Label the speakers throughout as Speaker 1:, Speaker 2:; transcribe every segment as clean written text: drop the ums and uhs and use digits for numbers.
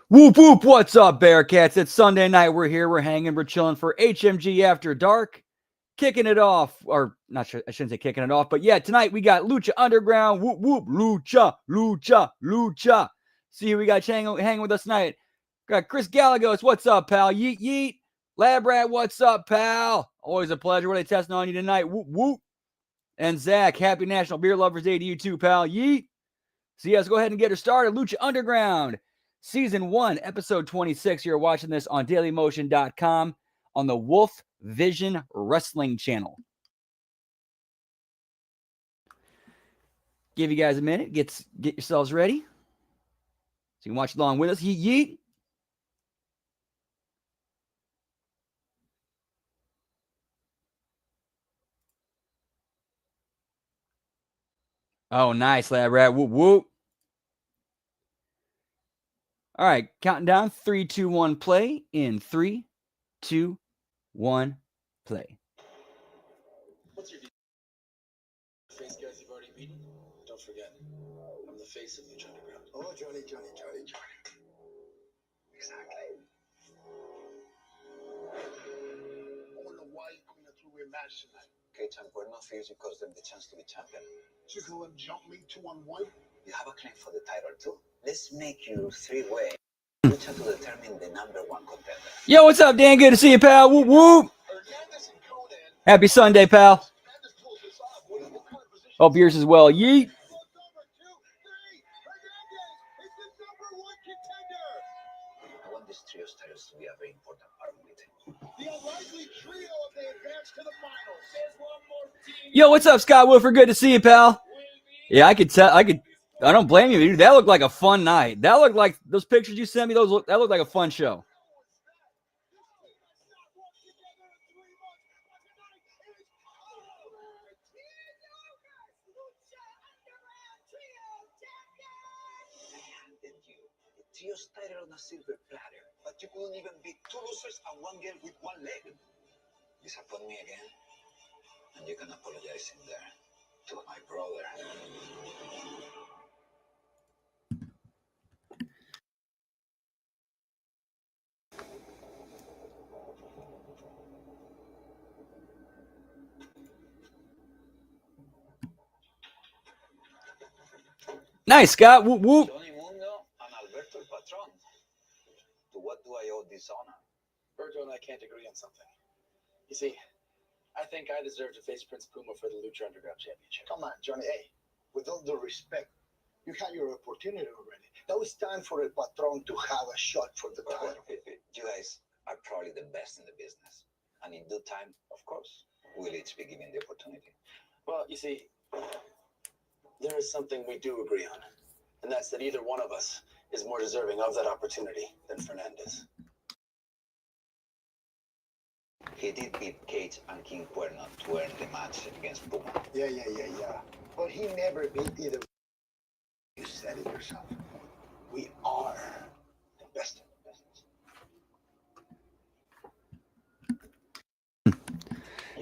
Speaker 1: Whoop whoop, what's up, Bearcats? It's Sunday night. We're here, we're hanging, we're chilling for HMG After Dark. Kicking it off, or not sure, I shouldn't say kicking it off, but yeah, tonight we got Lucha Underground. Whoop whoop, Lucha, Lucha, Lucha. See who we got hanging with us tonight. Got Chris Gallegos, what's up, pal? Yeet yeet. Lab Rat, what's up, pal? Always a pleasure. What are they testing on you tonight? Whoop whoop. And Zach, happy National Beer Lovers Day to you too, pal. Yeet. So yes, go ahead and get her started. Lucha Underground, Season 1, Episode 26. You're watching this on dailymotion.com on the Wolf Vision Wrestling channel. Give you guys a minute. Get yourselves ready. So you can watch along with us. Yeet, yeet. Oh, nice, Lab Rat. Whoop, whoop. All right, counting down. 3, 2, 1, play. In 3, 2, 1, play.
Speaker 2: What's your face guys you've already beaten? Don't forget, I'm the face of Lucha Underground. Oh, Johnny. Exactly. I wonder why you're coming a three-way match tonight. Cage and Cuerno feels you cost them the chance to be champion. So you can let them jump me 2-on-1? You have a claim for the title too. Let's make you three-way. Lucha to determine the #1 contender.
Speaker 1: Yo, what's up, Dan? Good to see you, pal. Whoop, whoop. Happy Sunday, pal. Hope yours as well. Yeet.
Speaker 2: I want this trio's titles to be a very important part of the team. The unlikely trio of the advance to the finals. There's one more team.
Speaker 1: Yo, what's up, Scott Wilford? Good to see you, pal. Yeah, I could tell. I don't blame you, dude. That looked like a fun night. That looked like those pictures you sent me. That looked like a fun show.
Speaker 2: Trio's title on a silver platter, but you couldn't even beat two losers and one girl with one leg. Disappoint me again, and you can apologize in there to my brother.
Speaker 1: Nice, Scott. Whoop, whoop.
Speaker 2: Johnny Mundo and Alberto el Patron. To what do I owe this honor? Berto and I can't agree on something. You see, I think I deserve to face Prince Puma for the Lucha Underground Championship. Come on, Johnny. Hey, with all due respect, you had your opportunity already. Now it's time for El Patron to have a shot for the title. You guys are probably the best in the business. And in due time, of course, we'll each be given the opportunity. Well, you see, there is something we do agree on. And that's that either one of us is more deserving of that opportunity than Fernandez. He did beat Cage and King Cuerno to earn the match against Puma. Yeah. But he never beat either. You said it yourself. We are the best in the business.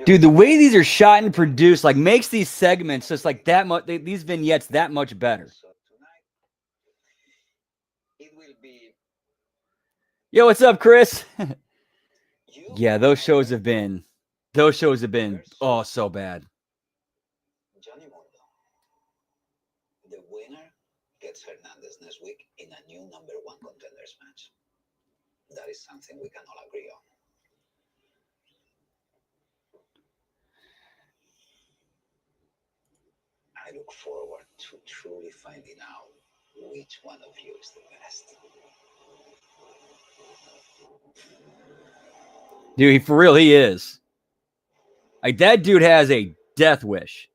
Speaker 1: Dude, the way these are shot and produced, like, makes these segments just like that much. These vignettes that much better.
Speaker 2: So tonight, it will be.
Speaker 1: Yo, what's up, Chris? Yeah, those shows have been oh so bad.
Speaker 2: Johnny Mundo. The winner gets Hernandez next week in a new #1 contenders match. That is something we can all agree on. I look forward to truly finding out which one of you is the best.
Speaker 1: Dude, for real, he is. Like, that dude has a death wish.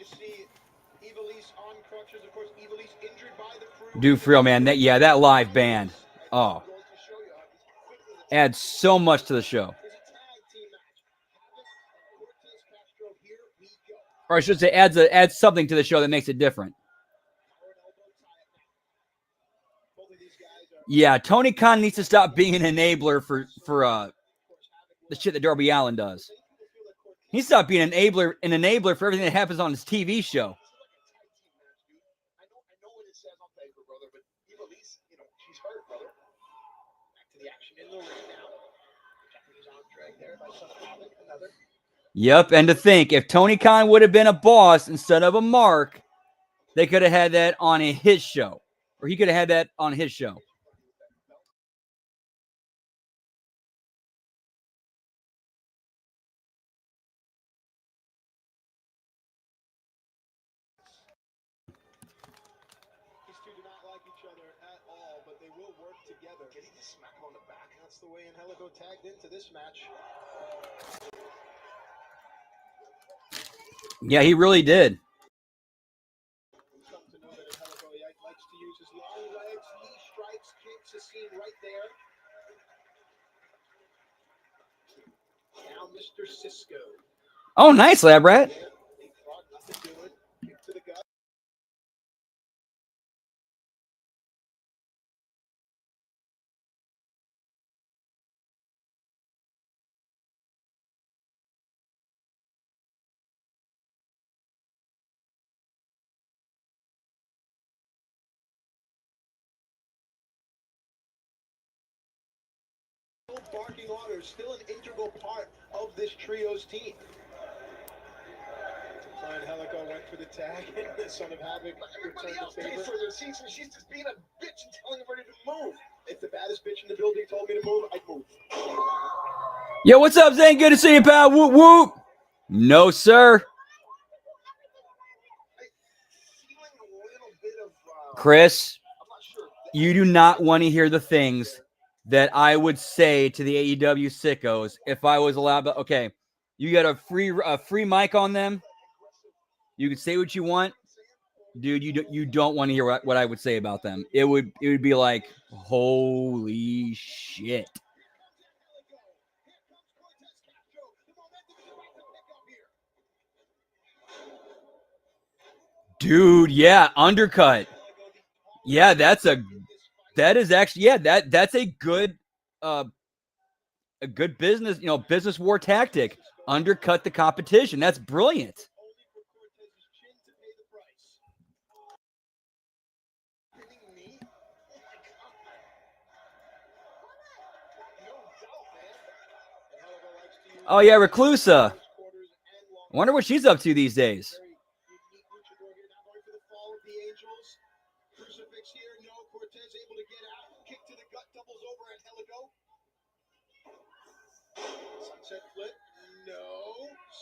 Speaker 3: you see Ivelisse on crutches. Of course, Ivelisse injured by the crew.
Speaker 1: Do for real, man. That live band. Oh. Adds so much to the show. Or I should say adds something to the show that makes it different. Yeah, Tony Khan needs to stop being an enabler for the shit that Darby Allin does. He needs to stop being an enabler for everything that happens on his TV show.
Speaker 3: I know what it says on paper, brother, but Ivelisse, she's hurt, brother. Back to the action in the ring now. Japanese arm drag there by Son of Havoc, another.
Speaker 1: Yep, and to think, if Tony Khan would have been a boss instead of a mark, they could have had that on his show. Or he could have had that on his show.
Speaker 3: These two do not like each other at all, but they will work together. Getting to smack him on the back. That's the way Angelico tagged into this match.
Speaker 1: Yeah, he really did.
Speaker 3: Come to know that Angelico likes to use his long legs, knee strikes, kicks, is seen right there. Now Mr. Cisco.
Speaker 1: Oh, nice, Lab Rat.
Speaker 3: He thought nothing to it. Kick to the gut. Barking orders, still an integral part of this trio's team. Angelico went for the tag, and the Son of Havoc returned the favor. For their seats, and she's just being a bitch and telling everybody to move. If the baddest bitch in the building told me to move, I'd move.
Speaker 1: Yo, what's up, Zane? Good to see you, pal. Whoop, whoop. No, sir. Chris, you do not want to hear the things that I would say to the AEW sickos if I was allowed. But okay, you got a free mic on them. You can say what you want, dude. You don't want to hear what I would say about them. It would be like, holy shit. Dude, yeah, undercut. Yeah, that's a good business, business war tactic. Undercut the competition. That's brilliant. Oh yeah, Reclusa. I wonder what she's up to these days.
Speaker 3: Sunset flip, no.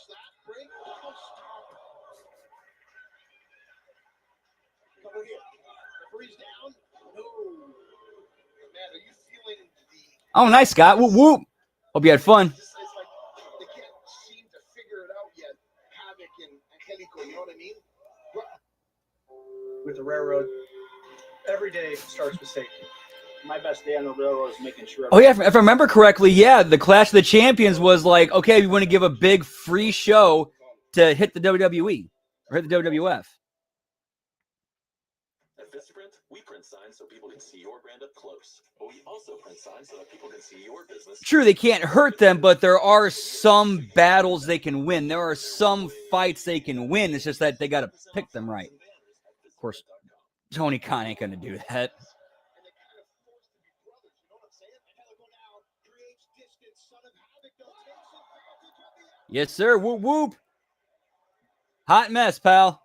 Speaker 3: Slap break, almost stop. Cover here. Referee's down, no. Man, are you feeling the...
Speaker 1: Oh, nice, Scott. Whoop, whoop. Hope you had fun.
Speaker 3: It's like they can't seem to figure it out yet. Havoc and Angelico, you know what I mean?
Speaker 4: With the railroad, every day starts with safety. My best day on the railroad is making sure.
Speaker 1: Oh yeah, if I remember correctly, yeah, the Clash of the Champions was like, okay, we want to give a big free show to hit the WWE or hit the WWF.
Speaker 5: At Vistaprint, we print signs so people can see your brand up close. But we also print signs so that people can see your business.
Speaker 1: True, they can't hurt them, but there are some battles they can win. There are some fights they can win. It's just that they got to pick them right. Of course, Tony Khan ain't going to do that. Yes, sir. Whoop, whoop. Hot mess, pal.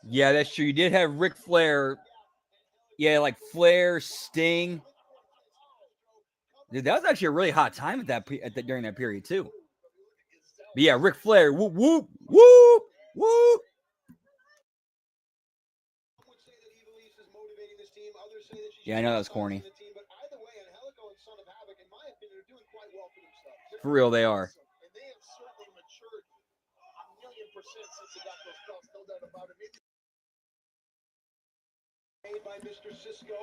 Speaker 1: Yeah, that's true. You did have Ric Flair Yeah, like Flair, Sting. Dude, that was actually a really hot time during that period too. But yeah, Ric Flair, whoop whoop whoop whoop. Yeah, I know that was corny. For real, they are.
Speaker 3: And they have certainly matured a 1,000,000% since they got those belts, no doubt about it. Made by Mr. Cisco.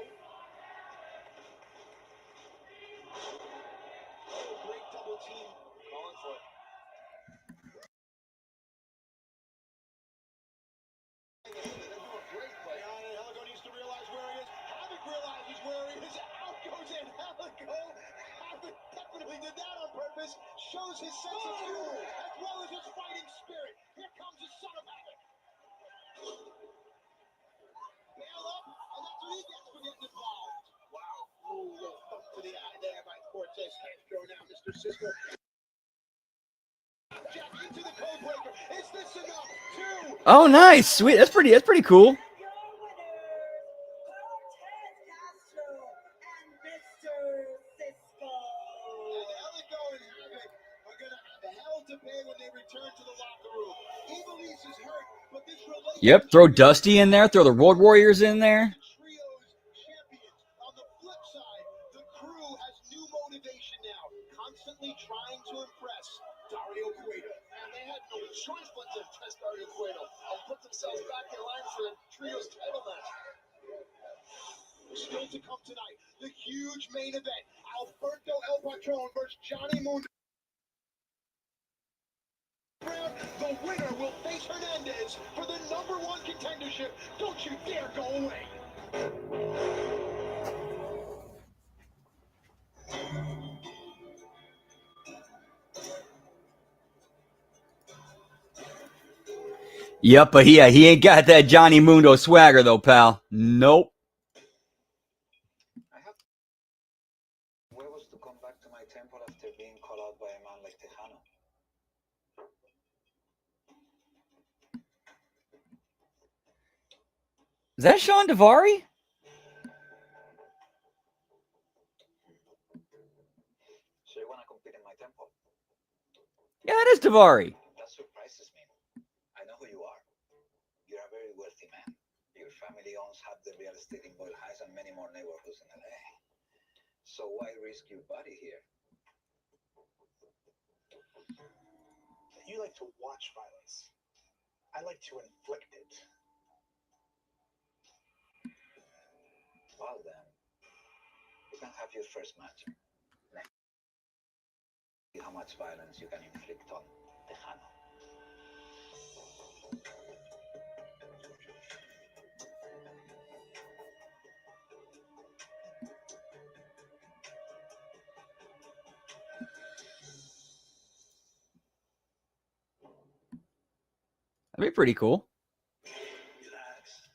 Speaker 3: Oh, great double team. Calling for it. They're doing great play. Angelico needs to realize where he is. Havoc realizes where he is. Out goes Angelico. Havoc definitely did that on purpose. Shows his sense of humor as well as his fighting spirit. Here comes the son of Havoc. Bail up, and that's what he gets for getting involved. Wow. Ooh, little thump to the eye there by Cortez Castro. Now Mr. Cisco. Jack into the code breaker. Is this enough? Two.
Speaker 1: Oh, nice, sweet. That's pretty cool. Yep, throw Dusty in there, throw the Road Warriors in there.
Speaker 3: On the flip side, the crew has new motivation now, constantly trying to impress Dario Cueto. And they had no choice but to test Dario Cueto and put themselves back in line for the trio's title match. Still to come tonight, the huge main event, Alberto El Patron versus Johnny Mundo. The winner will face Hernandez for the #1 contendership. Don't you dare go away.
Speaker 1: Yep, but he ain't got that Johnny Mundo swagger though, pal. Nope.
Speaker 2: I have huevos to come back to my temple after being called out by a man like Tejano.
Speaker 1: Is that Sean Daivari?
Speaker 2: So you want to compete in my temple?
Speaker 1: Yeah, that is Daivari.
Speaker 2: That surprises me. I know who you are. You're a very wealthy man. Your family owns half the real estate in Boyle Heights and many more neighborhoods in LA. So why risk your body here?
Speaker 3: You like to watch violence. I like to inflict it.
Speaker 2: Well then, you can have your first match. See how much violence you can inflict on Tejano.
Speaker 1: That'd be pretty cool.
Speaker 6: Relax.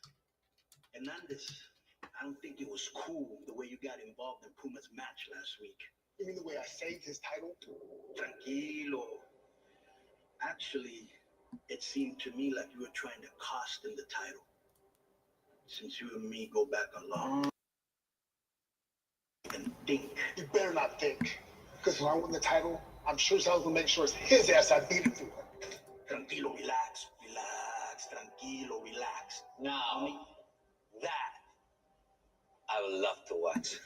Speaker 6: Hernandez, I don't think it was cool the way you got involved in Puma's match last week.
Speaker 3: You mean the way I saved his title?
Speaker 6: Tranquilo. Actually, it seemed to me like you were trying to cost him the title. Since you and me go back a long and think.
Speaker 3: You better not think. Because when I win the title, I'm sure Sal's gonna make sure it's his ass I beat it for.
Speaker 6: Tranquilo, relax, relax, tranquilo, relax.
Speaker 2: Now, that I would love to watch.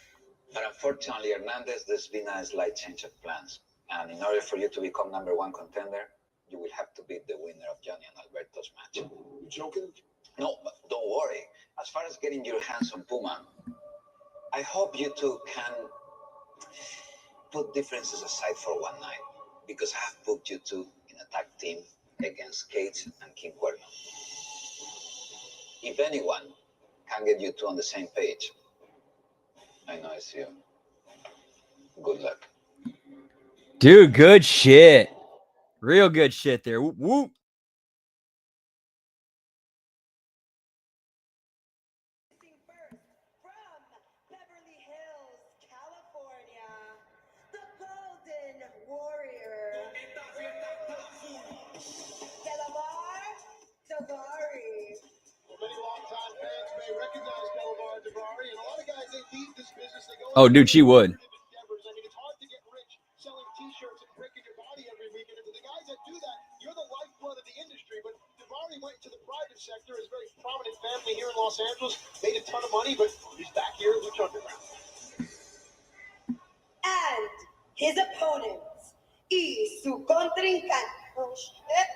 Speaker 2: But unfortunately, Hernandez, there's been a slight change of plans. And in order for you to become #1 contender, you will have to beat the winner of Johnny and Alberto's match.
Speaker 3: You joking?
Speaker 2: No, but don't worry. As far as getting your hands on Puma, I hope you two can put differences aside for one night. Because I have put you two in a tag team against Cage and King Cuerno. If anyone can get you two on the same page, I know it's you. Good luck.
Speaker 1: Dude, good shit. Real good shit there. Whoop, whoop.
Speaker 7: From Beverly Hills, California, the Golden Warrior, Delavar Daivari.
Speaker 3: Many longtime fans may recognize Delavar Daivari, and a lot of guys, they leave this business. They go
Speaker 1: Oh, dude, she would.
Speaker 3: endeavors. I mean, it's hard to get rich selling T-shirts and breaking your body every weekend. And to the guys that do that, you're the lifeblood of the industry. But Daivari went into the private sector. His very prominent family here in Los Angeles made a ton of money, but he's back here at Lucha Underground.
Speaker 7: And his opponents y su contrincante. Oh, shit.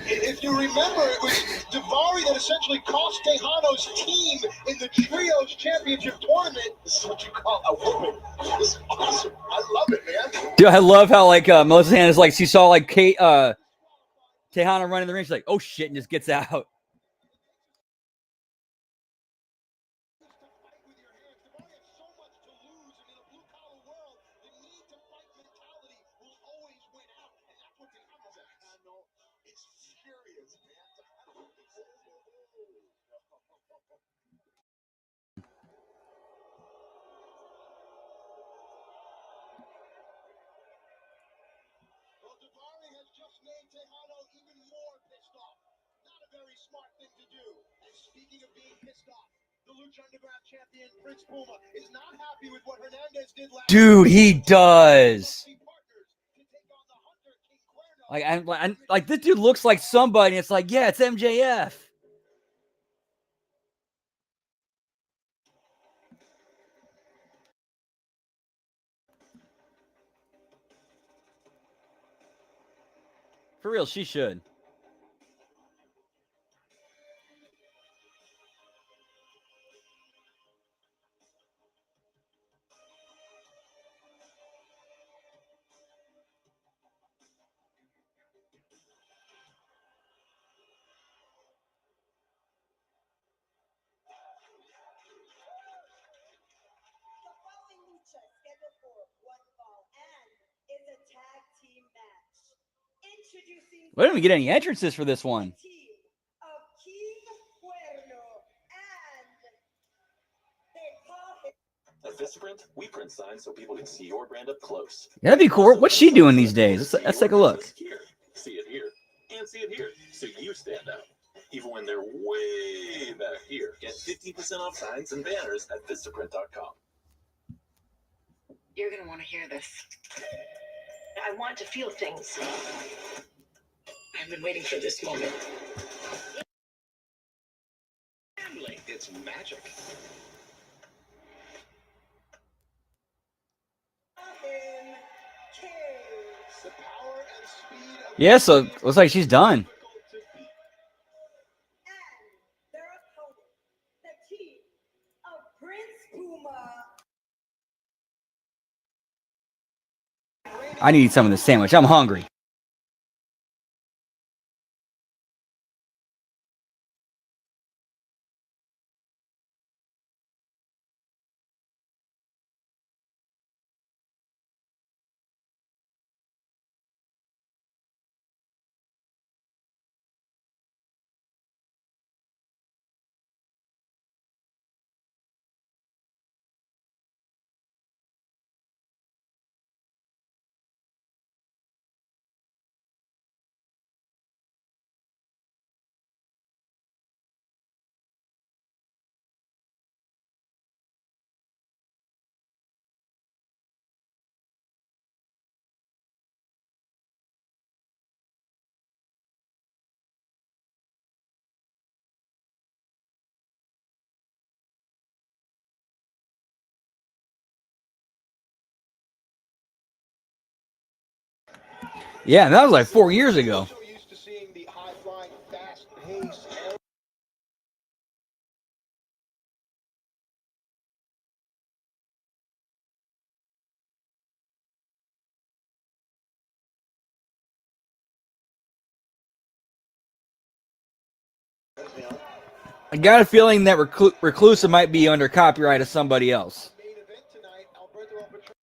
Speaker 3: If you remember, it was Daivari that essentially cost Tejano's team in the Trios Championship Tournament. This is what you call a whooping. This is awesome. I love it, man.
Speaker 1: Dude, I love how like Melissa Hannah's like she saw like Kate Tejano running the ring. She's like, oh shit, and just gets out.
Speaker 3: Daivari has just made Tejano even more pissed off. Not a very smart thing to do. And speaking of being pissed off, the Lucha Underground champion Prince Puma is not happy with what Hernandez did last
Speaker 1: Dude, he does. Like this dude looks like somebody. It's like, yeah, it's MJF. For real, she should.
Speaker 7: The following lucha is scheduled for one fall and is a tag team match. Introducing
Speaker 1: We didn't even get any entrances for this one.
Speaker 7: the team of King Cuerno and they call him
Speaker 5: At Vistaprint, we print signs so people can see your brand up close.
Speaker 1: Yeah, that'd be cool. What's she doing these days? Let's take a look.
Speaker 5: Here, see it here, and see it here, so you stand out. Even when they're way back here. Get 15% off signs and banners at Vistaprint.com.
Speaker 8: You're going to want to hear this. I want to feel things. I've been waiting for this moment.
Speaker 5: Family, it's magic.
Speaker 7: him King.
Speaker 3: The power and speed of
Speaker 1: Yeah, so looks like she's done.
Speaker 7: And their opponent, the team of Prince Puma.
Speaker 1: I need some of the sandwich. I'm hungry. Yeah, that was like 4 years ago.
Speaker 3: so used to seeing the high-flying, fast-paced
Speaker 1: I got a feeling that Reclusive might be under copyright of somebody else.
Speaker 3: main event tonight. Alberto El Patron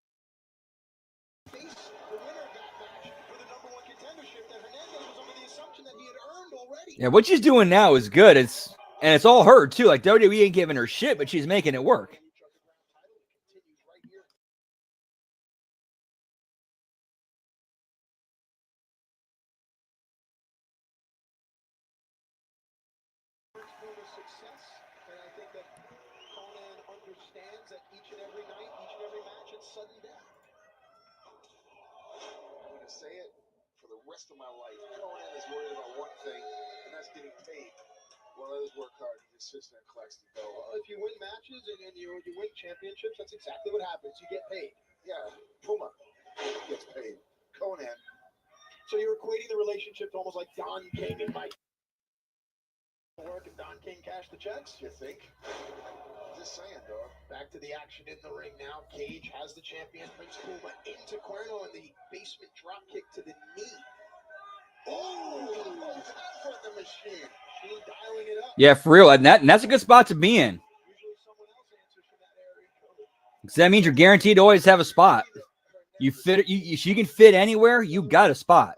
Speaker 3: face the winner of that match for the number one contendership that Hernandez was under the assumption that he had earned already.
Speaker 1: Yeah, what she's doing now is good. It's all her too. Like WWE ain't giving her shit, but she's making it work.
Speaker 3: his success, and I think that Conan understands that each and every night, each and every match, it's sudden death.
Speaker 9: I'm going to say it for the rest of my life. Conan is worried about one thing, and that's getting paid. Well, others work hard. He just sits there and collects the dough.
Speaker 3: Well, if you win matches and you win championships, that's exactly what happens. You get paid.
Speaker 9: Yeah, Puma gets paid. Conan.
Speaker 3: So you're equating the relationship to almost like Don King and Mike work and Don King cash the checks?
Speaker 9: You think? Just saying, dog.
Speaker 3: Back to the action in the ring now. Cage has the champion Prince Puma into Cuerno, and the basement drop kick to the knee. Oh, for the machine. Machine dialing it up.
Speaker 1: Yeah, for real. And that's a good spot to be in.
Speaker 3: Usually someone else answers from that area.
Speaker 1: Because that means you're guaranteed to always have a spot. You fit it. You can fit anywhere. You got a spot.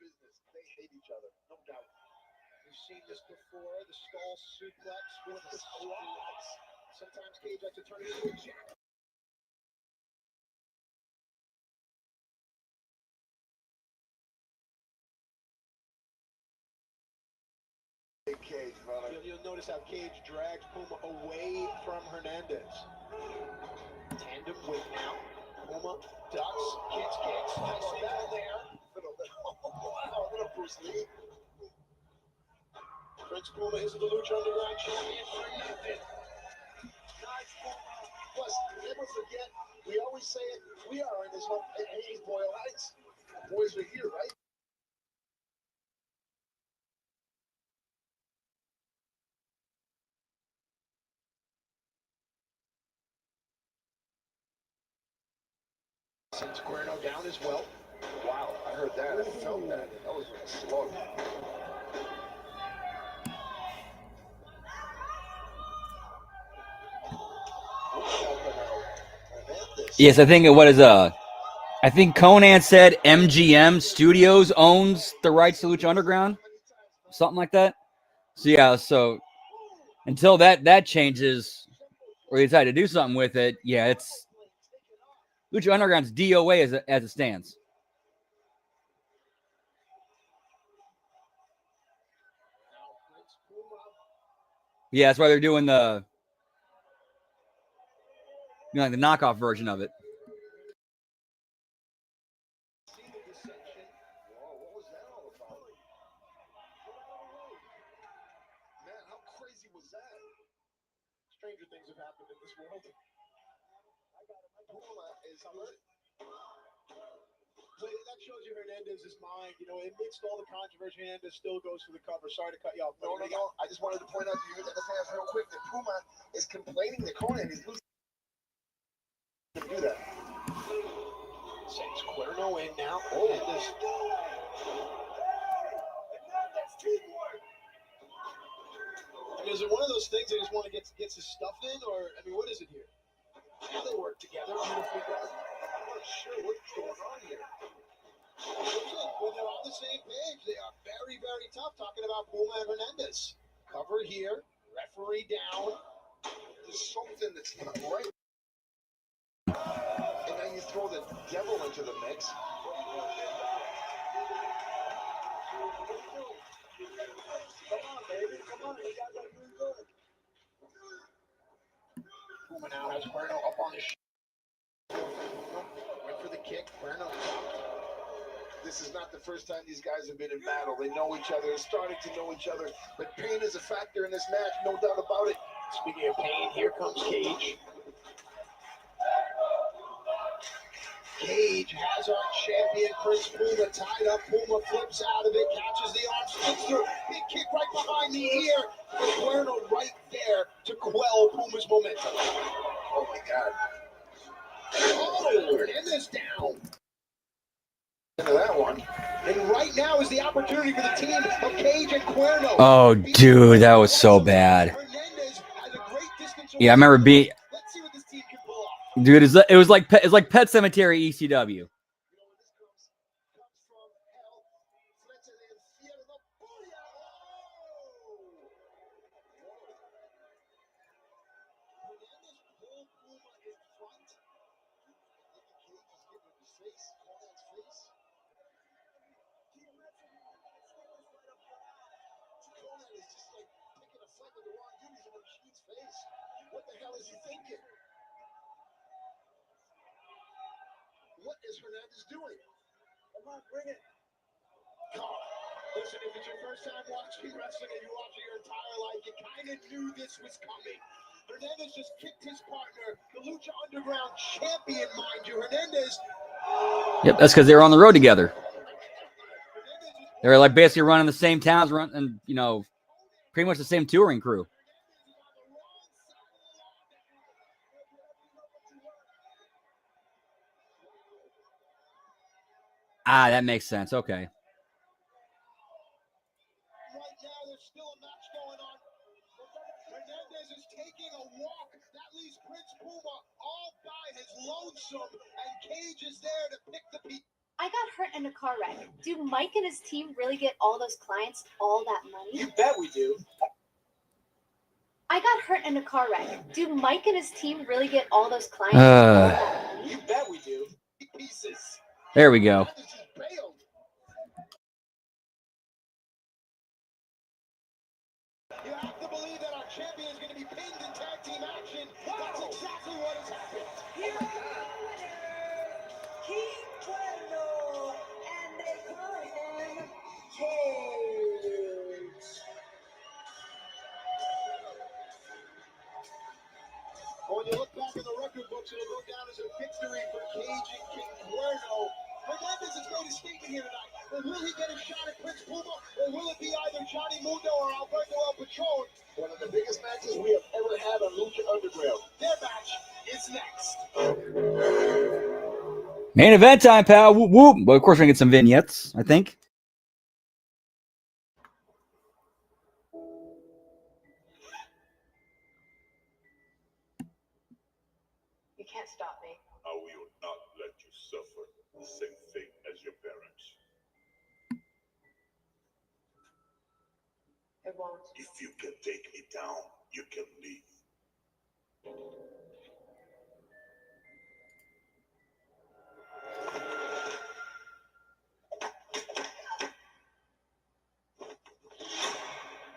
Speaker 9: They hate each other, no doubt.
Speaker 3: We've seen this before. The skull suplex with the squats. Sometimes Cage likes to turn it into a jack.
Speaker 9: Big Cage, brother.
Speaker 3: You'll notice how Cage drags Puma away from Hernandez. Tandem whip now. Puma ducks, kicks. Nice battle there.
Speaker 9: Wow, what a Bruce Lee.
Speaker 3: Prince Puma is the Lucha Underground champion for nothing.
Speaker 9: Plus, never forget, we always say it, we are in this whole Hayes Boyle Heights. Boys are here, right?
Speaker 3: Sends Cuerno down as well.
Speaker 9: Wow, I heard that. I felt that. That was like a slug.
Speaker 1: Yes, I think I think Conan said MGM Studios owns the rights to Lucha Underground, something like that. So yeah, so until that changes, or they decide to do something with it, yeah, it's Lucha Underground's DOA as it stands. Yeah, that's why they're doing the like the knockoff version of it.
Speaker 9: What was that all about? Man, how crazy was that?
Speaker 3: Stranger things have happened in this world.
Speaker 9: Puma is hurt.
Speaker 3: So that shows you Hernandez's mind. You know, amidst all the controversy, Hernandez still goes for the cover. Sorry to cut you off.
Speaker 9: No. I just wanted to point out to you and the fans real quick that Puma is complaining that Conan is losing. To do that.
Speaker 3: Sends Cuerno in now. Hernandez. I mean, is it one of those things that just want to get his stuff in, or I mean, what is it here? Now they work together beautifully. I'm not sure what's going on here. When they're on the same page, they are very, very tough. Talking about Puma and Hernandez. Cover here, referee down.
Speaker 9: There's something that's not right. And then you throw the devil into the mix.
Speaker 3: Come on, baby. Come on. You guys are doing good. Puma now has Cuerno up on his went for the kick. Cuerno stopped.
Speaker 9: This is not the first time these guys have been in battle. They know each other. They're starting to know each other. But pain is a factor in this match, no doubt about it.
Speaker 3: Speaking of pain, here comes Cage. Cage has our champion Prince Puma tied up. Puma flips out of it, catches the arm, slips through. Big kick right behind the ear. Cuerno right there to quell Puma's momentum.
Speaker 9: Oh my God.
Speaker 3: Oh, Hernandez down.
Speaker 9: Into that one.
Speaker 3: And right now is the opportunity for the team of Cage and Cuerno.
Speaker 1: Oh, dude, that was so bad.
Speaker 3: Hernandez has a great distance
Speaker 1: Yeah, I remember being.
Speaker 3: Let's see what this team can pull off.
Speaker 1: Dude, it was like Pet Cemetery ECW.
Speaker 9: Hernandez doing?
Speaker 3: Come on, bring it. Listen, if it's your first time watching wrestling and you watch it your entire life, you kind of knew this was coming. Hernandez just kicked his partner, the Lucha Underground champion, mind you. Hernandez.
Speaker 1: Yep, that's because they were on the road together. They were like basically running the same towns, and you know, pretty much the same touring crew. Ah, that makes sense. Okay.
Speaker 3: Right now, there's still a match going on. Hernandez is taking a walk. That leaves Prince Puma all by his lonesome, and Cage is there to pick the pieces.
Speaker 10: I got hurt in a car wreck. Do Mike and his team really get all those clients all that money?
Speaker 4: You bet we do.
Speaker 10: I got hurt in a car wreck. Do Mike and his team really get all those clients all that money?
Speaker 4: You bet we do.
Speaker 3: Pieces.
Speaker 1: There we go.
Speaker 3: Hernandez just bailed. You have to believe that our champion is going to be pinned in tag team action. That's exactly what has happened.
Speaker 7: Here are your winners, King Cuerno, and they call him Cage.
Speaker 3: When you look back in the record books, it'll go down as a victory for Cage and King Cuerno. Hernandez has made a statement here tonight. But will he get a shot at Prince Puma, or will it be either Johnny Mundo or Alberto El Patron?
Speaker 9: One of the biggest matches we have ever had on Lucha Underground.
Speaker 3: Their match is next.
Speaker 1: Main event time, pal. Whoop, whoop. But of course, we're going to get some vignettes, I think.
Speaker 8: You can't stop me.
Speaker 5: I will not let you suffer the same fate as your parents.
Speaker 8: I won't.
Speaker 5: If you can take me down, you can leave.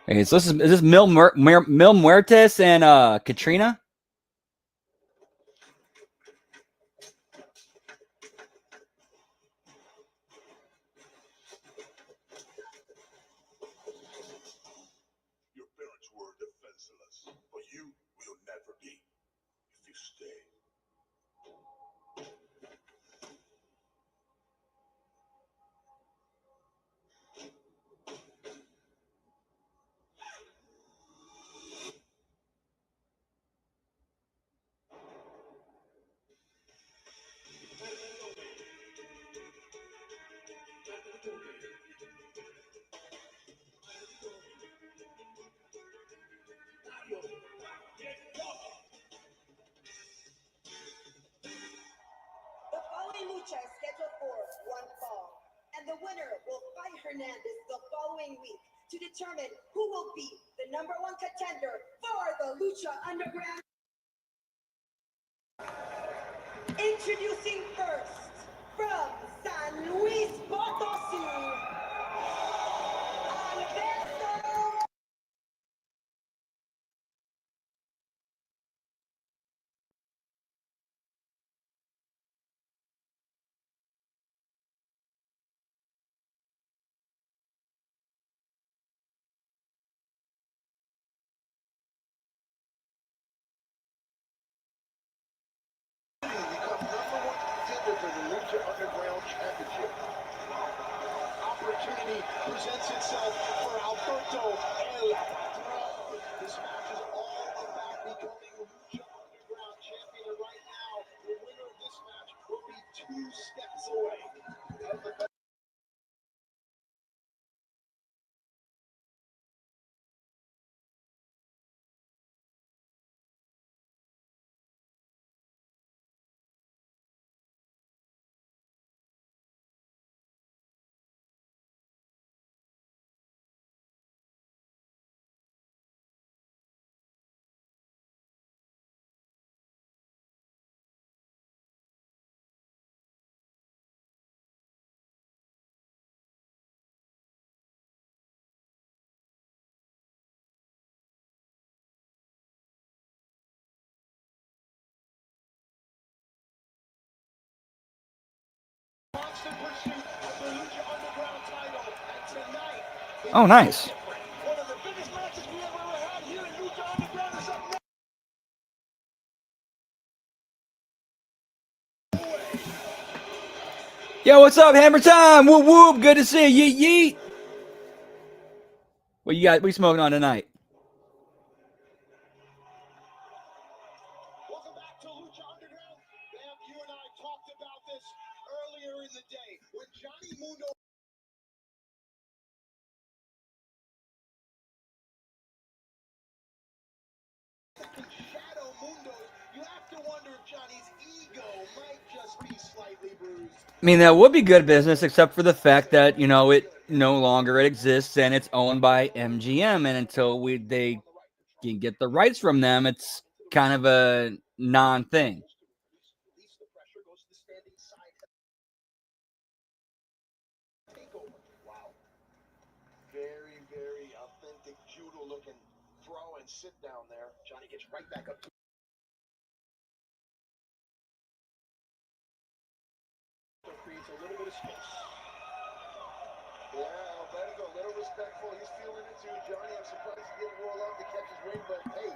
Speaker 1: Okay, so is this Mil Muertes and Katrina?
Speaker 5: Your parents were defenseless, but you will never be if you stay.
Speaker 7: The following lucha is scheduled for one fall, and the winner will fight Hernandez the following week to determine who will be the #1 contender for the Lucha Underground. Introducing first, from San Luis Potosí, Alberto.
Speaker 9: Become #1 contender for the Lucha Underground Championship.
Speaker 3: pursuit of the Lucha Underground title. And tonight,
Speaker 1: Oh, nice.
Speaker 3: one of the biggest matches we ever had here in Lucha Underground is up next.
Speaker 1: Yo, what's up? Hammer time. Whoop whoop. Good to see you. Yeet yeet. What you got? We smoking on tonight?
Speaker 3: Welcome back to Lucha Underground. Bam, you and I talked about this earlier in the day when Johnny Mundo. Shadow Mundos, you have to wonder if Johnny's ego might just be slightly bruised.
Speaker 1: I mean, that would be good business, except for the fact that, you know, it no longer exists and it's owned by MGM. And until they can get the rights from them, it's kind of a non-thing.
Speaker 9: Wow. Very, very authentic judo-looking throw and sit down there.
Speaker 3: Johnny gets right back up to creates a little bit of space.
Speaker 9: Yeah, Alberto, a little respectful. He's feeling it too. Johnny, I'm surprised he didn't roll up to catch his win, but hey.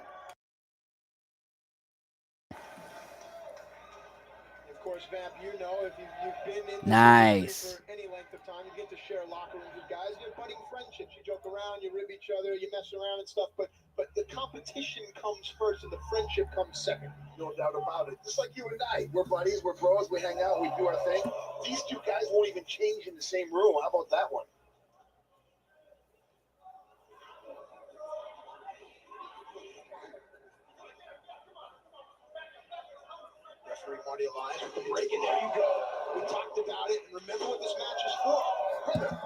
Speaker 3: Of course, Vamp, you know, if you've been in this
Speaker 1: Nice.
Speaker 3: for any length of time, you get to share locker rooms with guys. You're budding friendships. You joke around, you rib each other, you mess around and stuff. But the competition comes first and the friendship comes second.
Speaker 9: No doubt about it. Just like you and I. We're buddies, we're bros, we hang out, we do our thing. These two guys won't even change in the same room. How about that one?
Speaker 3: Referee Marty Elias with the break, and there you go. We talked about it, and remember what this match is for.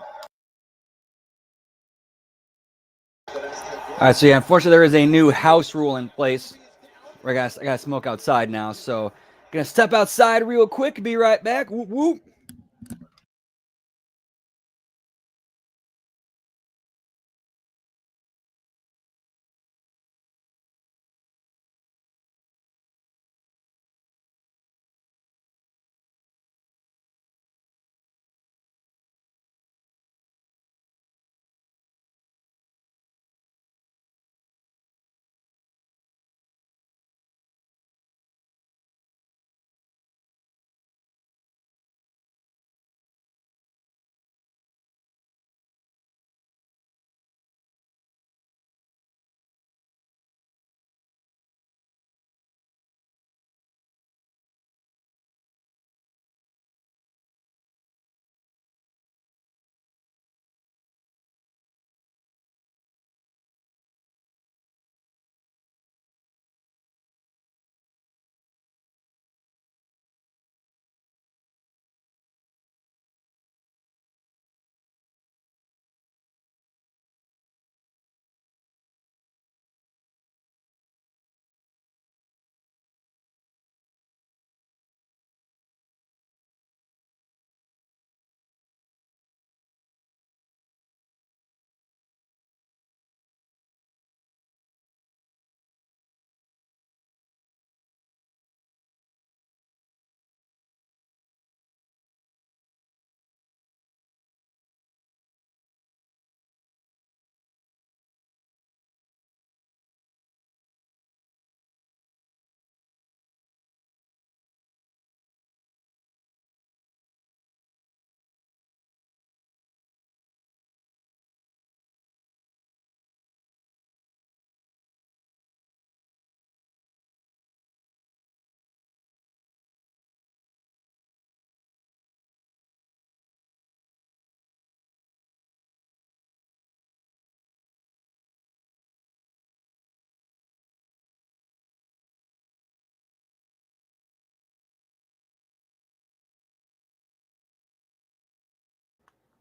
Speaker 1: All right, so yeah, unfortunately, there is a new house rule in place where I gotta smoke outside now. So, gonna step outside real quick. Be right back. Whoop whoop.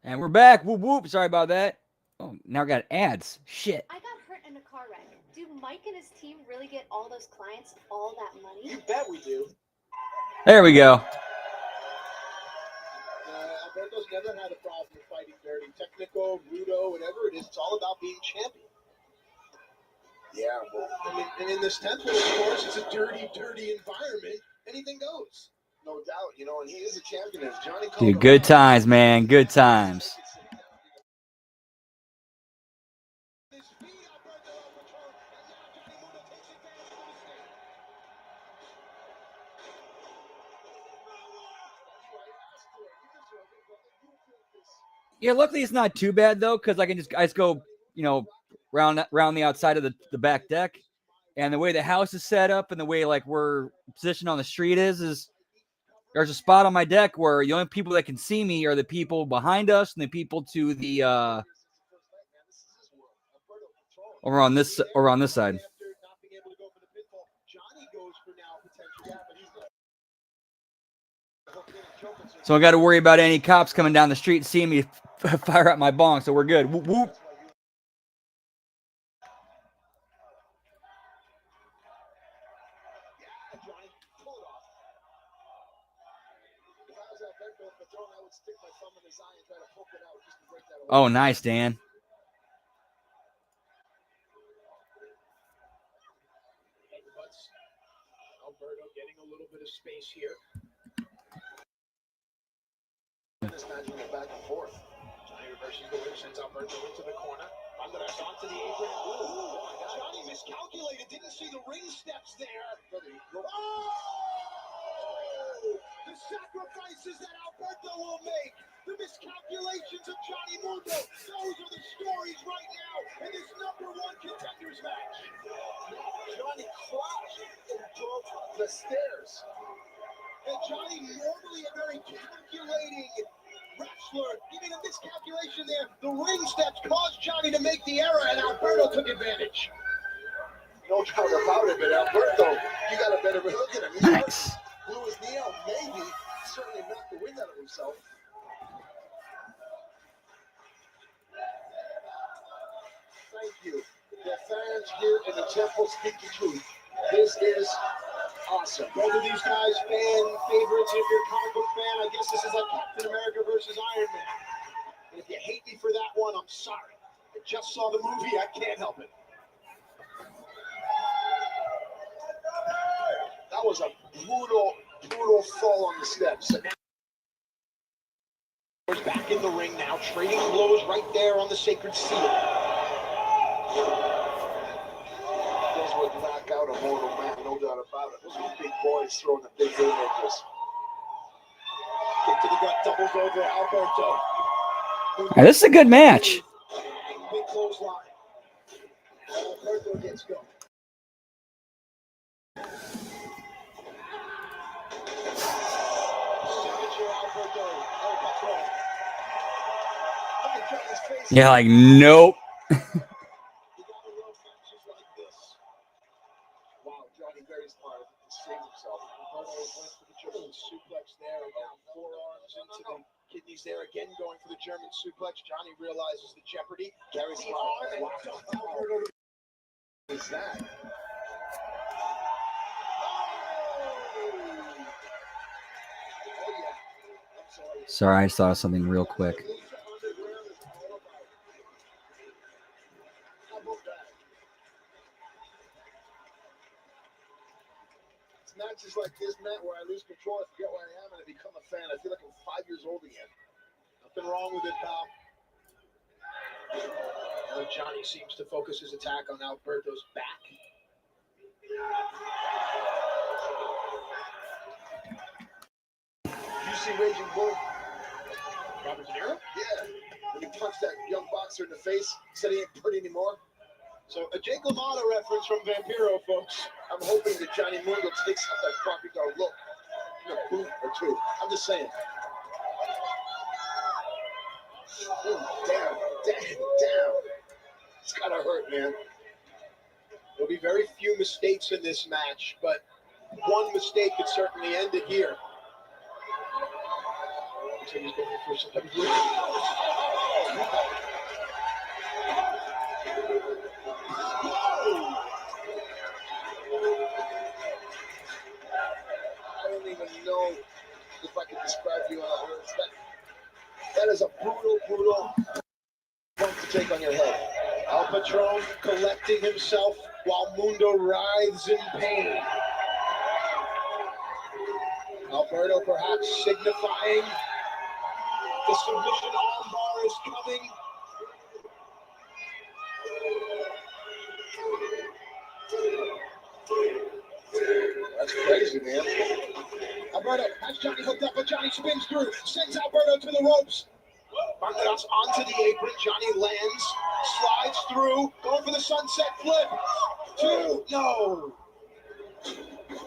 Speaker 1: And we're back. Whoop whoop. Sorry about that. Oh, now we got ads. Shit.
Speaker 10: I got hurt in a car wreck. Do Mike and his team really get all those clients all that money?
Speaker 3: You bet we do.
Speaker 1: There we go.
Speaker 3: Alberto's never had a problem with fighting dirty. Technical, rudo, whatever it is, it's all about being champion.
Speaker 9: Yeah, well,
Speaker 3: And in this temple, of course, it's a dirty, dirty environment. Anything goes.
Speaker 9: No doubt, you know, and he is a champion. As Johnny called
Speaker 1: Dude,
Speaker 9: him
Speaker 1: good
Speaker 9: out.
Speaker 1: times, man. Good times. Yeah, luckily it's not too bad though, because I just go, you know, round the outside of the back deck, and the way the house is set up and the way like we're positioned on the street is there's a spot on my deck where the only people that can see me are the people behind us and the people to the over on this side. So I got to worry about any cops coming down the street and seeing me fire up my bong. So we're good. Whoop, whoop. Oh, nice, Dan.
Speaker 3: Alberto getting a little bit of space here.
Speaker 9: This match went back and forth.
Speaker 3: Johnny reverses the whip, sends Alberto into the corner. Banderas onto the apron. Ooh, Johnny miscalculated, didn't see the ring steps there. Oh! The sacrifices that Alberto will make. The miscalculations of Johnny Mundo. Those are the stories right now in this #1 contenders match.
Speaker 9: Johnny crashed and broke the stairs.
Speaker 3: And Johnny, normally a very calculating wrestler, even a miscalculation there. The ring steps caused Johnny to make the error, and Alberto took advantage.
Speaker 9: No doubt about it, but Alberto, you got a better look at him. He
Speaker 1: Nice.
Speaker 9: blew his knee out, maybe. Certainly knocked the wind out of himself. Thank you. The fans here in the temple speak the truth. This is awesome.
Speaker 3: Both of these guys, fan favorites. If you're a comic book fan, I guess this is like Captain America versus Iron Man. And if you hate me for that one, I'm sorry. I just saw the movie. I can't help it.
Speaker 9: That was a brutal fall on the steps.
Speaker 3: Back in the ring now, trading blows right there on the sacred seal.
Speaker 9: Those would knock out a mortal man, no doubt about it. Those were big boys throwing the big haymakers.
Speaker 3: Kick to the gut, doubles over Alberto.
Speaker 1: Now, this is a good match.
Speaker 3: Big clothesline. Alberto gets going.
Speaker 1: Yeah, like nope.
Speaker 9: Wow, Johnny very smart to save himself.
Speaker 3: Alberto went for the German suplex there, and now forearms into the kidneys there again, going for the German suplex. Johnny realizes the jeopardy. Carries the arm and Alberto.
Speaker 9: What is that?
Speaker 1: Sorry, I saw something real quick.
Speaker 9: Matches like this, Matt, where I lose control, I forget where I am, and I become a fan. I feel like I'm 5 years old again.
Speaker 3: Nothing wrong with it, pal. Johnny seems to focus his attack on Alberto's back.
Speaker 9: You see Raging Bull?
Speaker 3: Robert De Niro?
Speaker 9: Yeah. When he punched that young boxer in the face, said he ain't pretty anymore.
Speaker 3: So a Jake LaMotta reference from Vampiro, folks.
Speaker 9: I'm hoping that Johnny Mundo takes out that Bobby Gar look in a boot or two. I'm just saying. Oh, damn. It's gotta hurt, man.
Speaker 3: There'll be very few mistakes in this match, but one mistake could certainly end it here. Looks like he's going for some type of
Speaker 9: I don't even know if I can describe you on a words. That is a brutal bump to take on your head.
Speaker 3: Al Patron collecting himself while Mundo writhes in pain. Alberto perhaps signifying the submission armbar is coming. That's crazy, man. Alberto has Johnny hooked up, but Johnny spins through, sends Alberto to the ropes. Banderas onto the apron. Johnny lands, slides through, going for the sunset flip. 2, no.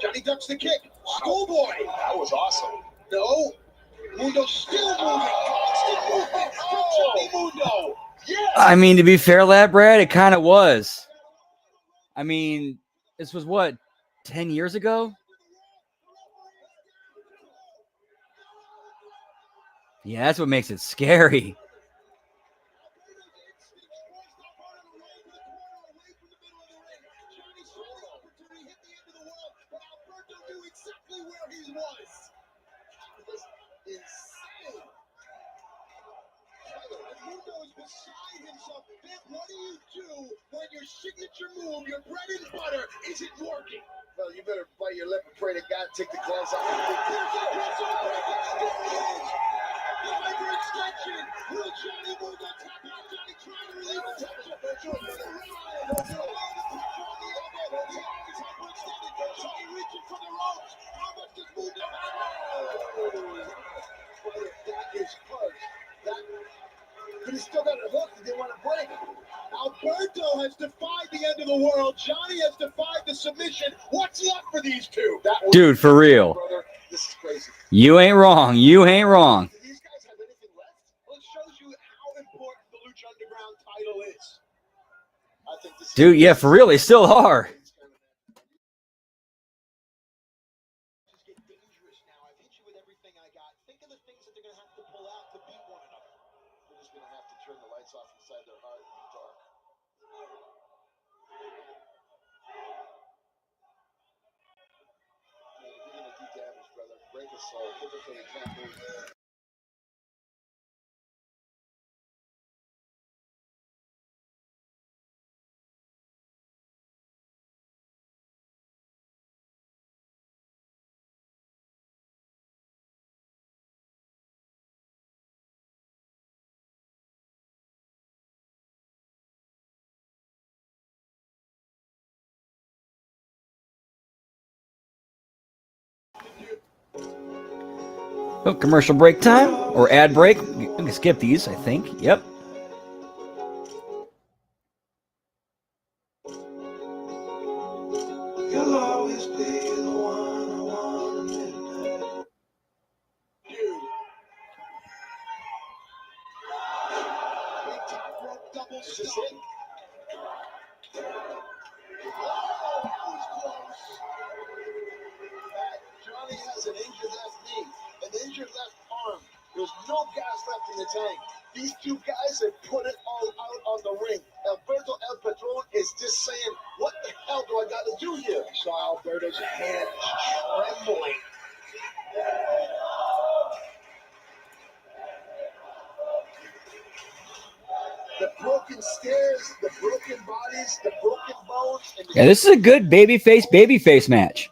Speaker 3: Johnny ducks the kick. Schoolboy. That was awesome. No. Mundo still moving. Constant movement from Johnny Mundo. Yes.
Speaker 1: I mean, to be fair, lad, Brad, it kind of was. I mean, this was what, 10 years ago? Yeah, that's what makes it scary.
Speaker 3: What do you do when your signature move, your bread and butter, isn't working? Well, you better bite your lip and pray to God and take the gloves off. The hyperextension. Will Johnny Mundo tap out? Johnny trying to relieve the tension. Johnny reaching for the ropes. How much does Mundo have? That is close. But he's still got it hooked. He didn't want to break. Alberto has defied the end of the world. Johnny has defied the submission. What's left for these two?
Speaker 1: Dude, for real.
Speaker 3: Brother, this is crazy.
Speaker 1: You ain't wrong. You ain't wrong.
Speaker 3: Do these guys have anything left? Well, it shows you how important the Lucha Underground title is. I think this
Speaker 1: Dude, yeah, for real. They still are.
Speaker 3: get dangerous now. I've hit you with everything I got. Think of the things that they're going to have to pull out to beat one another. They're just going to have to turn the lights off inside their heart and be dark. If you're going to do damage, brother, break a soul. Hit them so they can't move.
Speaker 1: Oh, commercial break time or ad break. We can skip these, I think. Yep.
Speaker 3: You'll always be the one I want to midnight. Dude. Big top rope double stomp. Oh, that was close. Johnny has an injured left knee, an injured left arm. There's no gas left in the tank. These two guys have put it all out on the ring. Alberto El Patron is just saying, what the hell do I got to do here? I saw Alberto's hand trembling. The broken stairs, the broken bodies, the broken bones. And
Speaker 1: Yeah, this is a good babyface match.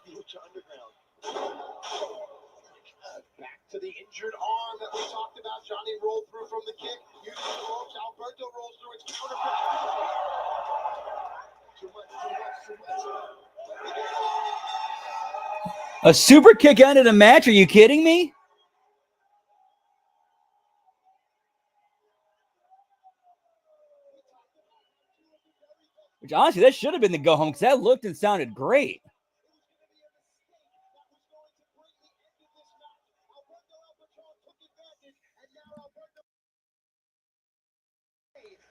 Speaker 3: Back to the injured arm that we talked about. Johnny rolled through from the kick. Using the ropes. Alberto rolls through. It's counter. Too much.
Speaker 1: A super kick ended a match? Are you kidding me? Which honestly, that should have been the go home because that looked and sounded great.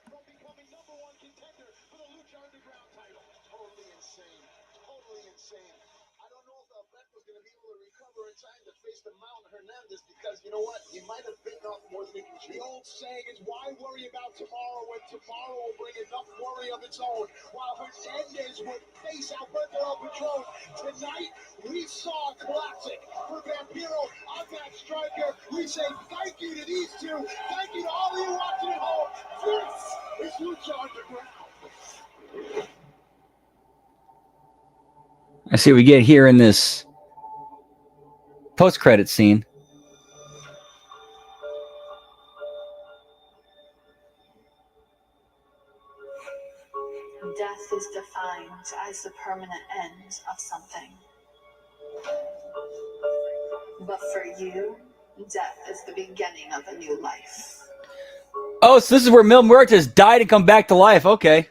Speaker 3: From becoming #1 contender for the Lucha Underground title. Totally insane. Totally insane. I don't know if Alberto's going to be able to recover in time to face the Mountain Hernandez because, you know what? He might have bitten off more than he can chew. The old saying is, why worry about tomorrow when tomorrow will bring enough worry of its own? While Hernandez would face Alberto El Patron, tonight we saw a classic for Vampiro, our match striker. We say thank you to these two. Thank you to all of you watching at home. This is Lucha Underground.
Speaker 1: I see what we get here in this post-credit scene.
Speaker 8: Death is defined as the permanent end of something. But for you, death is the beginning of a new life.
Speaker 1: Oh, so this is where Mil Muertes died and come back to life. Okay.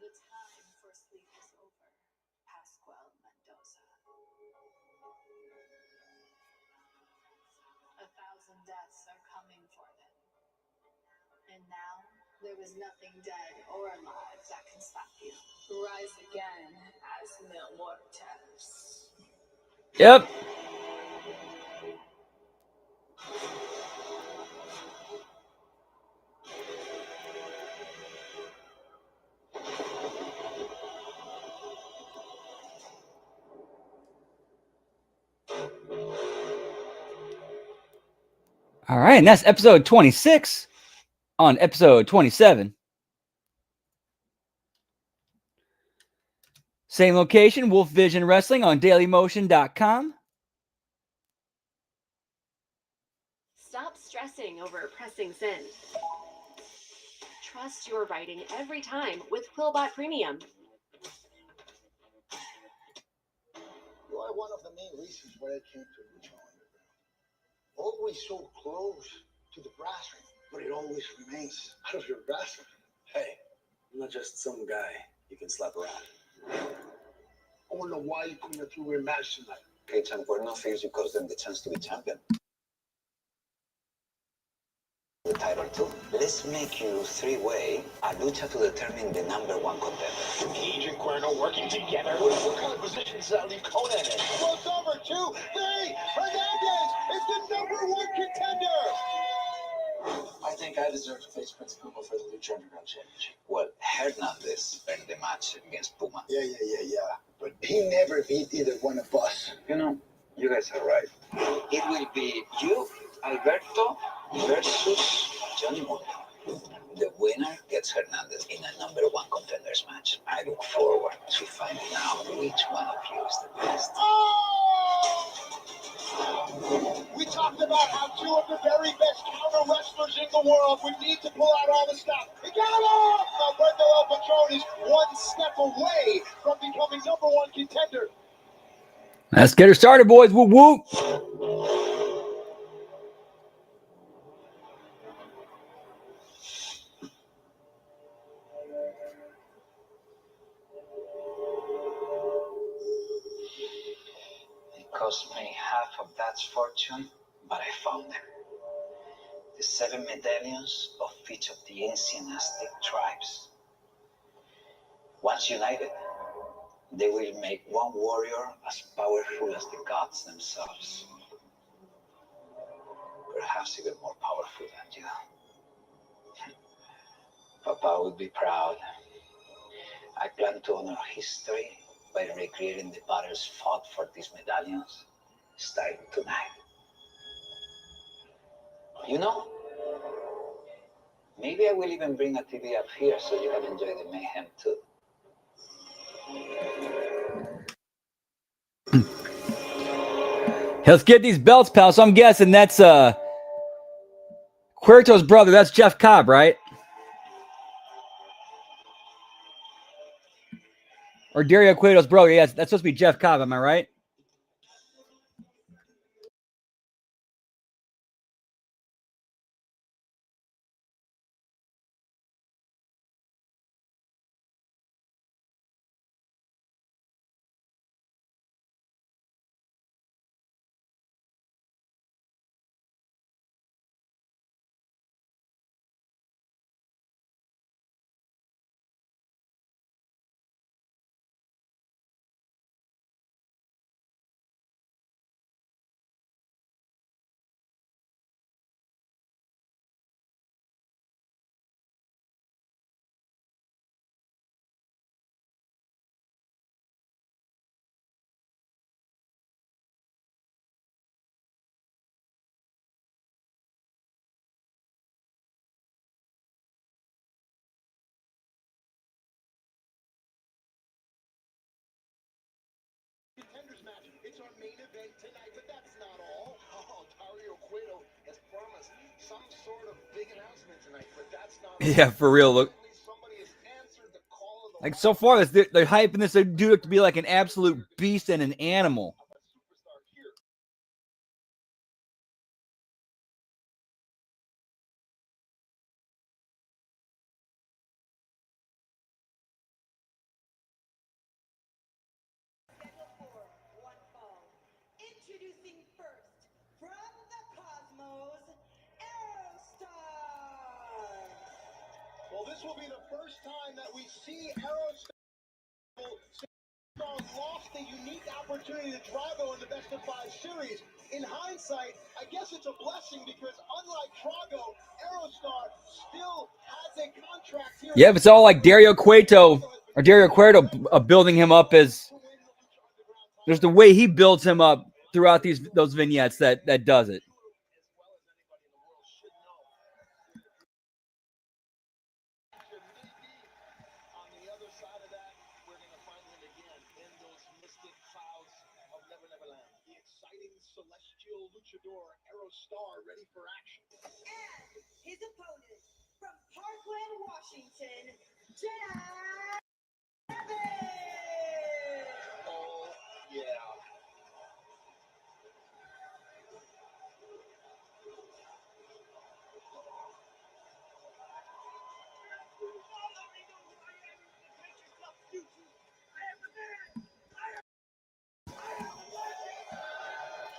Speaker 8: The time for sleep is over, Pascual Mendoza. 1,000 deaths are coming for them. And now, there is nothing dead or alive that can stop you. Rise again as Mil Muertes.
Speaker 1: Yep. All right, and that's episode 26 on episode 27. Same location, Wolf Vision Wrestling on dailymotion.com.
Speaker 11: Stop stressing over pressing send. Trust your writing every time with Quillbot Premium.
Speaker 3: You are one of the main reasons why I came to Lucha Underground. Always so close to the brass ring, but it always remains out of your grasp.
Speaker 2: Hey, I'm not just some guy you can slap around.
Speaker 3: I wonder why you couldn't have through a match tonight.
Speaker 2: Cage and Cuerno fears you caused them the chance to be champion. The title too. Let's make you three-way a lucha to determine the #1 contender.
Speaker 3: Cage and Cuerno working together. What kind of position does that leave Conan in? Crossover 2, 3, Hernandez is the #1 contender.
Speaker 2: I think I deserve to face Prince Puma for the Lucha Underground Championship. Well, Hernandez earned the match against Puma.
Speaker 3: Yeah. But he never beat either one of us.
Speaker 2: You know, you guys are right. It will be you, Alberto, versus Johnny Mundo. The winner gets Hernandez in a #1 contenders match. I look forward to finding out which one of you is the best.
Speaker 3: We talked about how two of the very best counter wrestlers in the world would need to pull out all the stops. He got it off! Alberto El Patron is one step away from becoming #1 contender.
Speaker 1: Let's get her started, boys. Whoop, whoop.
Speaker 2: It cost me half of that fortune, but I found them. The 7 medallions of each of the ancient Aztec tribes. Once united, they will make one warrior as powerful as the gods themselves. Perhaps even more powerful than you. Papa would be proud. I plan to honor history by recreating the battles fought for these medallions, starting tonight. You know, maybe I will even bring a TV up here so you can enjoy the mayhem too.
Speaker 1: Let's get these belts, pal. So I'm guessing that's Cuerto's brother. That's Jeff Cobb, right? Or Dario Cueto's brother. Yes, that's supposed to be Jeff Cobb. Am I right?
Speaker 3: match. It's our main event tonight, but that's not all. Oh, Dario Cueto has promised some sort of big announcement tonight, but that's not all.
Speaker 1: Yeah, for real. Look,
Speaker 3: Somebody has answered the call of the
Speaker 1: like so far, they're hyping this dude up to be like an absolute beast and an animal.
Speaker 3: superstar here.
Speaker 7: One fall. Introducing first, from the cosmos, Aerostar.
Speaker 3: Well, this will be the first time that we see Aerostar lost the unique opportunity to Drago in the best of 5 series. In hindsight, I guess it's a blessing because unlike Drago, Aerostar still has a contract here.
Speaker 1: Yeah, it's all like Dario Cueto building him up as there's the way he builds him up throughout those vignettes that does it.
Speaker 3: On the other side of that, we're going to find him again in those mystic clouds of Never Never Land. The exciting celestial luchador Aerostar ready for action.
Speaker 7: And his opponent, from Parkland, Washington, Jack Evans.
Speaker 3: Oh, yeah.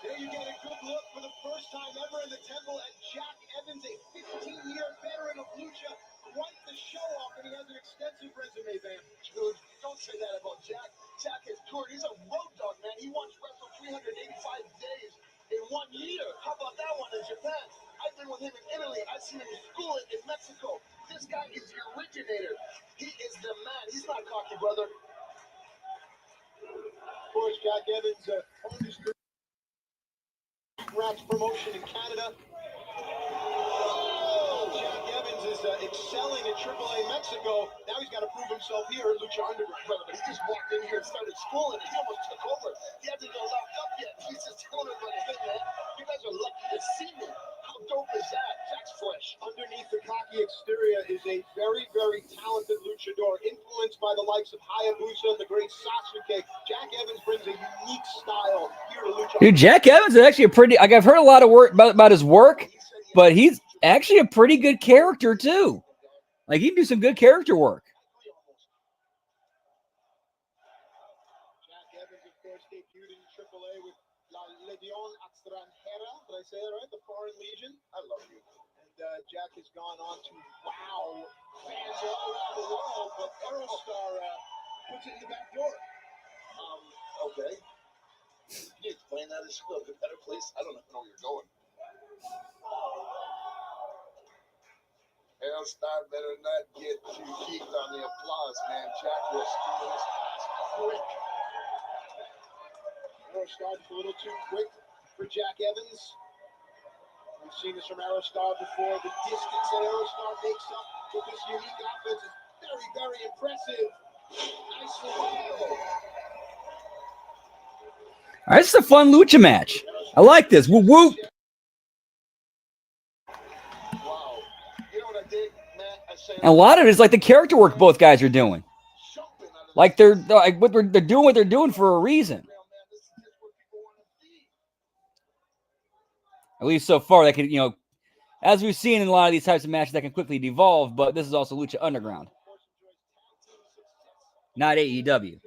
Speaker 3: There you get a good look for the first time ever in the temple at Jack Evans, a 15-year veteran of Lucha. Quite the show-off, and he has an extensive resume, man. Dude, don't say that about Jack. Jack has toured. He's a road dog, man. He once wrestled 385 days in 1 year. How about that one in Japan? I've been with him in Italy. I've seen him school it in Mexico. This guy is the originator. He is the man. He's not cocky, brother. Of course, Jack Evans owned his Rats promotion in Canada. Oh, Jack Evans is excelling in AAA Mexico. Now he's got to prove himself here in Lucha Underground. Brother, but he just walked in here and started schooling it. He almost took over. He hasn't been locked up yet. He's just telling everybody, hey, man, you guys are lucky to see me. How dope is that? Jack's fresh. Underneath the cocky exterior is a very, very talented luchador, influenced by the likes of Hayabusa and the great Sasuke. Jack Evans brings a unique style here to Lucha.
Speaker 1: Dude, Jack Evans is actually a pretty. Like I've heard a lot of work about his work, but he's actually a pretty good character too. Like he can do some good character work.
Speaker 3: Jack Evans, of course, debuted in AAA with La Legion Extranjera. Did I say that right? The Foreign Legion. I love you. And Jack has gone on to wow fans all around the world, but Aerostar puts it in the back door. Okay. Can you explain that as a better place? I don't know where you're going. Aerostar better not get too geeked on the applause, man. Jack will steal his pass quick. Aerostar a little too quick for Jack Evans. We've seen this from Aerostar before. The distance that Aerostar makes up with this unique offense is very, very impressive. Nicely done.
Speaker 1: All right, this is a fun lucha match. I like this. Whoop whoop.
Speaker 3: Wow. You know what I dig, Matt? I say
Speaker 1: And a lot of it is like the character work both guys are doing. Like they're like they're doing what they're doing for a reason. At least so far, they can, as we've seen in a lot of these types of matches, that can quickly devolve. But this is also Lucha Underground, not AEW.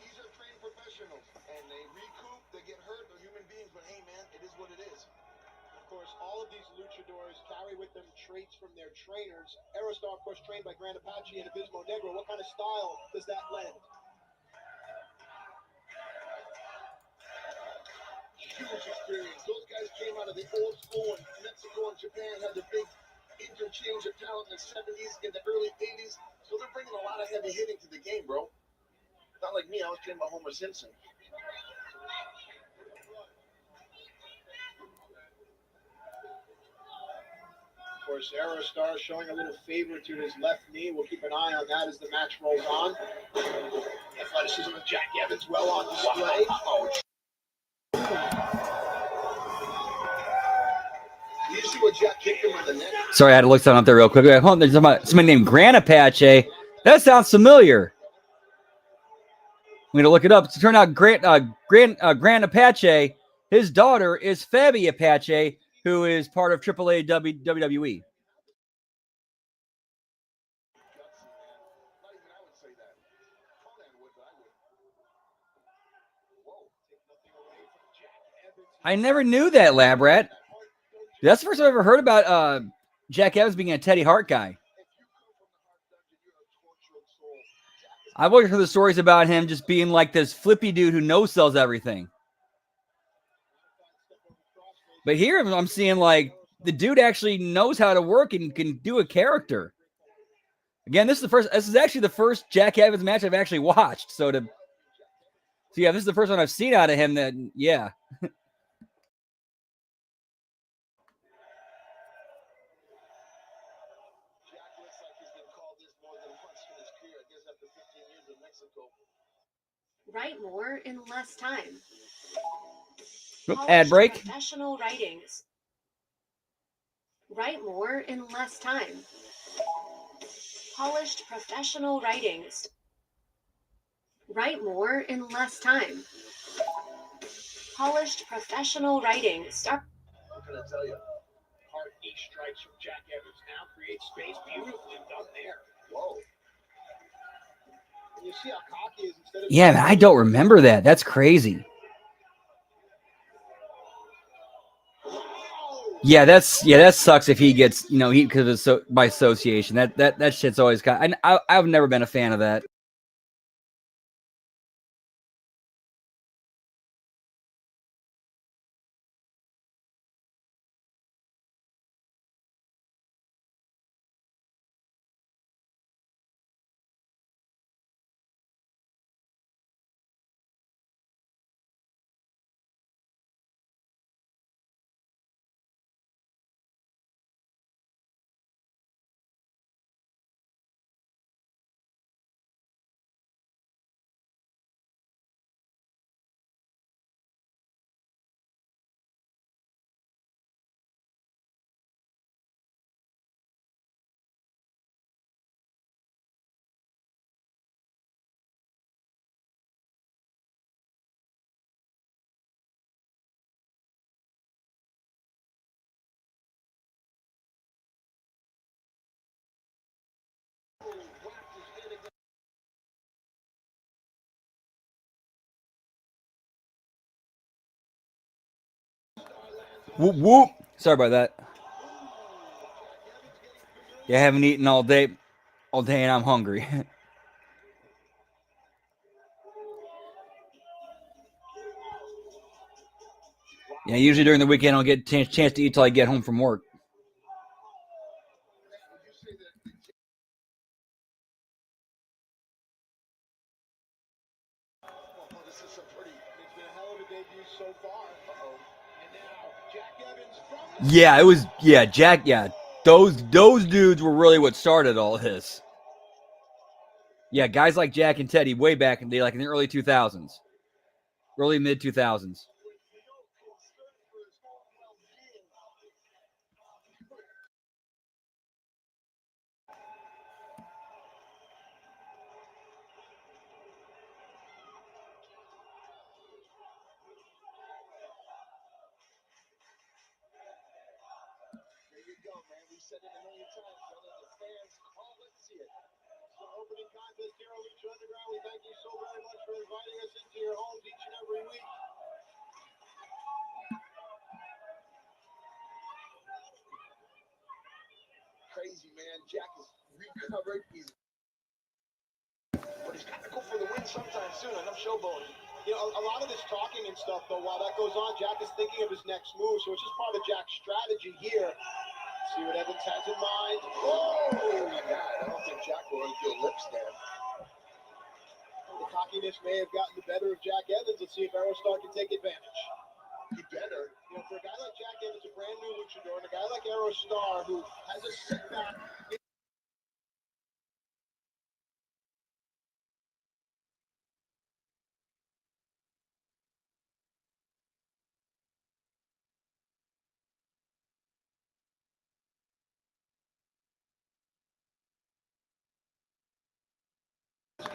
Speaker 3: These are trained professionals, and they recoup, they get hurt, they're human beings, but hey, man, it is what it is. Of course, all of these luchadors carry with them traits from their trainers. Aerostar, of course, trained by Grand Apache and Abismo Negro. What kind of style does that lend? Huge experience. Those guys came out of the old school, and Mexico and Japan had the big interchange of talent in the 70s, in the early 80s, so they're bringing a lot of heavy hitting to the game, bro.
Speaker 9: Not like me, I was trained by Homer Simpson.
Speaker 3: Of course, Aerostar showing a little favor to his left knee. We'll keep an eye on that as the match rolls on. Athleticism of Jack Evans well on display.
Speaker 9: You see what Jack kicked him on the neck?
Speaker 1: Sorry, I had to look something up there real quick. Hold on, there's somebody named Gran Apache. That sounds familiar. I'm going to look it up. It turned out Gran Apache, his daughter is Fabi Apache, who is part of AAA WWE. I never knew that, Lab Rat. That's the first I've ever heard about Jack Evans being a Teddy Hart guy. I've always heard the stories about him just being like this flippy dude who no-sells everything. But here I'm seeing like the dude actually knows how to work and can do a character. Again, this is actually the first Jack Evans match I've actually watched. So yeah, this is the first one I've seen out of him that, yeah.
Speaker 11: Write more in less time.
Speaker 1: Ad break.
Speaker 11: Professional writings. Write more in less time. Polished professional writings. Write more in less time. Polished professional writings.
Speaker 3: What can I tell you? Hard knee strikes from Jack Evans now creates space. Beautifully done there. Whoa. And you see how cocky he is instead of.
Speaker 1: Yeah, man, I don't remember that. That's crazy. Yeah, that sucks if he gets, because of by association. That shit's always kind of, I've never been a fan of that. Whoop, whoop. Sorry about that. Yeah, I haven't eaten all day, and I'm hungry. Yeah, usually during the weekend, I don't get a chance to eat till I get home from work. Yeah, it was. Yeah, Jack. Yeah, those dudes were really what started all this. Yeah, guys like Jack and Teddy way back in the in the early 2000s, early mid 2000s.
Speaker 3: Said it a million times, brother. The fans call it, see it. So opening contest here on Lucha Underground. We thank you so very much for inviting us into your homes each and every week.
Speaker 9: Crazy, man. Jack is recovered. But he's got to go for the win sometime soon. Enough showboating.
Speaker 3: A lot of this talking and stuff, though, while that goes on, Jack is thinking of his next move, so it's just part of Jack's strategy here. See what Evans has in mind.
Speaker 9: Oh, my God. I don't think Jack will unfeel lips there.
Speaker 3: The cockiness cockiness may have gotten the better of Jack Evans. Let's see if Aerostar can take advantage.
Speaker 9: He better.
Speaker 3: You know, for a guy like Jack Evans, a brand new luchador, and a guy like Aerostar who has a setback.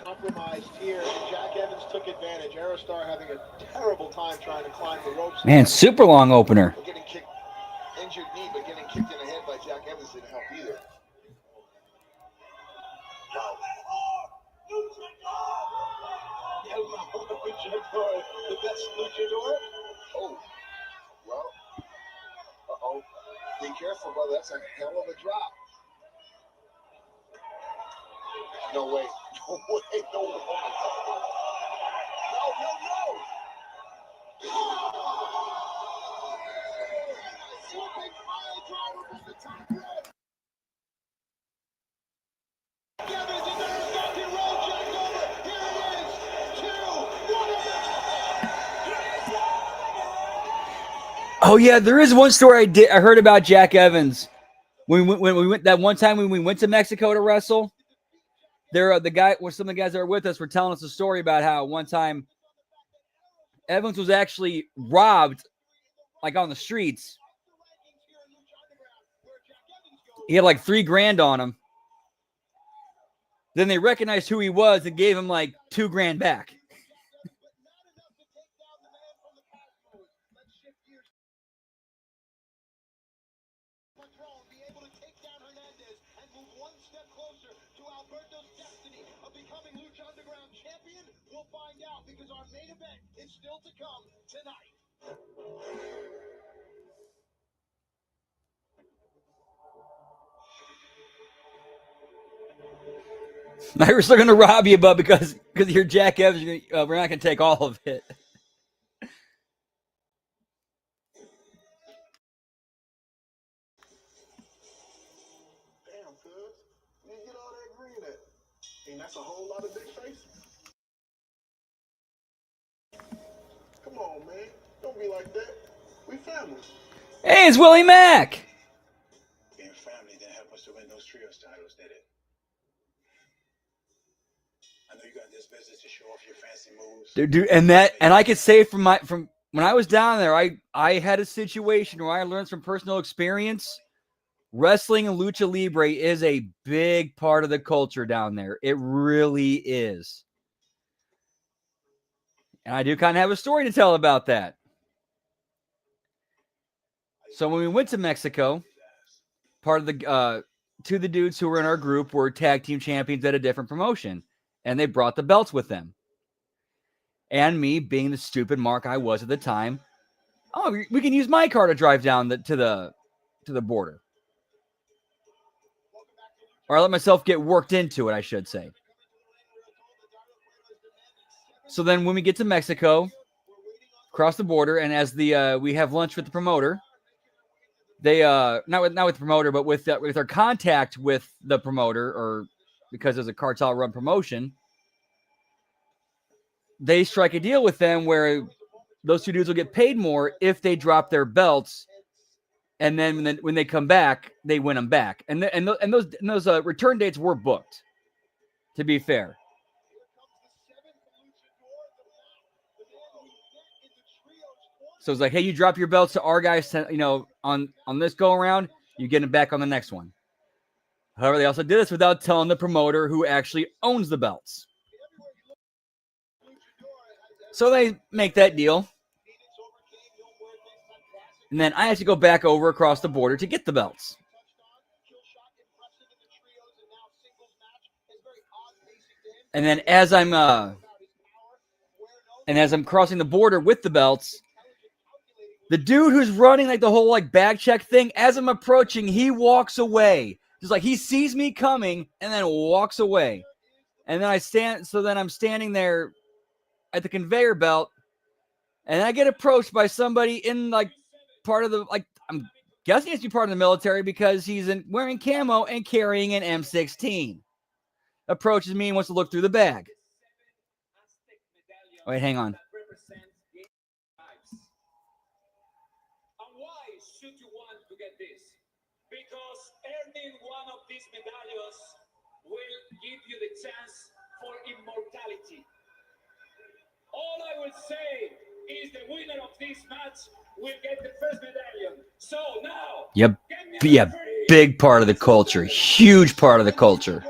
Speaker 3: Compromised here, and Jack Evans took advantage. Aerostar having a terrible time trying to climb the ropes.
Speaker 1: Man, super long opener.
Speaker 9: Getting kicked, injured knee, but getting kicked in the head by Jack Evans didn't help either.
Speaker 3: The best luchador.
Speaker 9: Oh, well, uh-oh. Be careful, brother. That's a hell of a drop. No way. No way. No way. No. Flipping pile driver from the top rope.
Speaker 3: Evans and Aerostar can roll Jack over. Here it is. 2, 1.
Speaker 1: Oh yeah, there is one story I heard about Jack Evans when we went that one time when we went to Mexico to wrestle. Some of the guys that were with us were telling us a story about how one time Evans was actually robbed, like on the streets. He had like $3,000 on him. Then they recognized who he was and gave him like $2,000 back.
Speaker 3: We'll find out because our main event is still to come tonight.
Speaker 1: We're still going to rob you, but because you're Jack Evans, we're not going to take all of it.
Speaker 9: Damn, cuz. Where you get all that green at? And that's a whole lot of big face. Come on, man. Don't be like that. We family.
Speaker 1: Hey, it's Willie Mack.
Speaker 6: Being family didn't help us to win those trios titles, did it? I know you got this business to show off your fancy moves.
Speaker 1: Dude, and I could say from when I was down there, I had a situation where I learned from personal experience. Wrestling and Lucha Libre is a big part of the culture down there. It really is. And I do kind of have a story to tell about that. So when we went to Mexico, part of the two of the dudes who were in our group were tag team champions at a different promotion, and they brought the belts with them. And me, being the stupid mark I was at the time, we can use my car to drive down to the border. Or I let myself get worked into it, I should say. So then when we get to Mexico, cross the border, and as we have lunch with the promoter, they not with the promoter, but with our contact with the promoter, or because there's a cartel run promotion, they strike a deal with them where those two dudes will get paid more if they drop their belts, and then when they come back, they win them back. And those return dates were booked, to be fair. So it's like, hey, you drop your belts to our guys, on this go around, you get it back on the next one. However, they also did this without telling the promoter who actually owns the belts. So they make that deal. And then I have to go back over across the border to get the belts. And then as I'm crossing the border with the belts, the dude who's running like the whole like bag check thing, as I'm approaching, he walks away. Just like he sees me coming and then walks away. And then I'm standing there at the conveyor belt, and I get approached by somebody in like part of the, like, I'm guessing he has to be part of the military because he's wearing camo and carrying an M16. Approaches me and wants to look through the bag. Wait, hang on.
Speaker 12: And why should you want to get this? Because earning one of these medallions will give you the chance for immortality. All I will say is the winner of this match will get the first medallion. So now,
Speaker 1: Yep. Yeah, big part of the culture. Huge part of the culture.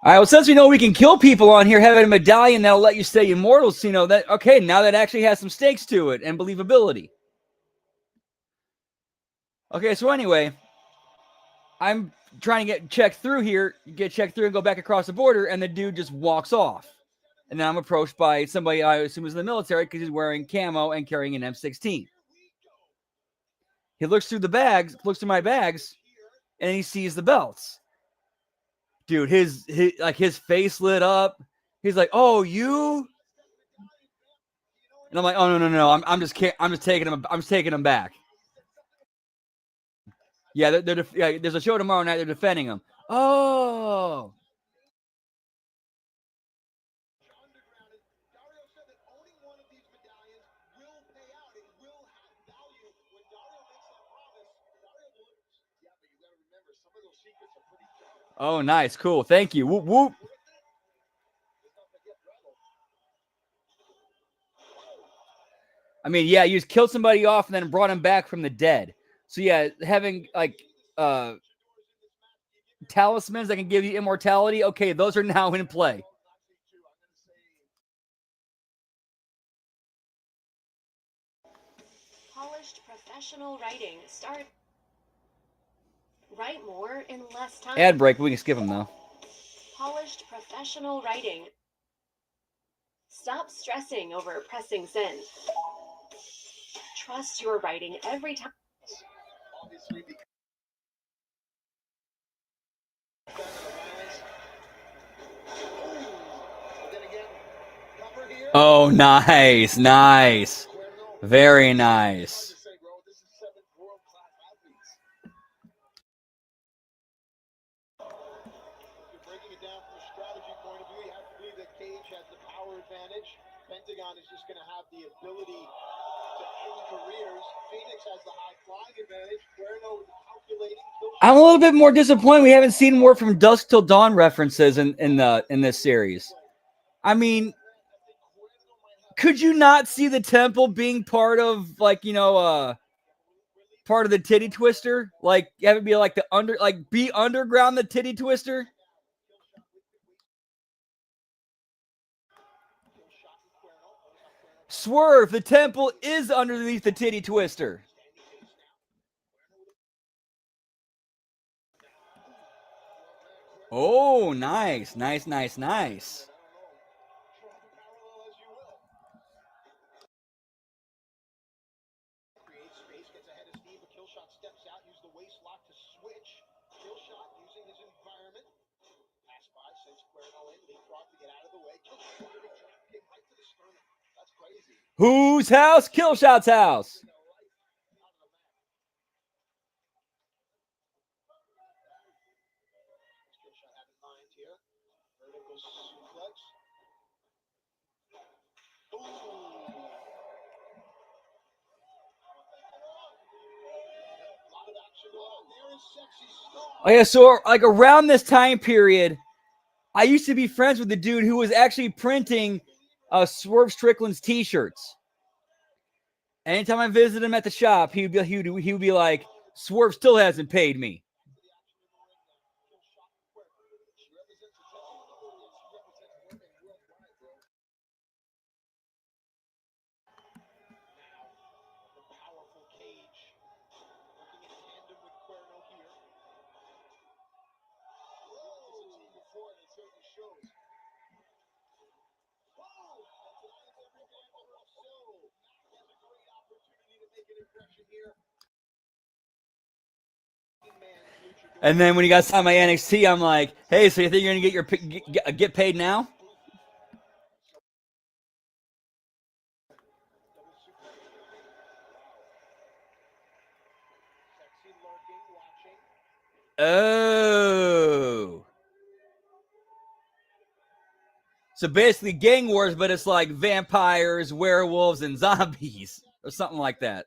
Speaker 1: All right, well, since we know we can kill people on here, having a medallion that'll let you stay immortal, so you know that, okay, now that actually has some stakes to it and believability. Okay, so anyway, I'm trying to get checked through and go back across the border, and the dude just walks off. And then I'm approached by somebody I assume is in the military because he's wearing camo and carrying an M16. He looks through my bags, and he sees the belts. Dude, his face lit up. He's like, "Oh, you?" And I'm like, "Oh no! I'm just taking him back." Yeah, there's a show tomorrow night. They're defending him. Oh. Oh, nice, cool, thank you. Whoop whoop. I mean, yeah, you just killed somebody off and then brought him back from the dead. So yeah, having like talismans that can give you immortality, okay, those are now in play.
Speaker 11: Polished professional writing. Write more in less time.
Speaker 1: Ad break, we can skip them though.
Speaker 11: Polished professional writing. Stop stressing over pressing send. Trust your writing every time.
Speaker 1: Oh, nice. Very nice.
Speaker 3: Breaking it down from a strategy point of view, you have to believe that Cage has the power advantage. Pentagon is just going to have the ability to end careers. Phoenix has the high flying advantage. Cuerno with the calculating.
Speaker 1: I'm a little bit more disappointed we haven't seen more from Dusk Till Dawn references in this series. I mean, could you not see the temple being part of part of the titty twister? Like have it be like be underground the titty twister? Swerve, the temple is underneath the titty twister. Oh, nice. Whose house? Killshot's house. Oh yeah, so like around this time period, I used to be friends with the dude who was actually printing Swerve Strickland's t-shirts. Anytime I visited him at the shop, he would be like, Swerve still hasn't paid me. And then when he got signed by NXT, I'm like, hey, so you think you're gonna get paid now? Oh. So basically gang wars, but it's like vampires, werewolves, and zombies or something like that.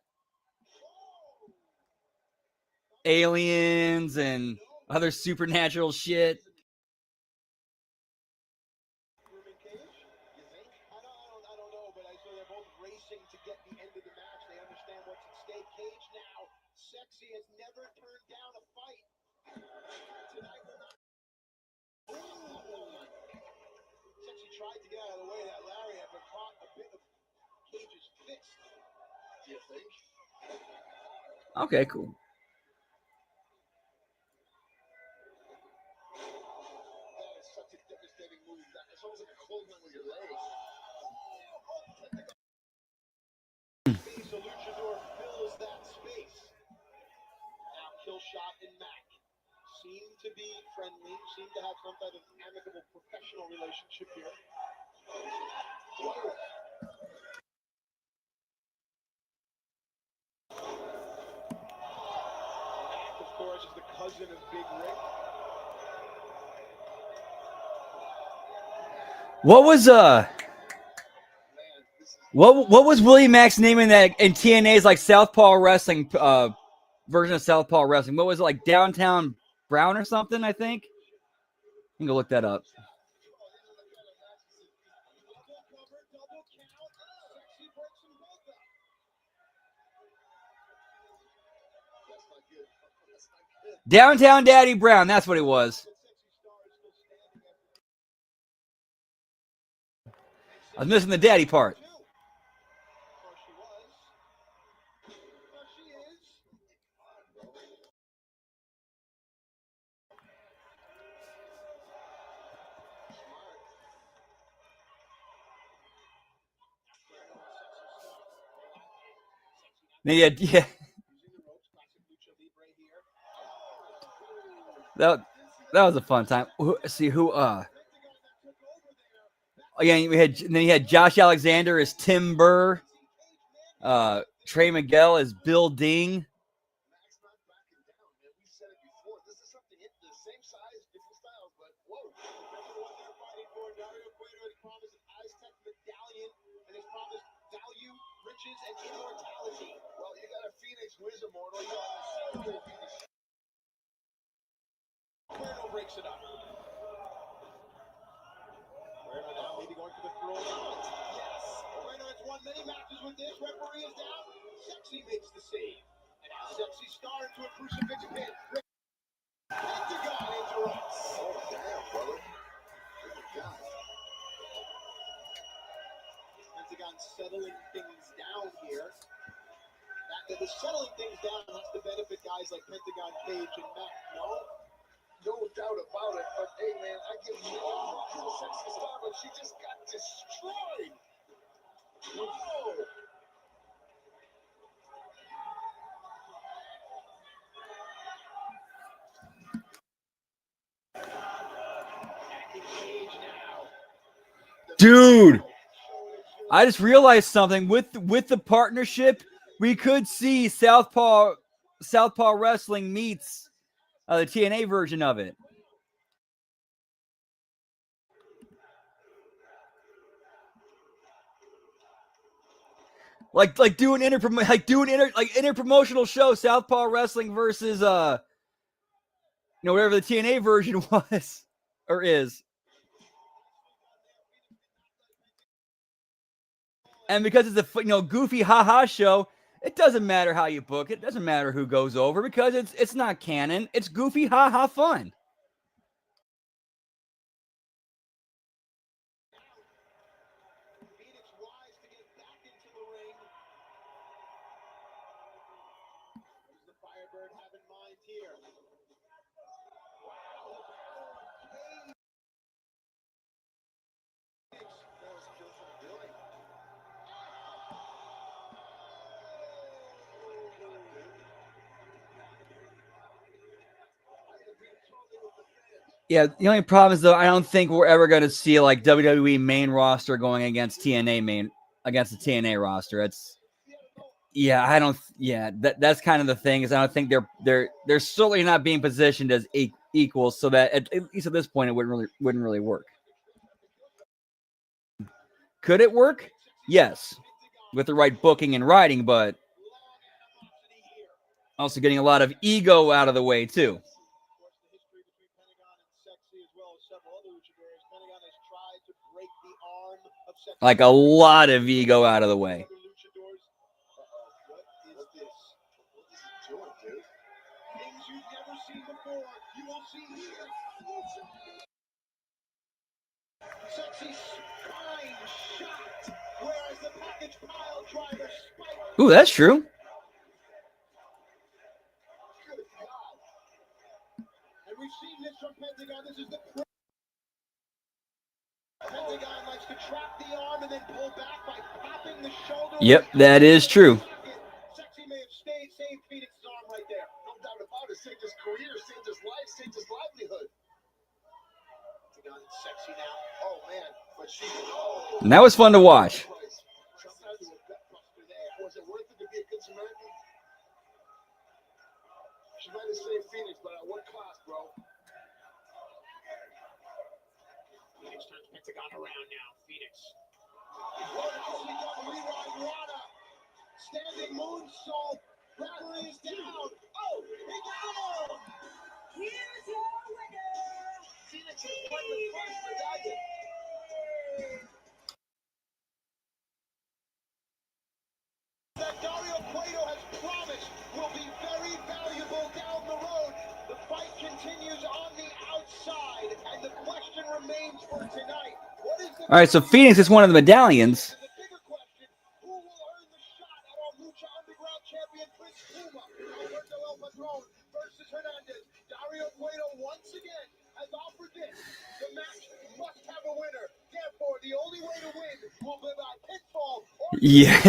Speaker 1: Aliens and other supernatural shit.
Speaker 3: I don't know, but I saw they're both racing to get the end of the match. They understand what's at stake. Cage now. Sexy has never turned down a fight. Tonight will not. Sexy tried to get out of the way of that lariat, but caught a bit of Cage's fist. Do you think?
Speaker 1: Okay, cool.
Speaker 3: That is such a devastating move. It's almost like a clothesline with your leg. So Luchador fills that space. Now Killshot and Mac seem to be friendly, seem to have some type of amicable professional relationship here. Mac, of course, is the cousin of Big Rick.
Speaker 1: What was Willie Mack's name in that in TNA's like Southpaw Wrestling version of Southpaw Wrestling? What was it, like Downtown Brown or something? I think. You can go look that up. Downtown Daddy Brown. That's what it was. I was missing the daddy part. Yeah. That was a fun time. See who again then you had Josh Alexander as Tim Burr, Trey Miguel as Bill Ding.
Speaker 3: Well, you got a Phoenix Wiz Immortal. Cuerno breaks it up. Cuerno now maybe going for the throw. Yes. Cuerno has won many matches with this. Referee is down. Sexy makes the save. And now Sexy Star into a crucifix pin. Pentagon interrupts. Oh, damn, brother. Pentagon settling things down here. The settling things down has to benefit guys like Pentagon, Cage, and Mac, no doubt about it. But hey, man, I give you all to the Sexy Star, but she just got destroyed. Whoa!
Speaker 1: Dude, I just realized something with the partnership. We could see Southpaw Wrestling meets the TNA version of it. Like do an interpromotional show, Southpaw Wrestling versus whatever the TNA version was or is. And because it's a goofy haha show, it doesn't matter how you book it. It doesn't matter who goes over because it's not canon. It's goofy haha fun. Yeah, the only problem is though I don't think we're ever going to see like WWE main roster going against the TNA roster. That's kind of the thing is I don't think they're certainly not being positioned as equals, so that at least at this point it wouldn't really work. Could it work? Yes, with the right booking and writing, but also getting a lot of ego out of the way, too. Like a lot of ego out of the way. Ooh, that's true.
Speaker 3: And we've seen this from Pentagon. This is the Pentagon likes to trap the arm and then pull back by popping the shoulder.
Speaker 1: Yep, that is true.
Speaker 3: Sexy may have saved Phoenix's arm right there. No doubt about it. Saved his career, saved his life, saved his livelihood. Pentagon is sexy now. Oh man, but she. Oh.
Speaker 1: And that was fun to watch.
Speaker 3: Was it worth it to be a good Samaritan? She might have saved Phoenix, but at what cost, bro? Phoenix turns Pentagon around now. Phoenix. Standing moonsault. Referee is down. Oh, he got him. Here's your winner. Phoenix has won the first medallion. That Dario Cueto has promised will be very valuable down the road. The fight continues on the outside, and the question remains for tonight. What is the
Speaker 1: All right, so Phoenix is one of the medallions.
Speaker 3: the bigger question? Who will earn the shot at our Lucha Underground champion, Prince Puma? Alberto El Patron versus Hernandez. Dario Cueto once again has offered this. The match must have a winner. Therefore, the only way to win will be by pinfall or
Speaker 1: Yeah.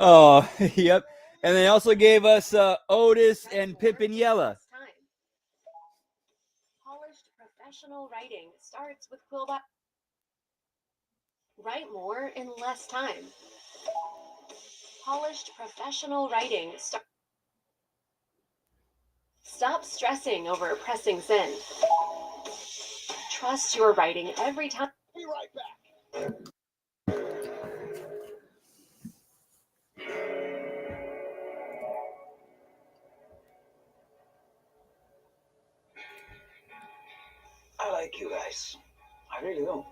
Speaker 1: Oh, yep. And they also gave us Otis and Pimpinella.
Speaker 11: Polished professional writing starts with Quillbot. Write more in less time. Polished professional writing. Stop stressing over pressing send. Trust your writing every time.
Speaker 3: Be right back.
Speaker 2: I like you guys. I really do.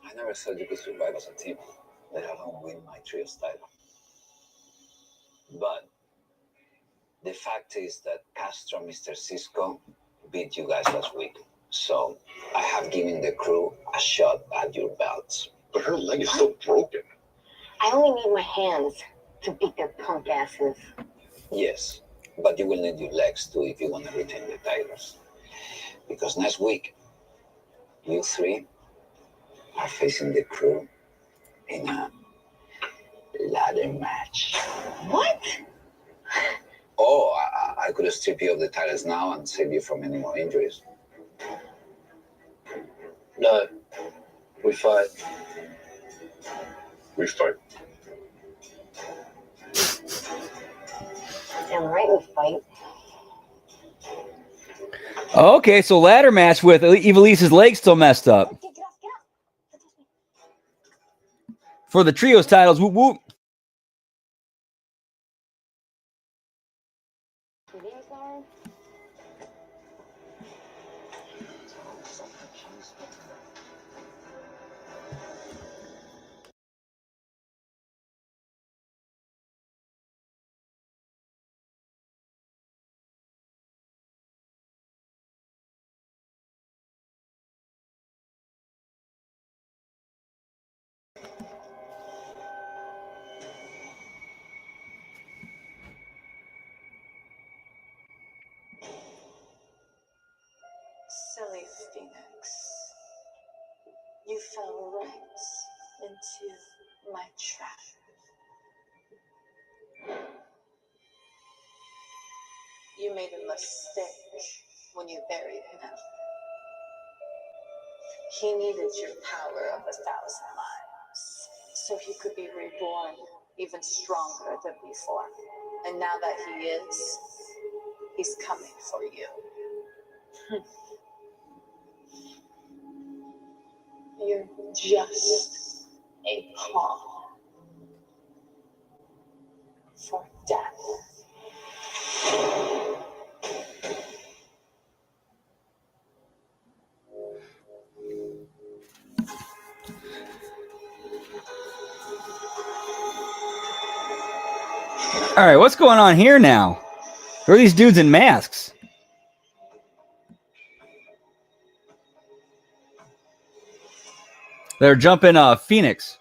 Speaker 2: I never thought you could survive as a team, let alone win my trios title. But the fact is that Castro and Mr. Cisco beat you guys last week. So I have given the crew a shot at your belts.
Speaker 9: But her leg is still broken.
Speaker 10: I only need my hands to beat their punk asses.
Speaker 2: Yes, but you will need your legs too if you want to retain the titles. Because next week, you three are facing the crew in a ladder match.
Speaker 10: What?
Speaker 2: Oh, I could strip you of the titles now and save you from any more injuries.
Speaker 5: No, we fight. We fight.
Speaker 10: Damn right we fight.
Speaker 1: Okay, so ladder match with Evalise's leg still messed up. For the trios titles, whoop whoop.
Speaker 8: Silly Phoenix. You fell right into my trap. You made a mistake when you buried him. He needed your power of 1,000 lives, so he could be reborn even stronger than before. And now that he is, he's coming for you. You're just a pawn for death.
Speaker 1: All right, what's going on here now? Who are these dudes in masks? They're jumping Phoenix.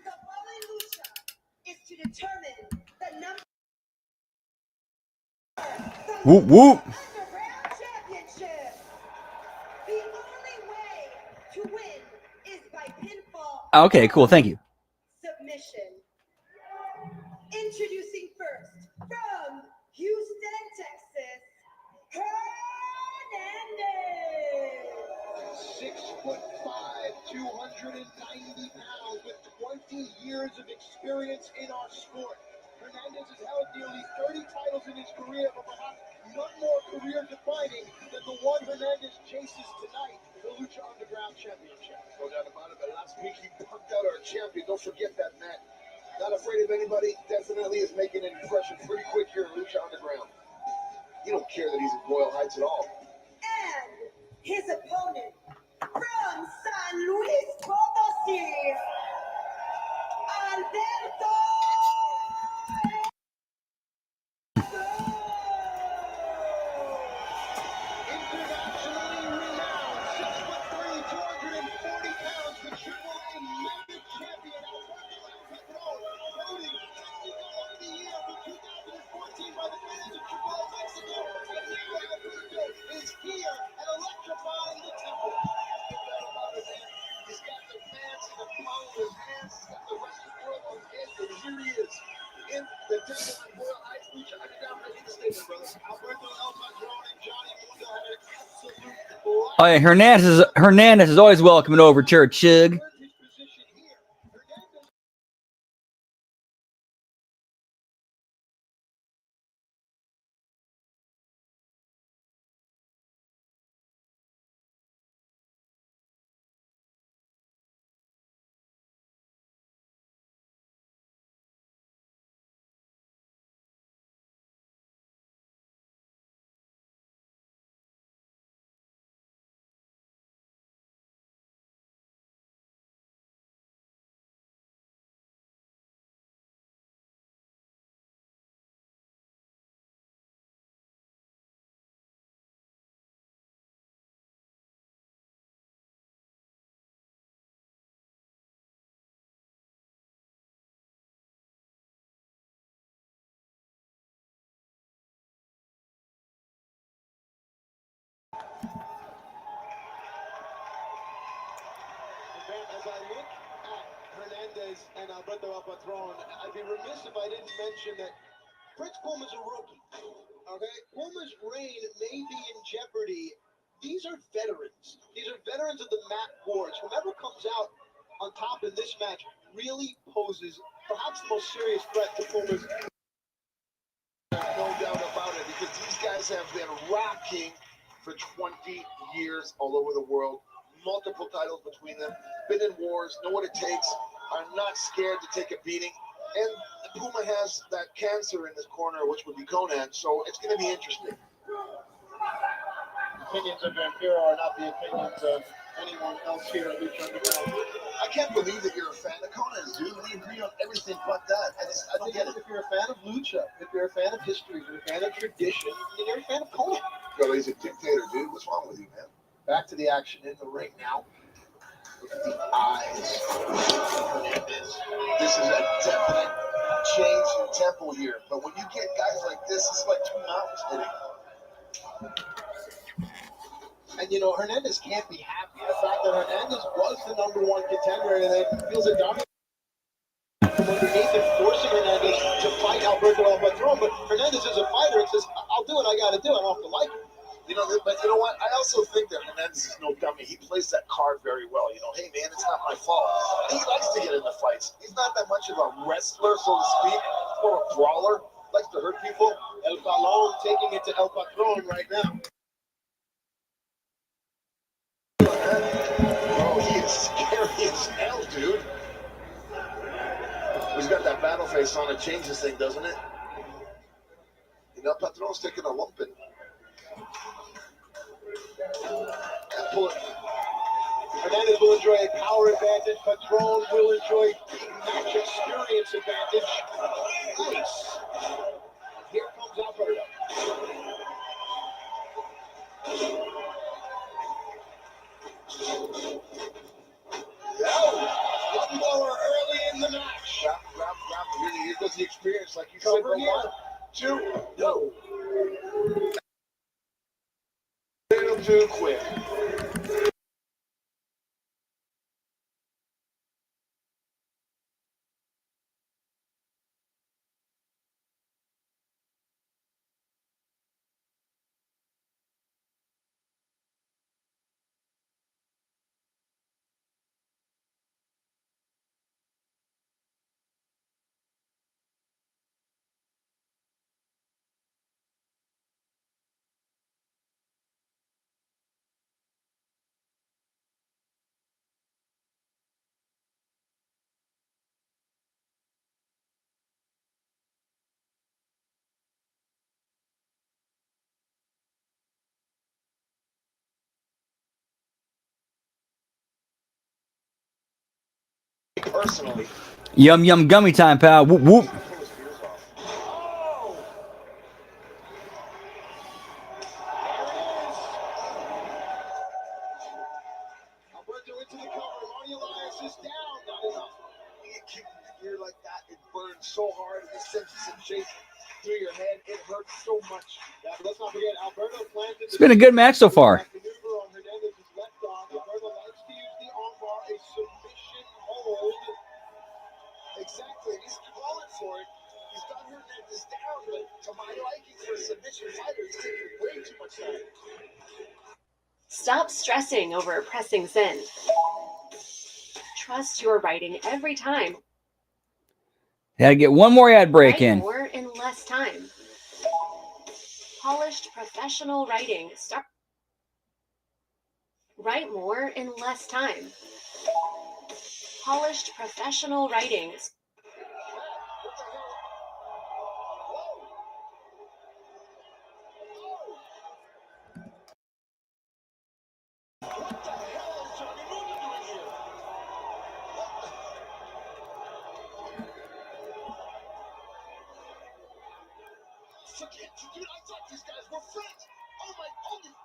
Speaker 7: The following lucha is to determine the number
Speaker 1: Whoop whoop.
Speaker 7: Underground Championship. The only way to win is by pinfall.
Speaker 1: Okay, cool. Thank you.
Speaker 7: Submission. Introducing first from Houston, Texas, Hernandez.
Speaker 3: 6'5", 290 pounds with 20 years of experience in our sport. Hernandez has held nearly 30 titles in his career, but perhaps none more career-defining than the one Hernandez chases tonight, the Lucha Underground Championship.
Speaker 9: No doubt about it, but last week he punked out our champion. Don't forget that, Matt. Not afraid of anybody. Definitely is making an impression pretty quick here in Lucha Underground. You don't care that he's in Royal Heights at all.
Speaker 7: And his opponent from San Luis Potosí, Alberto.
Speaker 3: Internationally renowned, 6'3", 240 pounds, the Triple A mega champion Alberto voted Technical of the Year for 2014 by the fans of Triple A Mexico. And now Alberto is here and electrifying the temple.
Speaker 9: He's got the fans in the palm of his hands. He's got the rest of the world on edge, and here he is in the temple in Royal Heights, Lucha Underground. Make the statement, brother.
Speaker 3: Alberto El Padrón and Johnny Mundo had an absolute
Speaker 1: Oh yeah, Hernandez is always welcoming over Church Chug.
Speaker 3: his position here. Hernandez as I look at Hernandez and Alberto El Patron, I'd be remiss if I didn't mention that Prince Puma's a rookie. Okay? Puma's reign may be in jeopardy. These are veterans. These are veterans of the mat wars. Whoever comes out on top in this match really poses perhaps the most serious threat to Puma's.
Speaker 9: No doubt about it, because these guys have been rocking for 20 years all over the world. Multiple titles between them, been in wars, know what it takes, are not scared to take a beating. And Puma has that cancer in his corner, which would be Conan, so it's going to be interesting.
Speaker 3: Opinions of Vampiro are not the opinions of anyone else here at Lucha Underground.
Speaker 9: I can't believe that you're a fan of Conan, dude. We agree on everything but that. I don't get it.
Speaker 3: If you're a fan of Lucha, if you're a fan of history, if you're a fan of tradition, then you're a fan of Conan.
Speaker 9: Well, he's a dictator, dude. What's wrong with you, man?
Speaker 3: Back to the action in the ring now.
Speaker 9: Look at the eyes of Hernandez. This is a definite change in tempo here. But when you get guys like this, it's like two mountains hitting.
Speaker 3: And, you know, Hernandez can't be happy. The fact that Hernandez was the #1 contender and then feels a dominant from underneath and forcing Hernandez to fight Alberto El Patron. But Hernandez is a fighter and says, I'll do what I got to do. I don't have to like it.
Speaker 9: You know, but you know what? I also think that Hernandez is no dummy. He plays that card very well. You know, hey man, it's not my fault. And he likes to get in the fights. He's not that much of a wrestler, so to speak, or a brawler. Likes to hurt people.
Speaker 3: El Balón taking it to El Patron right now.
Speaker 9: Oh, he is scary as hell, dude. He's got that battle face on. It changes things, doesn't it? You know, Patron's taking a lumping. Pull it.
Speaker 3: Hernandez will enjoy a power advantage. Patron will enjoy match experience advantage. Nice. Here comes Alberto. One blower early in the match.
Speaker 9: Grab. Here goes the experience, like you said. 1, 2, go. Little too quick. Personally.
Speaker 1: Yum yum gummy time, pal. Whoop whoop.
Speaker 3: Alberto into the cover. Marty Elias is down. Not enough.
Speaker 9: You kick the gear like that, it burns so hard. It sends a sensation through your head. It hurts so much.
Speaker 3: Yeah, but let's not forget, Alberto planted.
Speaker 1: It's been a good match so far.
Speaker 3: Maneuver on Hernandez's left arm. Alberto likes to use the armbar, a submission hold.
Speaker 9: Exactly. He's calling for it. He's got Hernandez down, but to my liking for a submission fighter, he's taking way too much time.
Speaker 11: Stop stressing over pressing send. Trust your writing every time.
Speaker 1: Had to get one more ad break
Speaker 11: Write
Speaker 1: in.
Speaker 11: more in less time. Polished professional writing. Write more in less time. Polished professional writing.
Speaker 9: Dude, I thought these guys were friends. Oh my goodness.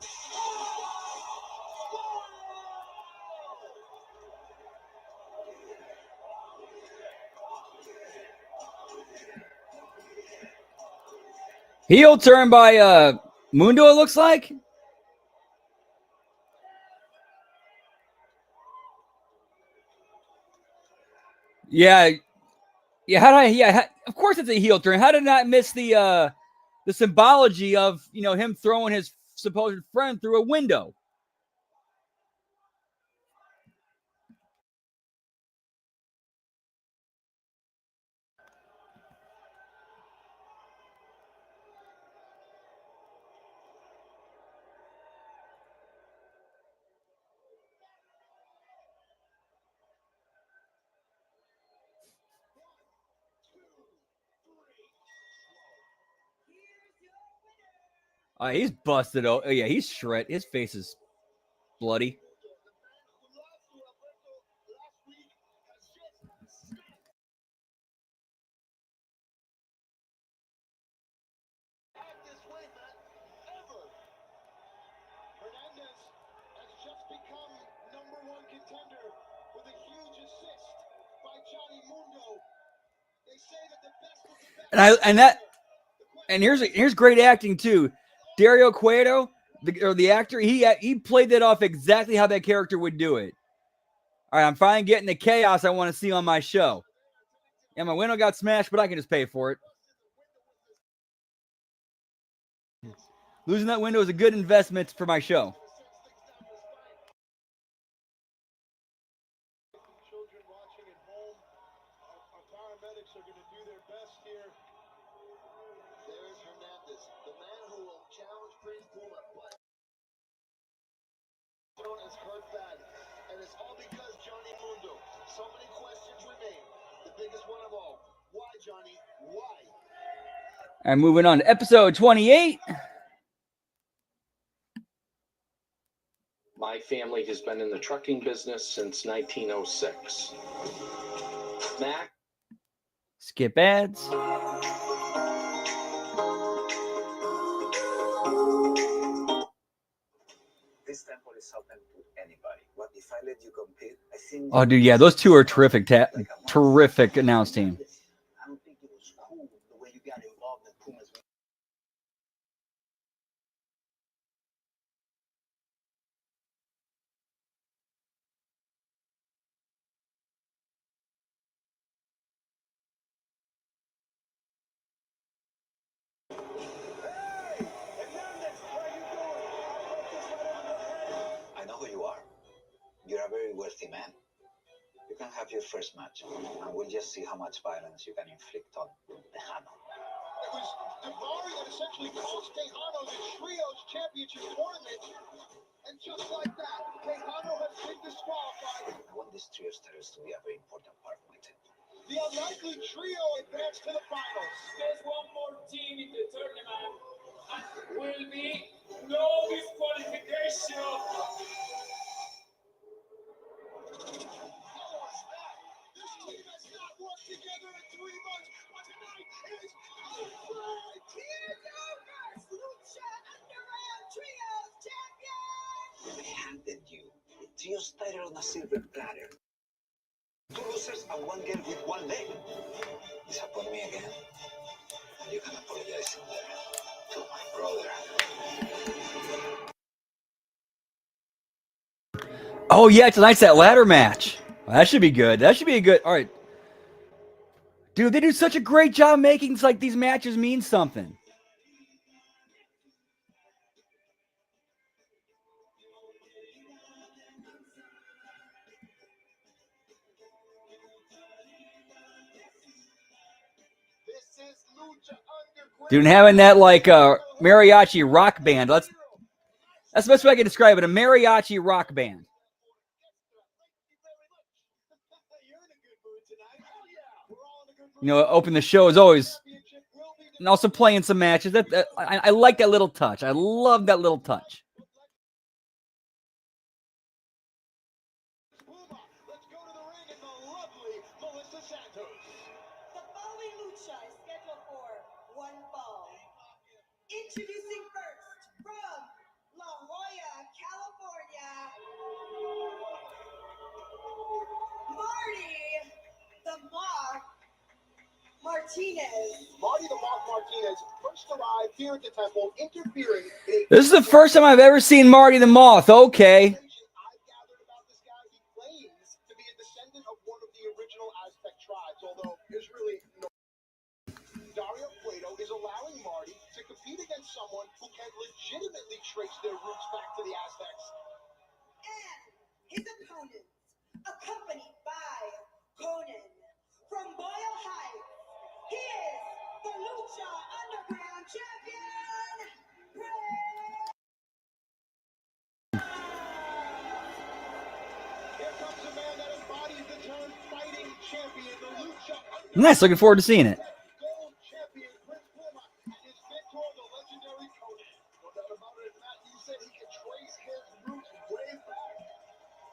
Speaker 1: Heel turn by Mundo, it looks like. Yeah. Of course it's a heel turn. How did I not miss the symbology of, you know, him throwing his supposed friend through a window? He's busted. Oh, yeah, he's shred. His face is bloody.
Speaker 3: Hernandez has just become #1 contender with a huge assist by Johnny Mundo. They say that the best
Speaker 1: And here's great acting too. Dario Cueto, the actor, he played that off exactly how that character would do it. All right, I'm finally getting the chaos I want to see on my show. Yeah, my window got smashed, but I can just pay for it. Losing that window is a good investment for my show.
Speaker 3: Children watching at home, our paramedics are going to do their best here.
Speaker 9: There's Hernandez, the man who will challenge Prince Puma. But is hurt bad, and it's all because Johnny Mundo. So many questions remain. The biggest one of all: why, Johnny? Why?
Speaker 1: And moving on to episode 28.
Speaker 13: My family has been in the trucking business since 1906. Mac.
Speaker 1: Skip ads.
Speaker 2: This temple is open to anybody. What if I let you compete? I think.
Speaker 1: Oh, dude, yeah, those two are terrific. Terrific announce team.
Speaker 6: I don't think it was cool the way you got involved in Puma's.
Speaker 2: I know who you are. You're a very wealthy man. You can have your first match, and we'll just see how much violence you can inflict on Tejano.
Speaker 3: It was Davari that essentially cost Tejano the Trios Championship tournament. And just like that, Tejano has been disqualified.
Speaker 2: I want this trio status to be a very important part of my team.
Speaker 3: The unlikely trio advanced to the finals.
Speaker 12: There's one more team in the tournament, and will be no disqualification.
Speaker 3: Together in 3 months, but tonight is
Speaker 7: Lucha Underground Trios Champion!
Speaker 2: They handed you the trio's title on a silver platter. 2 losers and 1 girl with 1 leg. Disappoint me again, and you can apologize in there to my brother.
Speaker 1: Oh, yeah, tonight's that ladder match. Well, that should be good. That should be a good. All right. Dude, they do such a great job making like these matches mean something. Dude, and having that like mariachi rock band. That's the best way I can describe it. A mariachi rock band. You know, open the show as always. And also playing some matches. I like that little touch. I love that little touch.
Speaker 3: Let's go to the ring and the lovely Melissa Santos.
Speaker 7: The following lucha is scheduled for 1 fall. Introducing first from La Jolla, California, Marty the Moth Martinez.
Speaker 3: Marty the Moth Martinez first arrived here at the temple, interfering in a...
Speaker 1: This is the first time I've ever seen Marty the Moth. Okay.
Speaker 3: I've gathered about this guy. He claims to be a descendant of one of the original Aztec tribes, although there's really no... Dario Cueto is allowing Marty to compete against someone who can legitimately trace their roots back to the Aztecs.
Speaker 7: And his opponents, accompanied by Conan from Boyle Heights, he is the Lucha Underground Champion,
Speaker 3: Here comes a man that embodies the term fighting champion, the Lucha Underground
Speaker 1: Nice. Looking forward to seeing it.
Speaker 3: Gold champion Prince Puma and his mentor, the legendary Conan. No doubt about it, Matt, you said he could trace his roots way back.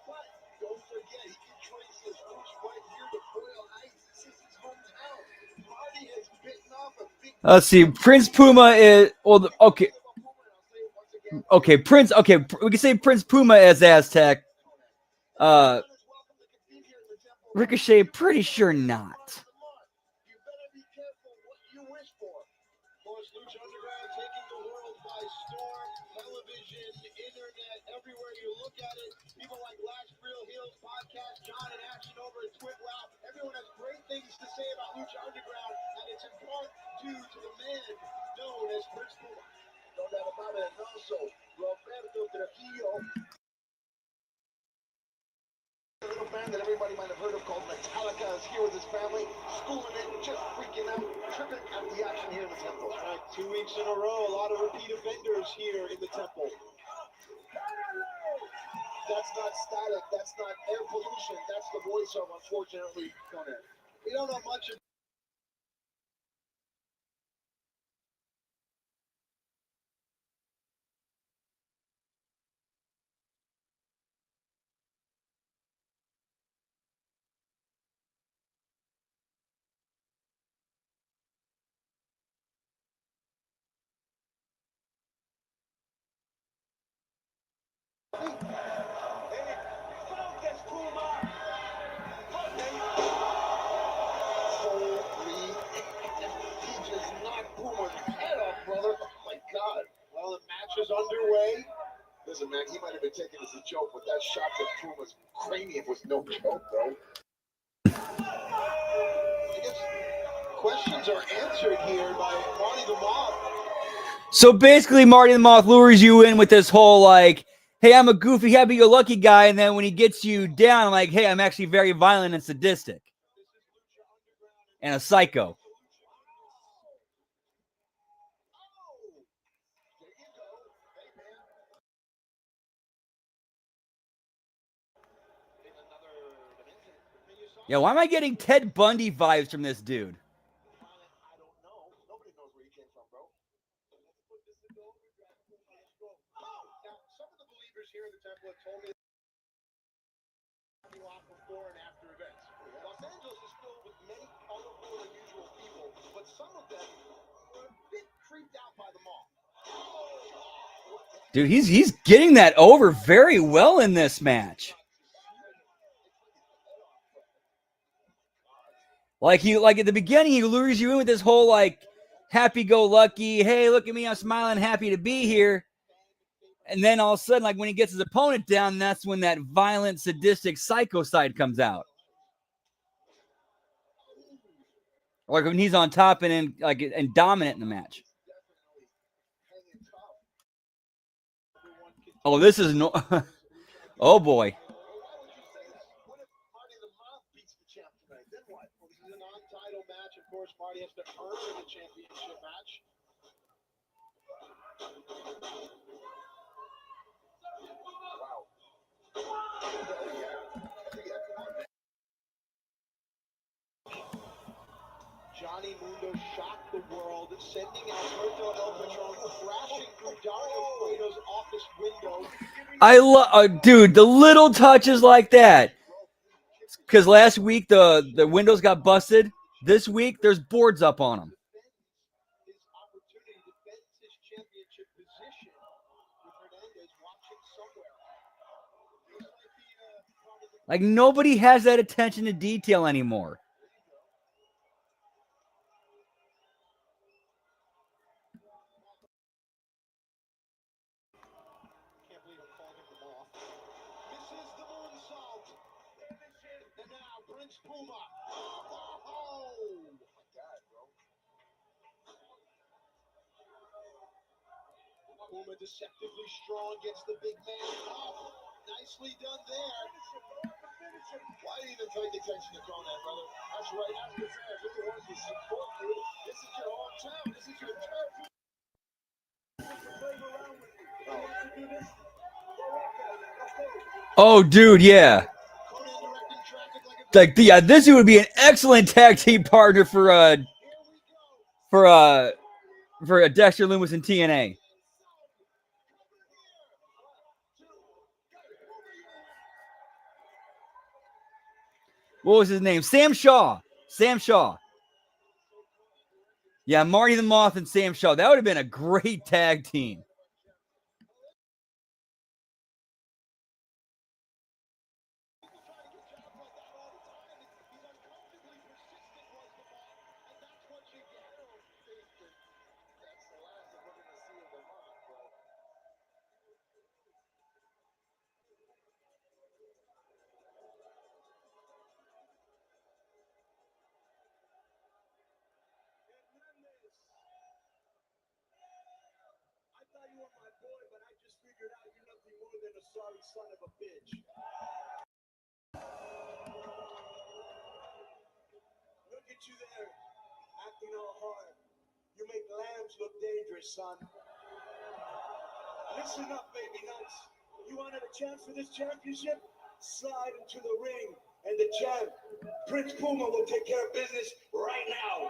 Speaker 3: But don't forget, he can trace his roots right here to Boyle Heights. This is his hometown. Marty has bitten off a big...
Speaker 1: Let's see. Prince Puma is okay. Okay, Prince. Okay, we can say Prince Puma as Aztec. Ricochet, pretty sure not.
Speaker 3: You better be careful what you wish for. Of course, Lucha Underground taking the world by storm. Television, internet, everywhere you look at it. People like Last Real Heels podcast, John and Action over at TwitWow. Everyone has great things to say about Lucha Underground, and it's in part due to the man known as Prince Puma. No doubt about
Speaker 9: A little band that everybody might have heard of called Metallica is here with his family, schooling it, just freaking out, tripping at the action here in the temple.
Speaker 3: All right, 2 weeks in a row, a lot of repeat offenders here in the temple.
Speaker 9: That's not static, that's not air pollution, that's the voice of, unfortunately, Conan.
Speaker 3: We don't know much of
Speaker 9: Holy, he just knocked Puma's head off, brother. Oh my God.
Speaker 3: Well, the match is underway.
Speaker 9: Listen, man, he might have been taken as a joke, but that shot to Puma's cranium was no joke, though.
Speaker 3: I guess questions are answered here by Marty the Moth.
Speaker 1: So basically, Marty the Moth lures you in with this whole like, hey, I'm a goofy, happy-go-lucky guy, and then when he gets you down, I'm like, hey, I'm actually very violent and sadistic. And a psycho. Yeah, why am I getting Ted Bundy vibes from this dude?
Speaker 9: I don't know. Nobody knows where he came from, bro.
Speaker 3: Now, some of the believers here in the temple have told me a lot before and after events.
Speaker 9: Los Angeles is filled with many colorful and unusual people, but some of them were a bit creeped out by the mall.
Speaker 1: Dude, he's getting that over very well in this match. Like at the beginning, he lures you in with this whole like happy-go-lucky, hey, look at me, I'm smiling, happy to be here. And then all of a sudden, like when he gets his opponent down, that's when that violent, sadistic psycho side comes out. Like when he's on top and dominant in the match. Oh, this is no. Oh boy.
Speaker 3: This is a non-title match. Of course, Marty has to earn the championship match. Johnny Mundo shocked the world, sending Alberto El Patron crashing through Dario Cueto's office window.
Speaker 1: I love, dude, the little touches like that. Because last week the windows got busted. This week there's boards up on them.
Speaker 3: His opportunity defends his championship position with Hernandez watching somewhere.
Speaker 1: Like nobody has that attention to detail anymore.
Speaker 3: Can't believe I'm calling him the Moth. Misses the moonsault. And now Prince Puma. Oh my God, bro. Puma deceptively strong, gets the big man up. Nicely done there.
Speaker 9: Why do you even pay attention to Conan, brother? That's right. Ask your fans. They're the ones who support you. This is your hometown. This is your turf.
Speaker 1: Oh, dude, yeah. Like, yeah, this would be an excellent tag team partner for Dexter Lumis and TNA. What was his name? Sam Shaw. Sam Shaw. Yeah, Marty the Moth and Sam Shaw. That would have been a great tag team.
Speaker 3: a sorry son of a bitch. Look at you there, acting all hard. You make lambs look dangerous, son. Listen up, baby nuts. You wanted a chance for this championship? Slide into the ring, and the champ, Prince Puma, will take care of business right now.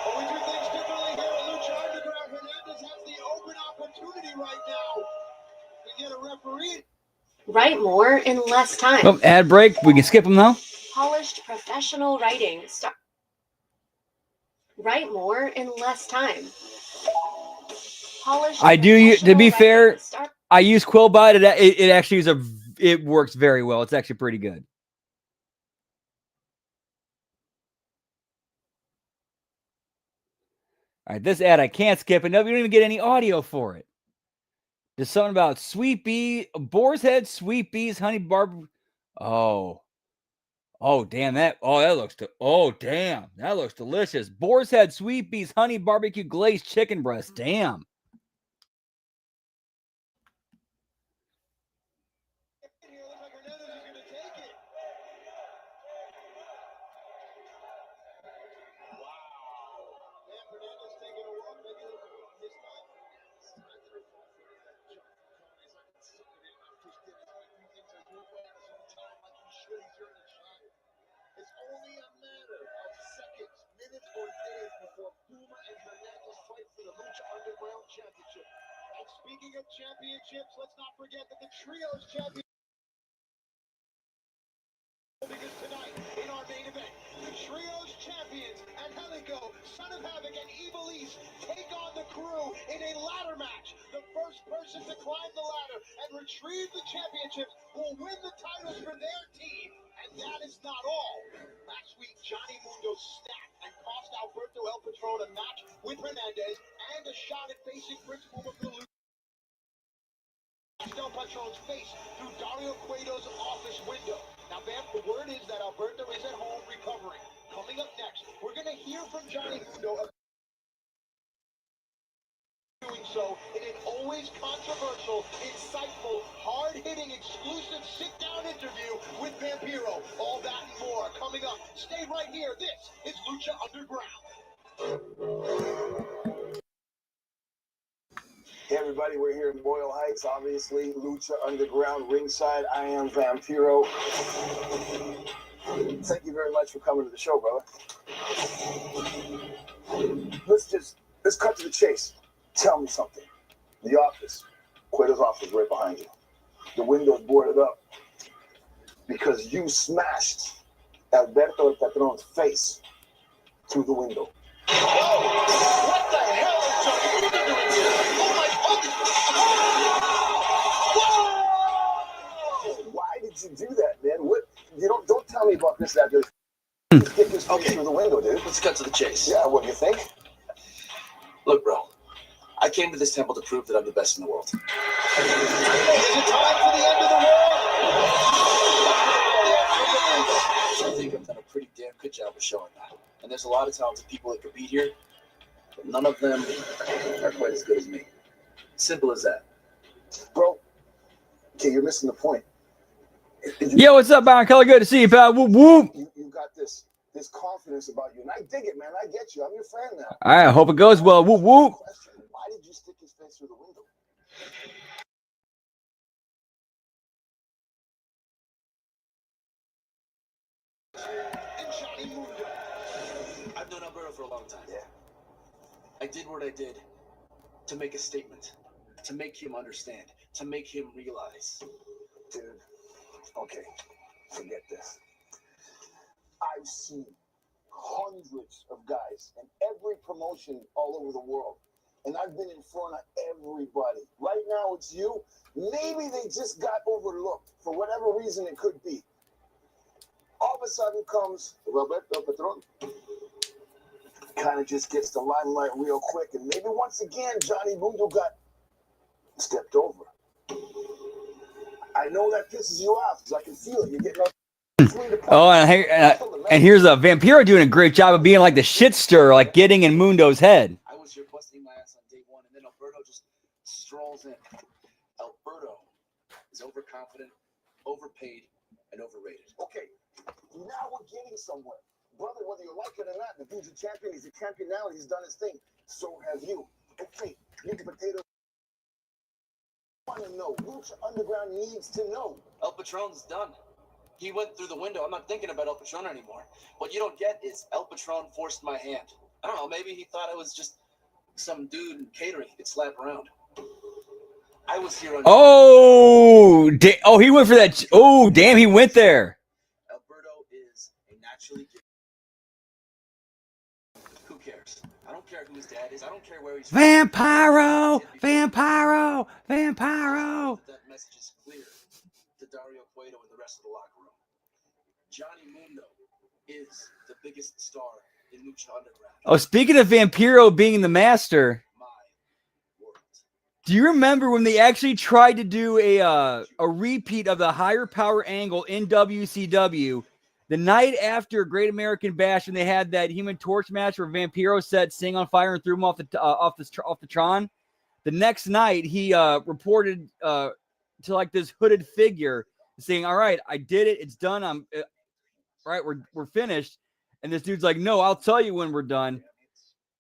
Speaker 3: But we do things differently here at Lucha Underground. Hernandez has the open opportunity right now to get a referee.
Speaker 11: Write more in less time.
Speaker 1: Oh, ad break. We can skip them now.
Speaker 11: Polished professional writing. Write more in less time. Polished
Speaker 1: I do. To be fair,
Speaker 11: Start.
Speaker 1: I use Quillbot. It actually is it works very well. It's actually pretty good. All right, this ad I can't skip, and no, you don't even get any audio for it. There's something about sweet bee, boar's head, sweet bees, honey barb. Oh, damn that! Oh, that looks. Oh, damn, that looks delicious. Boar's head, sweet bees, honey barbecue glazed chicken breast. Damn.
Speaker 9: It's only a matter of seconds, minutes, or days before Puma and Hernandez fight for the Lucha Underground Championship. And speaking of championships, let's not forget that the Trios Championship. Because tonight, in our main event, the Trios Champions, Angelico, Son of Havoc, and Evil East take on the Crew in a ladder match. The first person to climb the ladder and retrieve the championships will win the titles for their team. And that is not all. Last week, Johnny Mundo snapped and cost Alberto El Patron a match with Hernandez and a shot at facing Prince Puma for the Lucha. El Patron's face through Dario Cueto's office window. Now, Vamp, the word is that Alberto is at home recovering. Coming up next, we're going to hear from Johnny Mundo. Doing so in an always controversial, insightful, hard-hitting, exclusive sit-down interview with Vampiro. All that and more coming up. Stay right here. This is Lucha Underground. Hey everybody, we're here in Boyle Heights, obviously, Lucha Underground, ringside. I am Vampiro. Thank you very much for coming to the show, brother. Let's cut to the chase. Tell me something. The office, Cueto's office right behind you. The window's boarded up because you smashed Alberto El Patron's face through the window. What the hell is Johnny Mundo doing here? Oh my God! Whoa! Why did you do that, man? What? You don't tell me about this after. Stick his face through the window, dude.
Speaker 2: Let's cut to the chase.
Speaker 9: Yeah, what do you think?
Speaker 2: Look, bro. I came to this temple to prove that I'm the best in the world.
Speaker 3: Is it time for the end of the world?
Speaker 2: I think I've done a pretty damn good job of showing that. And there's a lot of talented people that compete here, but none of them are quite as good as me. Simple as that.
Speaker 9: Bro, okay, you're missing the point.
Speaker 1: Yo, what's up, Baron Color? Good to see you, pal. Whoop, whoop.
Speaker 9: You got this confidence about you, and I dig it, man. I get you. I'm your friend now.
Speaker 1: All right, I hope it goes well. Whoop, whoop.
Speaker 9: Why did you stick his face through the window?
Speaker 2: I've known Alberto for a long time.
Speaker 9: Yeah.
Speaker 2: I did what I did to make a statement, to make him understand, to make him realize.
Speaker 9: Dude, okay, forget this. I've seen hundreds of guys in every promotion all over the world, and I've been in front of everybody. Right now it's you. Maybe they just got overlooked for whatever reason it could be. All of a sudden comes Roberto Patron. Kind of just gets the limelight real quick, and maybe once again Johnny Mundo got stepped over. I
Speaker 3: I know that pisses you off because I can feel it. You're getting
Speaker 1: Oh, and here's Vampiro doing a great job of being like the shit stirrer, like getting in Mundo's head.
Speaker 2: I was here busting my ass on day one, and then Alberto just strolls in. Alberto is overconfident, overpaid, and overrated.
Speaker 3: Okay, now we're getting somewhere. Brother, whether you like it or not, the dude's a champion. He's a champion now. He's done his thing. So have you. Okay, meat and potatoes. I want to know. Lucha Underground needs to know.
Speaker 2: El Patron's done. He went through the window. I'm not thinking about El Patron anymore. What you don't get is El Patron forced my hand. I don't know. Maybe he thought I was just some dude in catering he could slap around. I was here on.
Speaker 1: Oh, he went for that. Oh, damn, he went there.
Speaker 2: Alberto is a naturally gifted. Who cares? I don't care who his dad is. I don't care where he's from.
Speaker 1: Vampiro.
Speaker 2: That message is clear to Dario Cueto and the rest of the locker room. Johnny Mundo is the biggest star in Lucha Underground.
Speaker 1: Oh, speaking of Vampiro being the master, do you remember when they actually tried to do a repeat of the higher power angle in WCW the night after Great American Bash, when they had that Human Torch match where Vampiro set Sting on fire and threw him off the Tron? The next night, he reported to like this hooded figure saying, "All right, I did it. It's done. I'm right. We're finished." And this dude's like, "No, I'll tell you when we're done."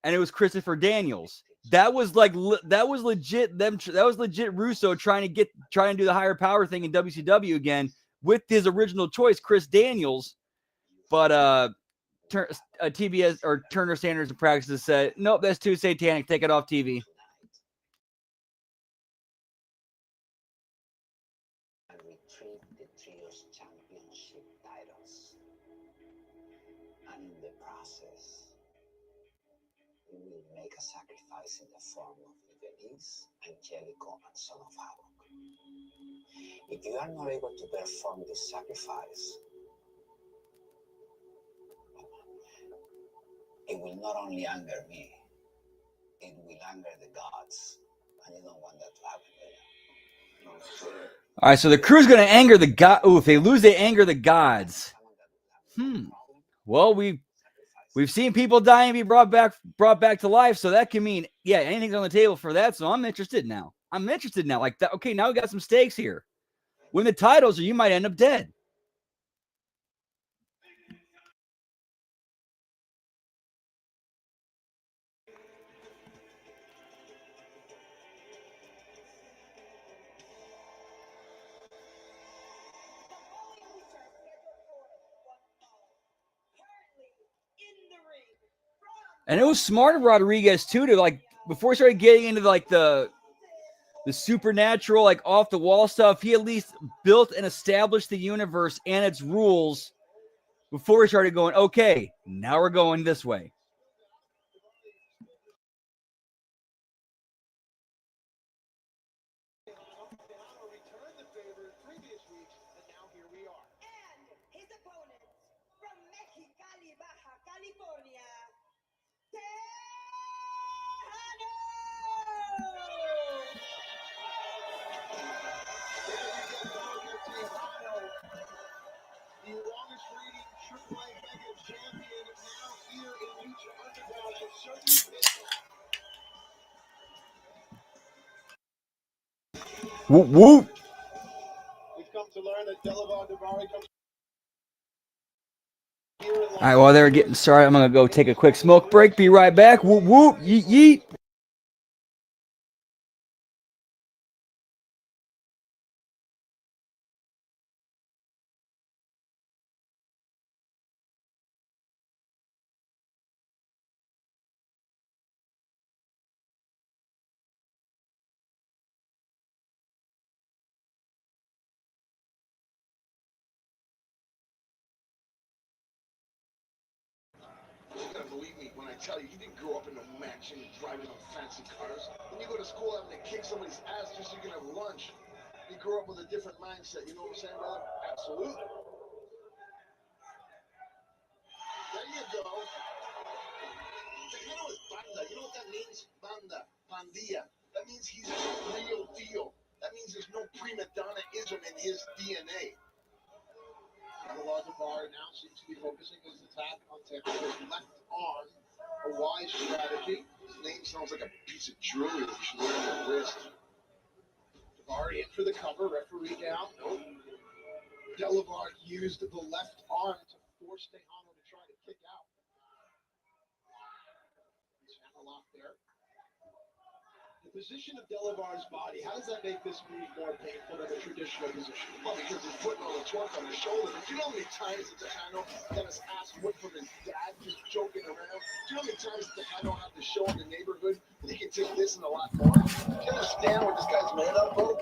Speaker 1: And it was Christopher Daniels. That was legit. That was legit Russo trying to do the higher power thing in WCW again with his original choice, Chris Daniels. But TBS or Turner Standards and Practices said, "Nope, that's too satanic. Take it off TV."
Speaker 6: Retrieve the trio's championship titles, and in the process, we will make a sacrifice in the form of Denise, Angelico, and Son of Havoc. If you are not able to perform this sacrifice, it will not only anger me, it will anger the gods, and you don't want that to happen.
Speaker 1: All right, so the crew's going to anger the god. Oh, if they lose, they anger the gods. Well, we've seen people die and be brought back to life, so that can mean, yeah, anything's on the table for that. So I'm interested now. Like that. Okay, now we got some stakes here. Win the titles, or you might end up dead. And it was smart of Rodriguez too to, like, before he started getting into like the supernatural, like off the wall stuff, he at least built and established the universe and its rules before he started going, okay, now we're going this way.
Speaker 3: The longest reigning AAA Mega Champion now here in Lucha Underground at Circuit Pit.
Speaker 1: Whoop, whoop.
Speaker 3: We've come to learn that Delavan Davari comes.
Speaker 1: All right, while they're getting started, I'm going to go take a quick smoke break. Be right back. Whoop, whoop, yeet, yeet.
Speaker 3: You gotta believe me when I tell you, you didn't grow up in a mansion driving on fancy cars. When you go to school having to kick somebody's ass just so you can have lunch, you grow up with a different mindset. You know what I'm saying, brother? Absolutely. There you go. Tejano is banda. You know what that means? Banda. Pandilla. That means he's the real deal. That
Speaker 9: means there's no prima donna-ism in his DNA.
Speaker 3: Delavar now seems to be focusing his attack on Tejano's left arm. A wise strategy.
Speaker 9: His name sounds like a piece of jewelry that you should wear on your wrist.
Speaker 3: Delavar in for the cover. Referee down. Nope. Delavar used the left arm to force Tejano to try to kick out. He's hammerlock there. The position of Delavar's body, how does that make this move more painful than a traditional position?
Speaker 9: Well, because he's putting all the torque on his shoulder. Do you know how many times that Tejano got his ass whipped from his dad just joking around? Do you know how many times that Tejano had to show in the neighborhood that he can take this and a lot more? Do you understand what this guy's made of, bro?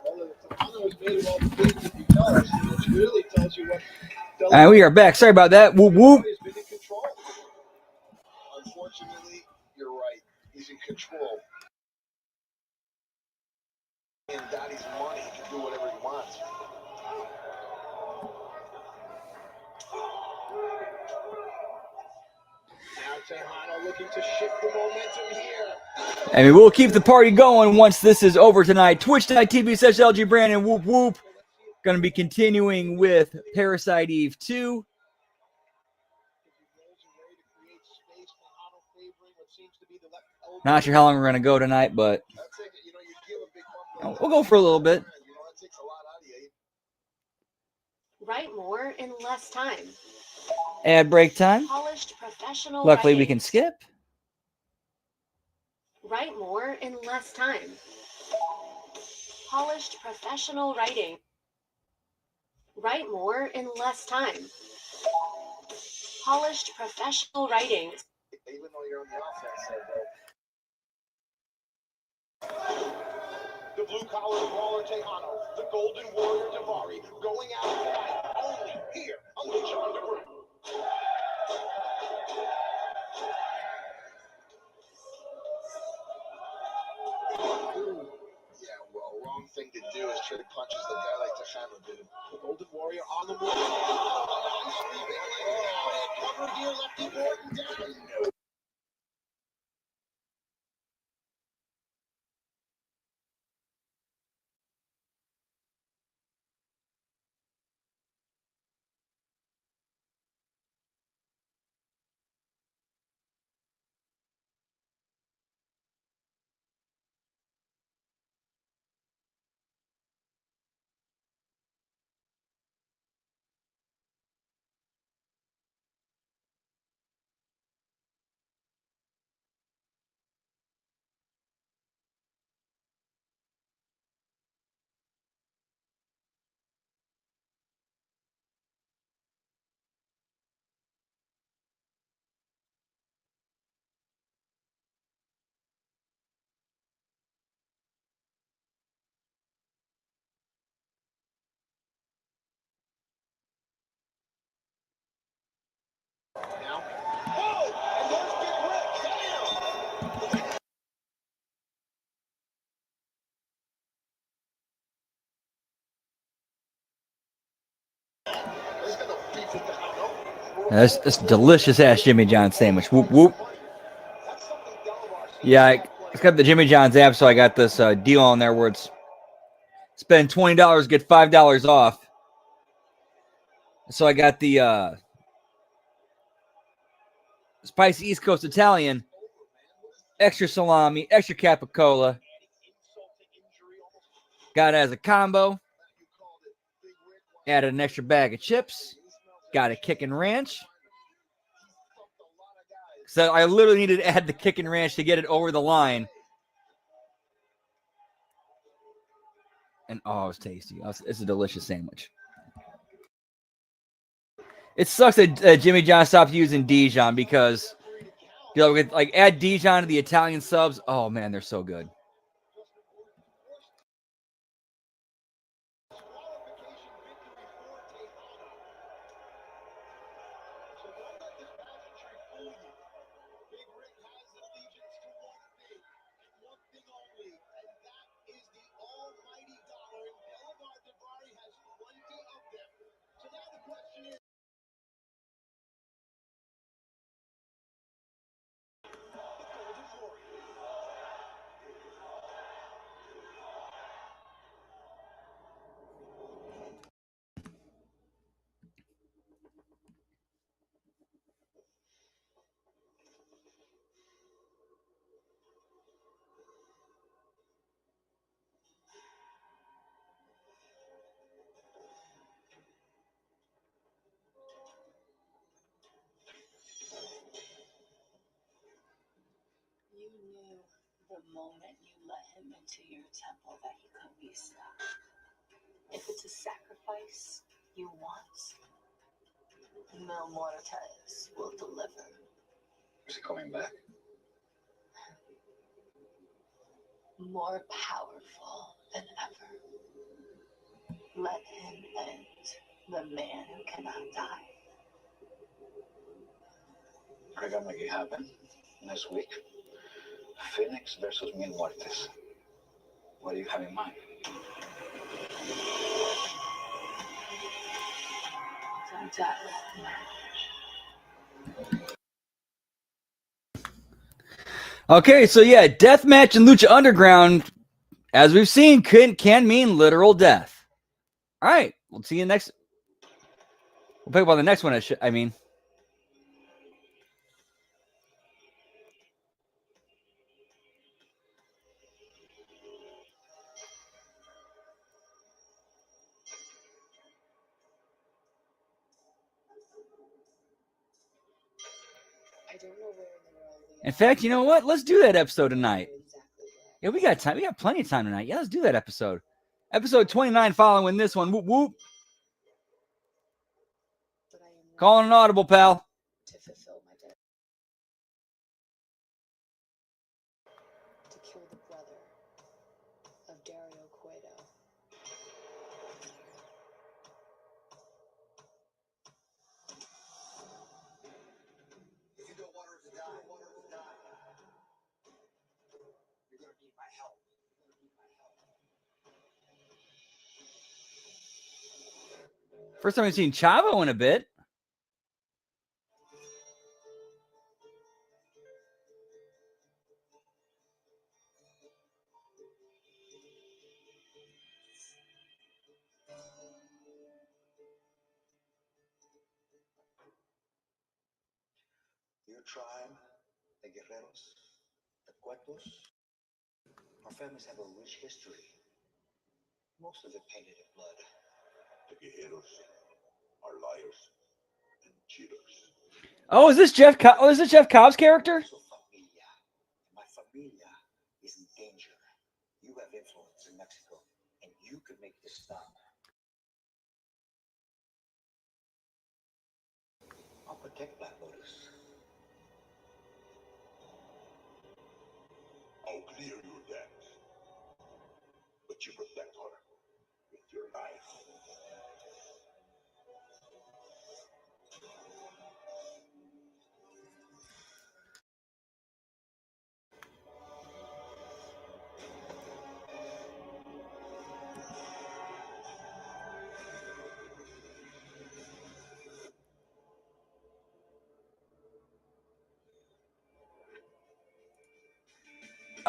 Speaker 3: Well, Tejano is made of all the things that he does, which really tells you what
Speaker 1: And we are back. Sorry about that. Whoop, whoop.
Speaker 3: has been in control.
Speaker 9: Unfortunately, you're right. He's in control. And Daddy's money, he can do whatever he wants.
Speaker 3: Now Tejano looking to shift the momentum here.
Speaker 1: I mean, we'll keep the party going once this is over tonight. Twitch.tv/LG Brandon. Whoop, whoop. Going to be continuing with Parasite Eve 2. Not sure how long we're going to go tonight, but we'll go for a little bit.
Speaker 11: Write more in less time.
Speaker 1: Ad break time.
Speaker 11: Polished professional
Speaker 1: Luckily, we
Speaker 11: writing.
Speaker 1: can skip.
Speaker 11: Write more in less time. Polished professional writing. Write more in less time. Polished professional writing.
Speaker 9: Even though you're on the offense side, bro.
Speaker 3: The blue-collar brawler Tejano, the golden warrior Davari, going out tonight only here on Lucha Underground.
Speaker 9: Yeah, well, wrong thing to do is trade punches the guy like Tejano did.
Speaker 3: The golden warrior on the move. Cover here, Lefty Gordon down. Now. Oh! And there's Big Rick. Damn!
Speaker 1: That's delicious ass Jimmy John sandwich. Whoop, whoop. Yeah, it's got the Jimmy John's app, so I got this deal on there where it's spend $20, get $5 off. So I got the spicy East Coast Italian, extra salami, extra capicola. Got it as a combo. Added an extra bag of chips. Got a kickin' ranch. So I literally needed to add the kickin' ranch to get it over the line. And oh, it was tasty. It's a delicious sandwich. It sucks that Jimmy John stopped using Dijon because, you know, like add Dijon to the Italian subs. Oh man, they're so good.
Speaker 8: the moment you let him into your temple that he could be stopped. If it's a sacrifice you want, Mil Mortes will deliver.
Speaker 2: Is he coming back?
Speaker 8: More powerful than ever. Let him end the man who cannot die.
Speaker 2: I gotta make it happen. Next week. Phoenix versus Mil Muertes. What do you have in mind?
Speaker 1: Okay, so yeah, deathmatch and Lucha Underground, as we've seen, can mean literal death. All right, we'll see you next. We'll pick up on the next one. I mean.
Speaker 8: I don't know where in the world we
Speaker 1: In fact, you know what? Let's do that episode tonight. Yeah, we got time. We got plenty of time tonight. Yeah, let's do that episode. Episode 29 following this one. Whoop, whoop. Calling an audible, pal.
Speaker 8: to fulfill my debt. To kill the brother of Dario Cueto.
Speaker 3: If you don't want her to die, you're gonna need my help.
Speaker 1: First time we've seen Chavo in a bit.
Speaker 2: Your tribe, the Guerreros, the Cuetos, our families have a rich history. Most of it painted in blood.
Speaker 9: The Guerreros are liars and cheaters.
Speaker 1: Oh, is this Jeff? Is this Jeff Cobb's character?
Speaker 2: So familia, my familia is in danger. You have influence in Mexico, and you could make this stop. I'll protect Black Lotus.
Speaker 9: I'll clear your debt, but you protect her with your life.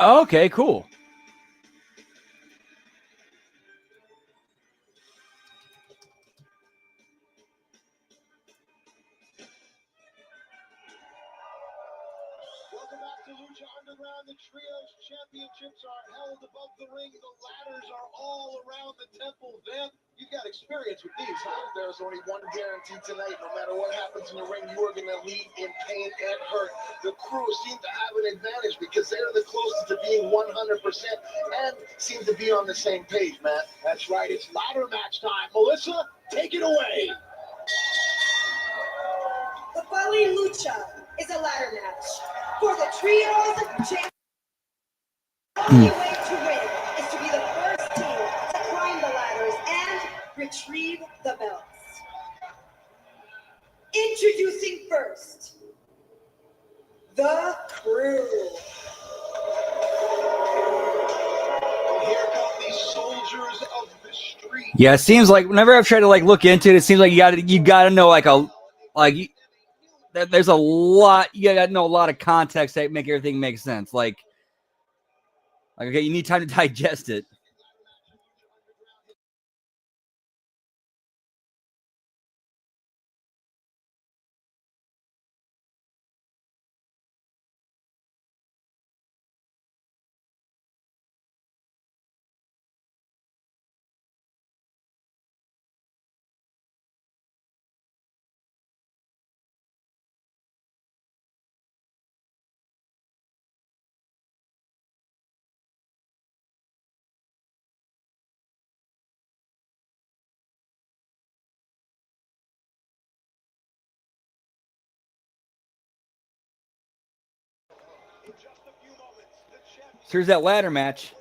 Speaker 1: Oh, okay, cool.
Speaker 3: Welcome back to Lucha Underground. The Trios Championships are held above the ring. The ladders are all around the temple. Vamp, you've got experience with these, huh?
Speaker 9: There's only one guarantee tonight. No matter what happens in the ring, you are going to leave in pain and hurt. The crew seem to have an advantage because they're the closest to being 100% and seem to be on the same page, Matt.
Speaker 3: That's right. It's ladder match time. Melissa, take it away.
Speaker 7: The following lucha is a ladder match for the Trios Championships. The only way to win is to be the first team to climb the ladders and retrieve the belts. Introducing first, the Crew.
Speaker 3: Here come these soldiers of the street.
Speaker 1: Yeah, it seems like whenever I've tried to look into it, it seems like you gotta know there's a lot. You gotta know a lot of context to make everything make sense. Like okay, you need time to digest it. So here's that ladder match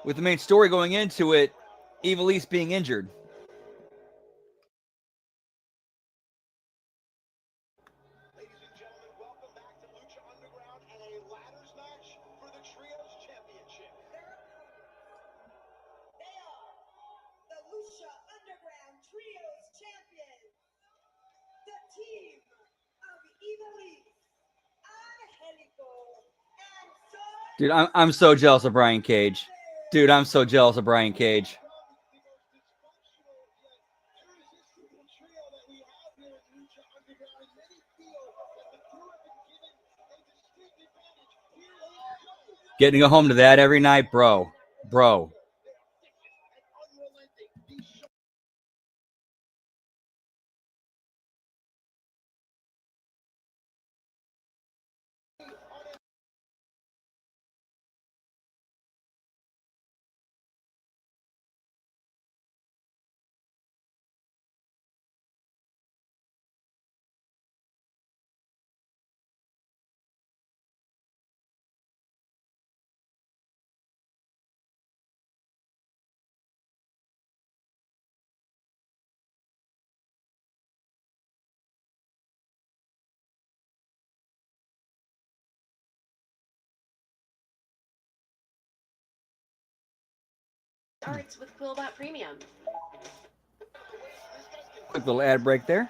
Speaker 1: with the main story going into it, Evil East being injured.
Speaker 3: Ladies and gentlemen, welcome back to Lucha Underground and a ladders match for the Trios Championship.
Speaker 7: They are the Lucha Underground Trios Champions, the team of Evil East, Angelico, and Soy.
Speaker 1: Dude, I'm so jealous of Brian Cage. Dude, I'm so jealous of Brian Cage. Getting a home to that every night, bro. Bro.
Speaker 11: Starts with Quillbot Premium.
Speaker 1: Quick little ad break there.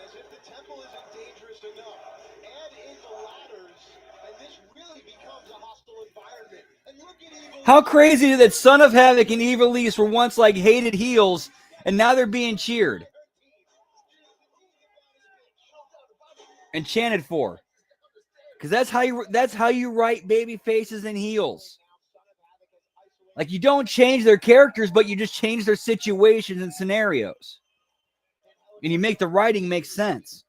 Speaker 3: As if the temple isn't dangerous enough, add in the ladders, and this really becomes a hostile environment. And look at Evil.
Speaker 1: How crazy is that Son of Havoc and Evil East were once like hated heels, and now they're being cheered and chanted for. Because that's how you write baby faces and heels. Like, you don't change their characters, but you just change their situations and scenarios. And you make the writing make sense.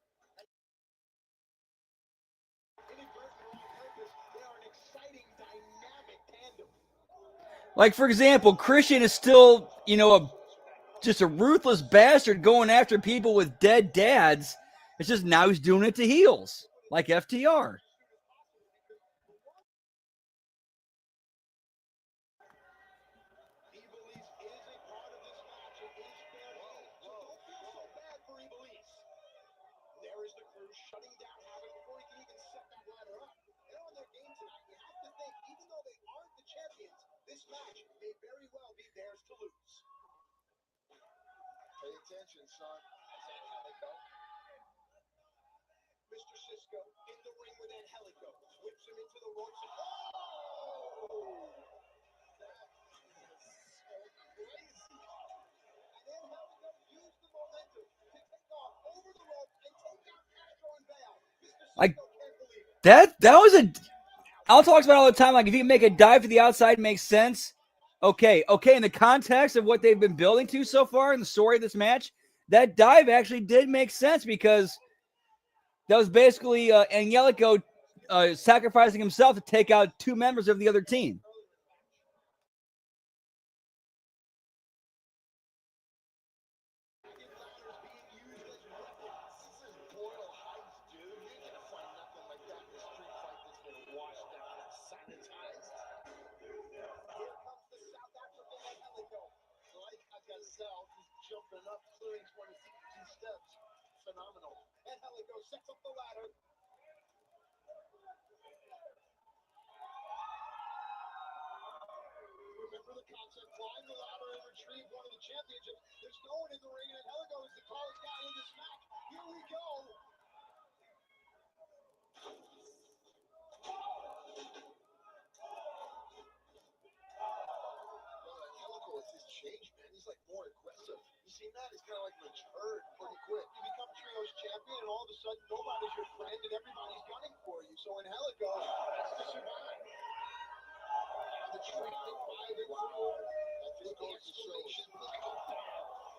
Speaker 1: Like, for example, Christian is still, just a ruthless bastard going after people with dead dads. It's just now he's doing it to heels, like FTR.
Speaker 3: Shutting down Havoc before he can even set that ladder up. They're on their game tonight. You have to think, even though they aren't the champions, this match may very well be theirs to lose. Pay attention, son. Mr. Cisco in the ring with Angelico. Whips him into the ropes. Oh! That is so crazy. And Angelico used the momentum to take off over the rope and take out Castro and Val.
Speaker 1: Like, that was a... I'll talk about it all the time. Like, if you can make a dive to the outside, makes sense. Okay. In the context of what they've been building to so far in the story of this match, that dive actually did make sense because that was basically Angelico sacrificing himself to take out two members of the other team.
Speaker 3: Jumping up, clearing 22 steps. Phenomenal. And Angelico sets up the ladder. Remember the concept, climb the ladder and retrieve one of the championships. There's no one in the ring, and Angelico is the tallest guy in this match. Here we go. Angelico is his change, man. He's like more aggressive. You seen that? He's kind of like matured pretty quick. You become Trios champion, and all of a sudden nobody's your friend, and everybody's gunning for you. So Angelico has to survive. The trailing 5 and 4. That just goes to show.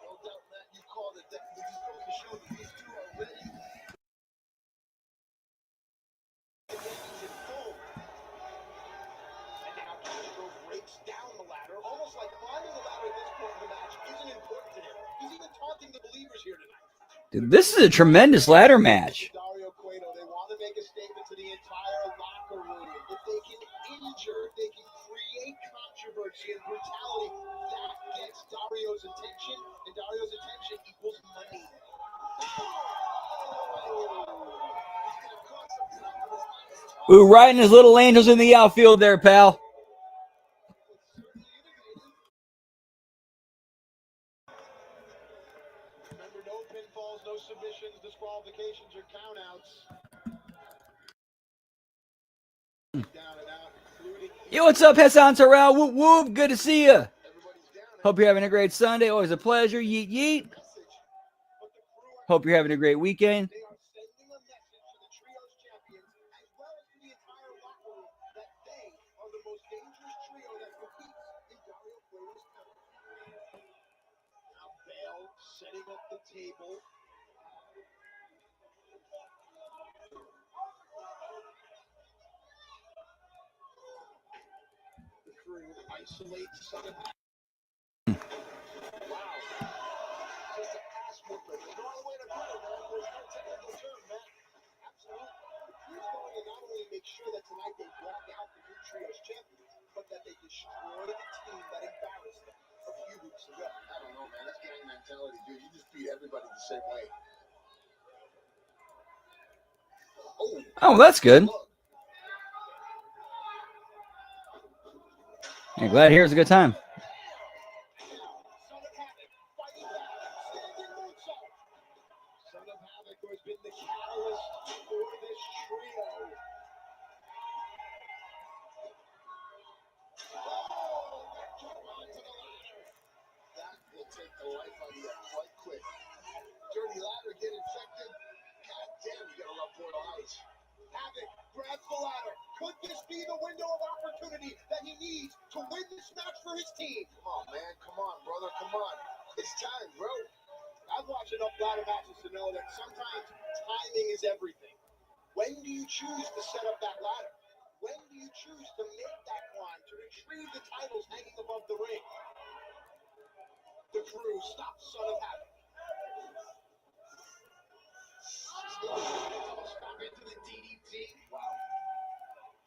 Speaker 3: No doubt, Matt, you call taunting the believers here tonight.
Speaker 1: Dude, this is a tremendous ladder match.
Speaker 3: Dario Cueto, they want to make a statement to the entire locker room. If they can injure, if they can create controversy and brutality, that gets Dario's attention, and Dario's attention equals money.
Speaker 1: Ooh, riding his little angels in the outfield there, pal.
Speaker 3: Remember, no pinfalls, no submissions, disqualifications, or countouts. Down and out, including
Speaker 1: Yo, what's up, Hassan Terrell? Whoop, whoop. Good to see you. Hope you're having a great Sunday. Always a pleasure. Yeet, yeet. Hope you're having a great weekend.
Speaker 3: they are sending a message to the Trios champions as well as to the entire locker room that they are the most dangerous trio that competes in Dario Cueto's company. Now Bale setting up the table. The crew isolates Son of just a ass whooping. There's no other way to put it, man. There's no technical term, man. Absolutely. The crew's going to not only make sure that tonight they walk out the new Trios champions, but that they destroy the team that embarrassed them a few weeks ago. I don't know, man. That's gang mentality, dude. You just beat everybody the same way.
Speaker 1: Oh, that's good. I'm glad here's a good time.
Speaker 3: Son of Havoc fighting back, standing moonsault. Son of Havoc who has been the catalyst for this trio. Onto the ladder. That will take the life out of you quite quick. Dirty ladder get infected. God damn, you gotta rub Portal Ice. Havoc grabs the ladder. Could this be the window of opportunity that he needs to win this match for his team? Come on, man. Come on, brother. Come on. It's time, bro. I've watched enough ladder matches to know that sometimes timing is everything. When do you choose to set up that ladder? When do you choose to make that climb to retrieve the titles hanging above the ring? The crew stops Son of Havoc. Stop into the DDT. Wow.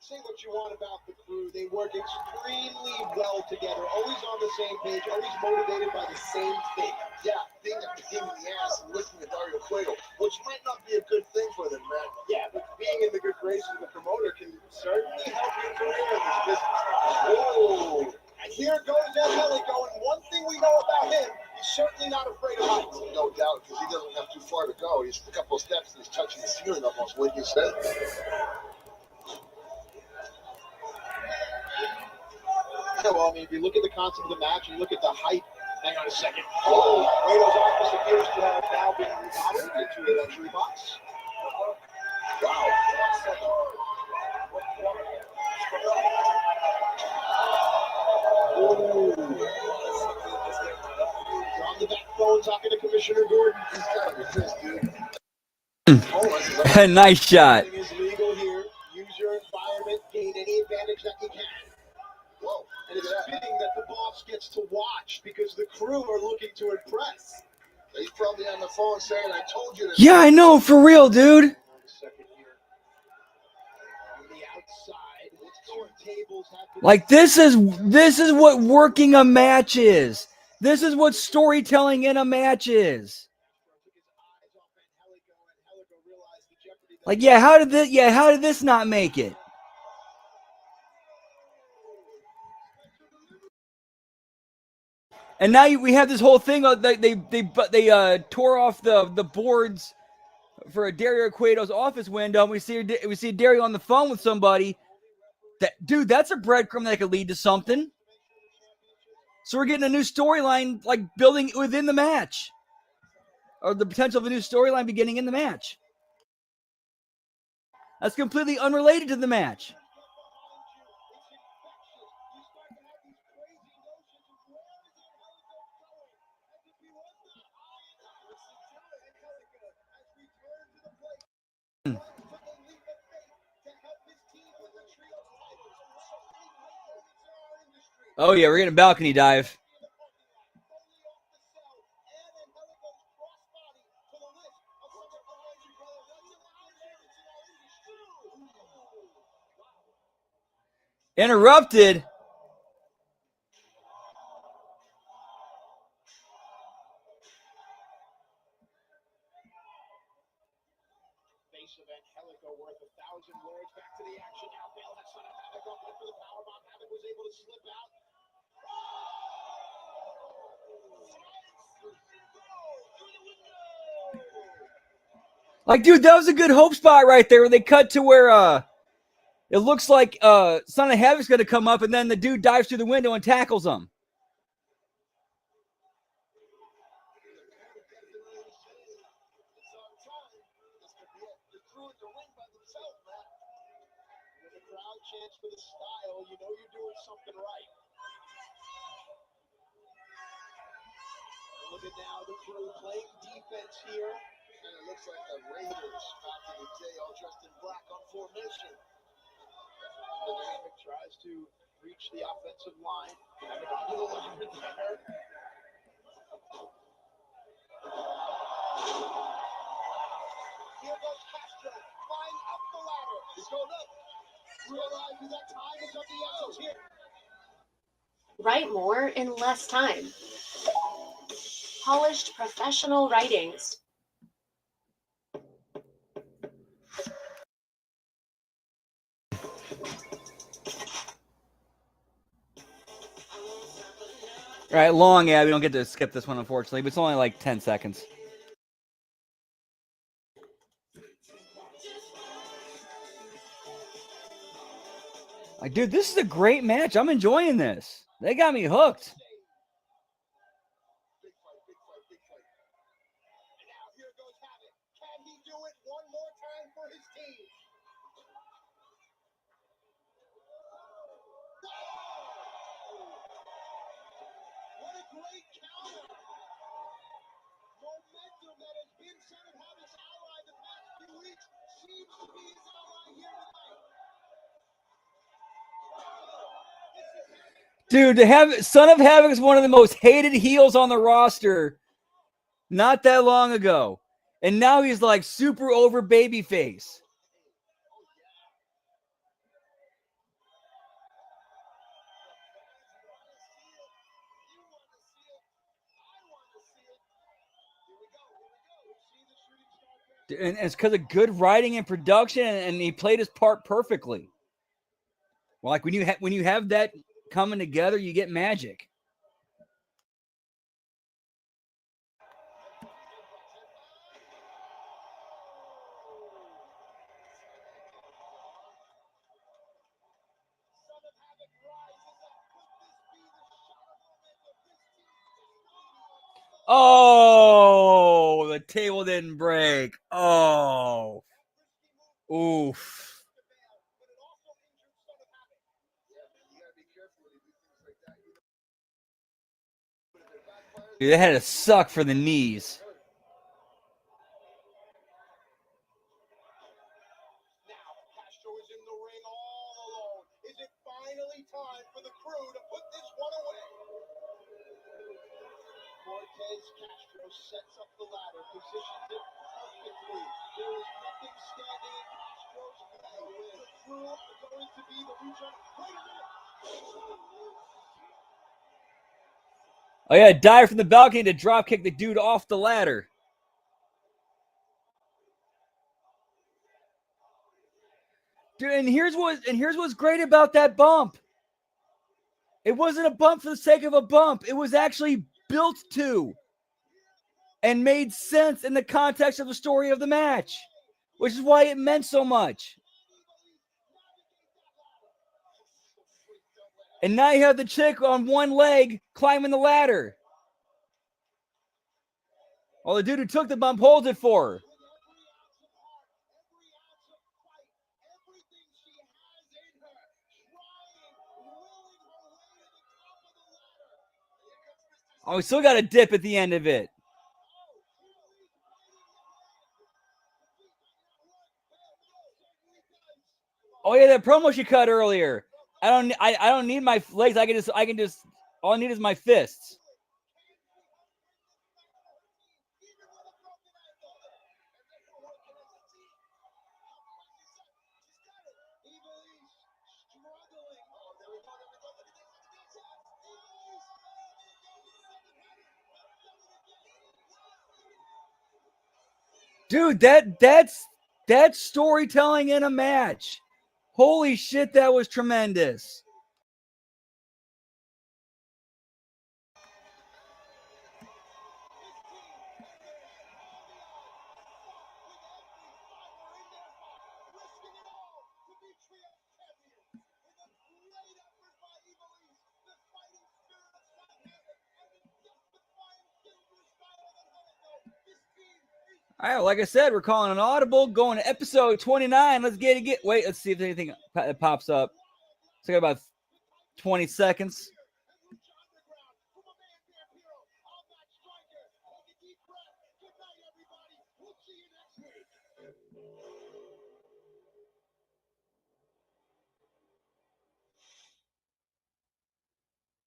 Speaker 3: Say what you want about the crew. They work extremely well together, always on the same page, always motivated by the same thing. Yeah, being a pain in the ass and listening to Dario Cueto, which might not be a good thing for them, man. Yeah, but being in the good graces of the promoter can certainly help your career in this business. Oh, and here goes Angelico, and one thing we know about him, he's certainly not afraid of heights. No doubt, because he doesn't have too far to go. He's a couple of steps and he's touching the ceiling almost, wouldn't you say? Yeah, well, I mean, if you look at the concept of the match, you look at the height. Hang on a second. Oh, Cueto's office appears to have now been remodeled into a luxury box. Wow. Ooh. You're on the back phone talking to Commissioner Gordon. He's got to be pissed, dude.
Speaker 1: Nice shot.
Speaker 3: Everything is legal here. Use your environment, gain any advantage that you can. Whoa. And it's fitting that the boss gets to watch because the crew are looking to impress. He's probably on the phone saying, I told you to.
Speaker 1: Yeah, I know, for real, dude. Like this is what working a match is. This is what storytelling in a match is. Like, yeah, how did this not make it? And now we have this whole thing. They tore off the boards for Dario Cueto's office window. And we see Dario on the phone with somebody. Dude, that's a breadcrumb that could lead to something. So we're getting a new storyline, like building within the match, or the potential of a new storyline beginning in the match. That's completely unrelated to the match. Oh yeah, we're getting a balcony dive. Interrupted.
Speaker 3: Base of Angelico worth 1,000 words. Back to the action now. Bale has Son of Havoc open for the powerbomb. Havoc was able to slip out.
Speaker 1: Like, dude, that was a good hope spot right there where they cut to where it looks like Son of Havoc's going to come up, and then the dude dives through the window and tackles him.
Speaker 3: Chance for the style, you know you're doing something right. Look at now the crew playing defense here.
Speaker 9: And it looks like the Raiders back in the day all dressed in black on formation.
Speaker 3: Havoc tries to reach the offensive line. Havoc onto the ladder there. Here goes Castro, flying up the ladder. He's going up. Realizes that time is of the essence here.
Speaker 11: Write more in less time. Polished professional writings.
Speaker 1: All right, long ad. We don't get to skip this one, unfortunately, but it's only like 10 seconds. Like, dude, this is a great match. I'm enjoying this. They got me hooked.
Speaker 3: Big fight, big fight, big fight. And now here goes Havoc. Can he do it one more time for his team? What a great counter. Momentum that has been Son of Havoc's ally the past few weeks seems to be his ally here tonight.
Speaker 1: Dude, to have Son of Havoc is one of the most hated heels on the roster not that long ago. And now he's like super over babyface. And it's because of good writing and production, and he played his part perfectly. Well, like when you have that coming together, you get magic. Oh, the table didn't break. Oh, oof. Dude, that had to suck for the knees.
Speaker 3: Now Castro is in the ring all alone. Is it finally time for the crew to put this one away? Cortez Castro sets up the ladder, positions it perfectly. There is nothing standing in Castro's way. The crew are going to be the Lucha. Wait a minute!
Speaker 1: Oh yeah, dive from the balcony to drop kick the dude off the ladder. Dude, and here's what's great about that bump. It wasn't a bump for the sake of a bump. It was actually built to and made sense in the context of the story of the match, which is why it meant so much. And now you have the chick on one leg climbing the ladder. Well, the dude who took the bump holds it for her. Oh, we still got a dip at the end of it. Oh yeah, that promo she cut earlier. I don't need my legs. I can just all I need is my fists. Dude, that's storytelling in a match. Holy shit, that was tremendous. All right, like I said, we're calling an audible, going to episode 29. Let's get. Wait, let's see if there's anything that pops up. So I got about 20 seconds.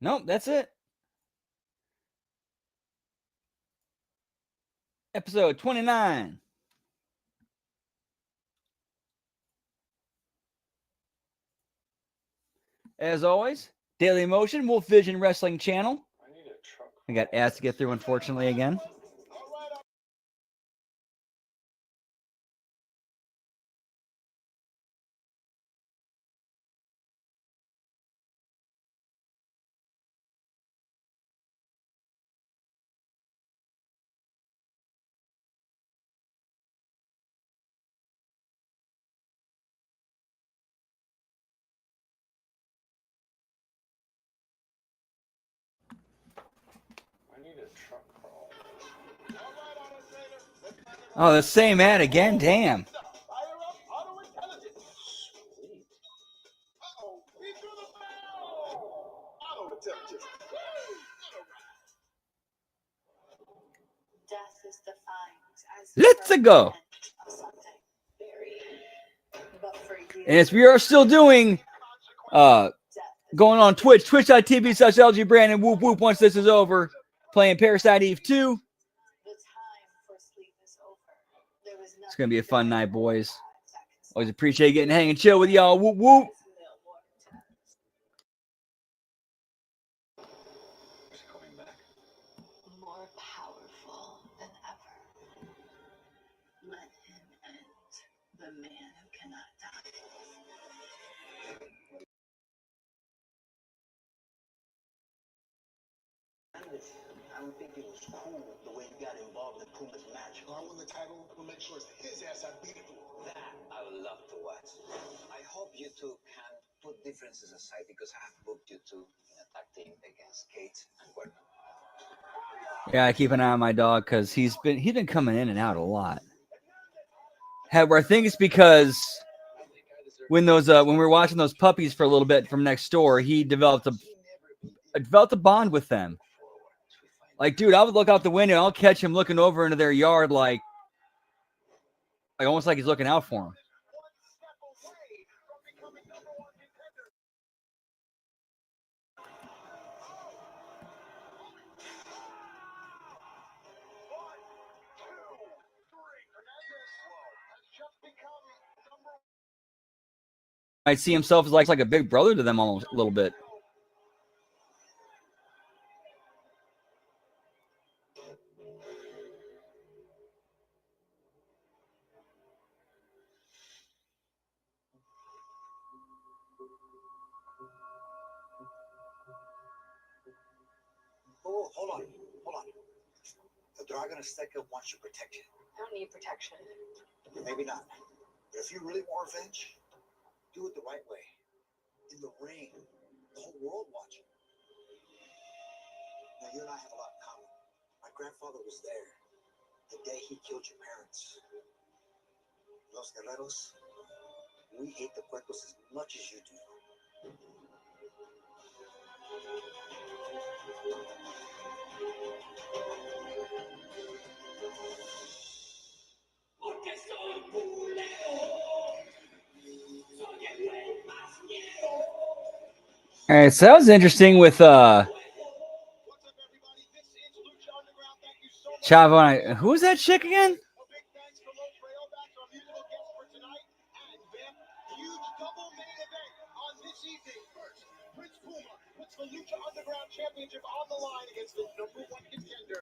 Speaker 1: Nope, that's it. Episode 29. As always, Daily Motion, Wolf Vision Wrestling Channel. I got ads to get through, unfortunately, again. Oh, the same ad again? Damn.
Speaker 8: Death is defined as
Speaker 1: Let's go. And as we are still doing, going on Twitch, twitch.tv/LG Brandon, whoop whoop, once this is over, playing Parasite Eve 2. It's going to be a fun night, boys. Always appreciate getting to hang and chill with y'all. Whoop whoop.
Speaker 8: More powerful than ever. Let him end the man who cannot die.
Speaker 6: I don't think it was cool the way you got involved in Puma's match.
Speaker 3: I won the title. We'll make sure it's his ass I beat it.
Speaker 6: That I would love to watch. I hope you two can put differences aside because I have booked you two in a tag team against Kate and Gordon.
Speaker 1: Yeah, I keep an eye on my dog because he's been coming in and out a lot. However, I think it's because when we were watching those puppies for a little bit from next door, he developed a bond with them. Like, dude, I would look out the window and I'll catch him looking over into their yard like almost like he's looking out for him. I see himself as like a big brother to them almost a little bit.
Speaker 6: Oh, hold on. The Dragon Azteca wants your protection.
Speaker 11: I don't need protection.
Speaker 6: Maybe not. But if you really want revenge, do it the right way. In the ring. The whole world watching. Now, you and I have a lot in common. My grandfather was there the day he killed your parents. Los Guerreros, we hate the Puertos as much as you do.
Speaker 1: All right, so that was interesting with Chavo. Who was that chick again?
Speaker 3: The Lucha Underground Championship on the line against the #1 contender.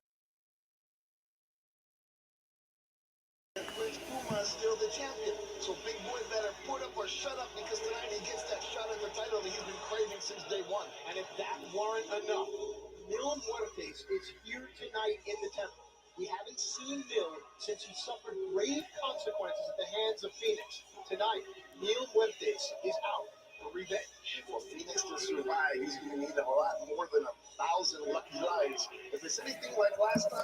Speaker 9: Prince Puma is still the champion. So Big Boy better put up or shut up, because tonight he gets that shot at the title that he's been craving since day one.
Speaker 3: And if that weren't enough, Mil Muertes is here tonight in the temple. We haven't seen Mil since he suffered grave consequences at the hands of Phoenix. Tonight, Mil Muertes is out for revenge.
Speaker 9: For Phoenix to survive, he's going to need a lot more than 1,000 lucky lives. If it's anything like last time,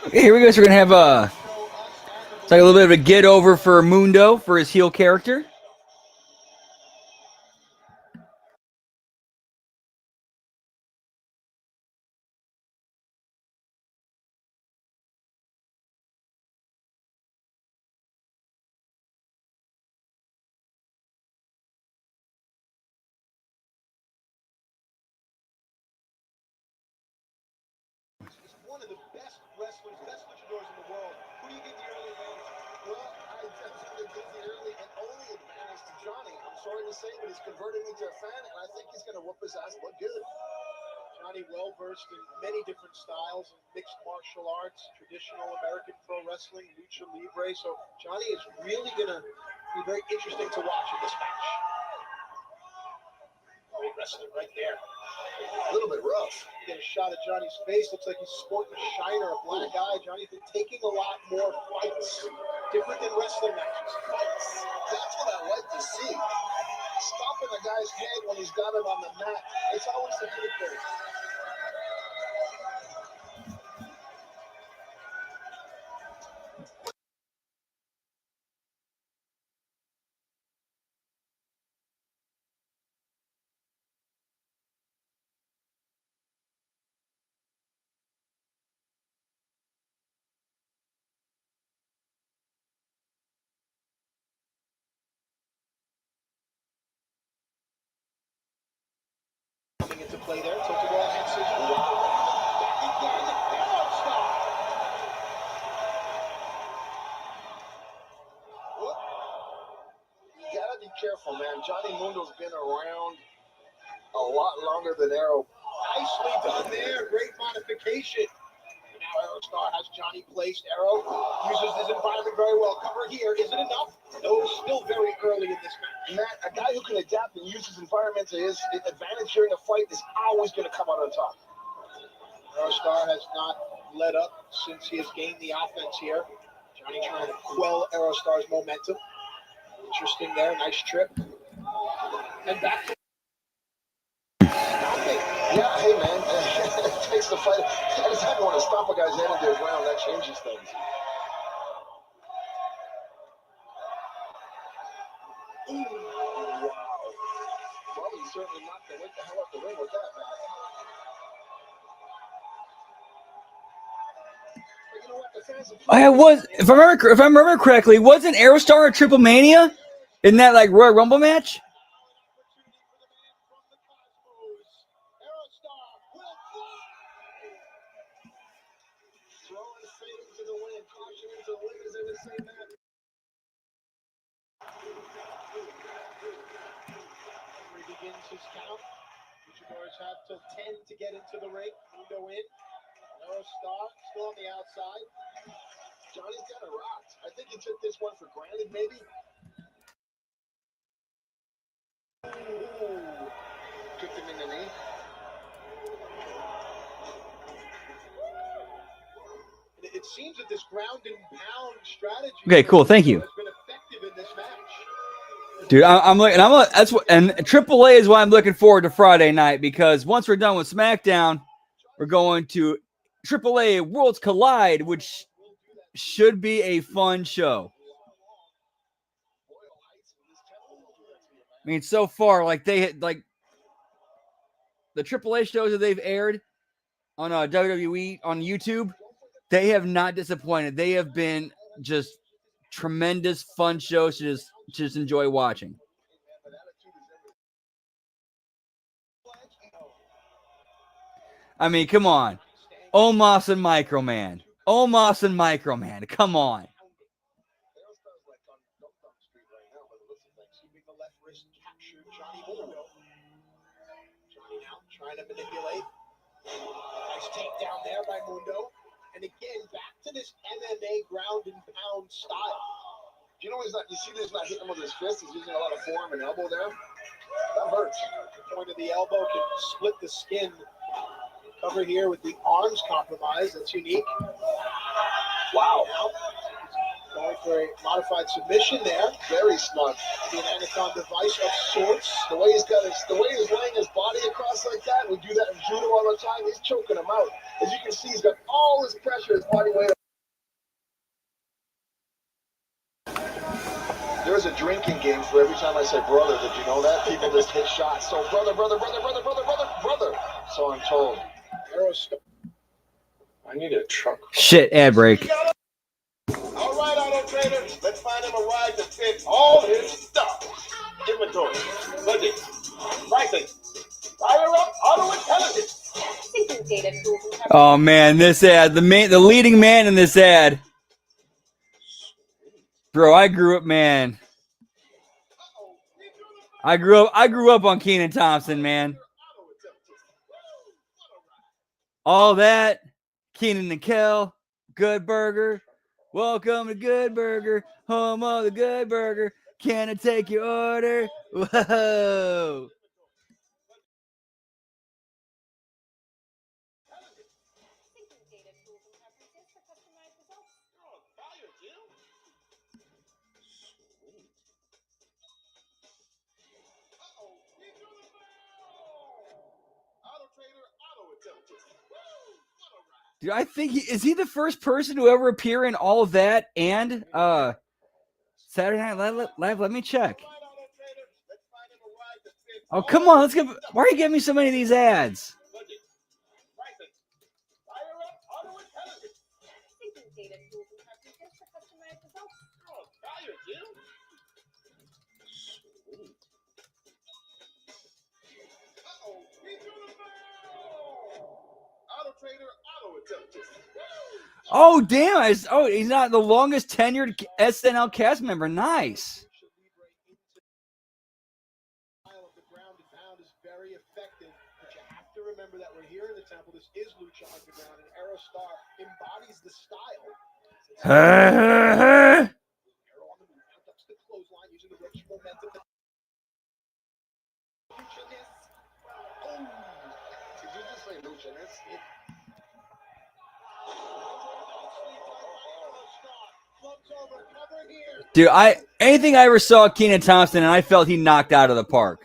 Speaker 1: Okay, here we go. So we're gonna have it's like a little bit of a get over for Mundo for his heel character.
Speaker 3: One of the best wrestlers, best luchadors in the world. Who do you give the early advantage?
Speaker 9: well, I definitely give the early and only advantage to Johnny. I'm sorry to say, but he's converted me to a fan, and I think he's going to whoop his ass but good.
Speaker 3: Johnny, well versed in many different styles, mixed martial arts, traditional American pro wrestling, lucha libre. So Johnny is really going to be very interesting to watch in this match. Great wrestling right there.
Speaker 9: A little bit rough.
Speaker 3: Get a shot at Johnny's face. Looks like he's sporting a shiner, a black eye. Johnny's been taking a lot more fights. Different than wrestling matches. Fights.
Speaker 9: That's what I like to see. Stomping a guy's head when he's got him on the mat. It's always a good thing.
Speaker 3: Into play there. Tilted wall hand scissors. Back again. Arrow star.
Speaker 9: Whoop. You gotta be careful, man. Johnny Mundo's been around a lot longer than Arrow.
Speaker 3: Nicely done there. Great modification. Now Arrow Star has Johnny placed. Arrow uses his environment very well. Cover here. Is it enough? No, still very early in this match.
Speaker 9: Matt, a guy who can adapt and use his environment to his advantage during a fight is always going to come out on top.
Speaker 3: Arrow Star has not let up since he has gained the offense here. Johnny trying to quell Arrow Star's momentum. Interesting there. Nice trip. And back to stomping.
Speaker 9: Yeah, hey, man. It takes the fight. Anytime you want to stop a guy's head into the ground, that changes things. Ooh, wow. Well, he certainly knocked the hell out the ring with that, man. But you know what? The fans
Speaker 1: If I remember correctly, wasn't Aerostar a Triple Mania in that like Royal Rumble match?
Speaker 9: throwing fate into the wind, caution into the wind, as they would say, Matt.
Speaker 3: Begins his count. Luchadors have till 10 to get into the ring. Mundo in. Arrow Star still on the outside.
Speaker 9: Johnny's kind of rocked. I think he took this one for granted, maybe. Ooh. Kicked him in the knee. It seems that this ground and pound strategy.
Speaker 1: Okay, cool. Thank you.
Speaker 9: Has been effective in this match.
Speaker 1: Dude, that's what, and AAA is why I'm looking forward to Friday night, because once we're done with SmackDown, we're going to AAA Worlds Collide, which should be a fun show. I mean, so far, like the AAA shows that they've aired on WWE on YouTube, they have not disappointed. They have been just tremendous fun shows to just enjoy watching. I mean, come on. Omos and Microman. Omos and Microman. Come on.
Speaker 9: Trying to manipulate. Nice takedown there by Mundo. And again, back to this MMA ground and pound style. You know, you see he's not hitting him with his fist. He's using a lot of forearm and elbow there. That hurts. The point of the elbow can split the skin. Cover here with the arms compromised. That's unique. Wow. Now, going for a modified submission there. Very smart. The anaconda device of sorts. The way he's laying his body across like that. We do that in judo all the time. He's choking him out. As you can see, he's got all his pressure, his body weight. There's a drinking game for every time I say brother. Did you know that? People just hit shots. So brother. So I'm told.
Speaker 13: I need a truck.
Speaker 1: Shit, ad break.
Speaker 3: All right, Auto Trader, let's find him a ride that fits all his stuff. Inventory, budget, pricing, fire up auto intelligence.
Speaker 1: Oh man, this ad, the leading man in this ad. Bro, I grew up on Kenan Thompson, man. All that, Keenan and Kel, Good Burger. Welcome to Good Burger, home of the Good Burger. Can I take your order? Whoa. Dude, I think is he the first person to ever appear in all of that and Saturday Night Live? Let me check. Oh, come on, why are you giving me so many of these ads? Oh, damn. He's not the longest tenured SNL cast member. Nice.
Speaker 9: Very effective, but you have to remember that we're here in the temple. This is Lucha Underground, and Aerostar embodies the style. Arrow on the move, up to the clothesline, using the ropes momentum. Lucha-ness. Oh, did you just say Lucha-ness?
Speaker 1: Dude, anything I ever saw Kenan Thompson, and I felt he knocked out of the park.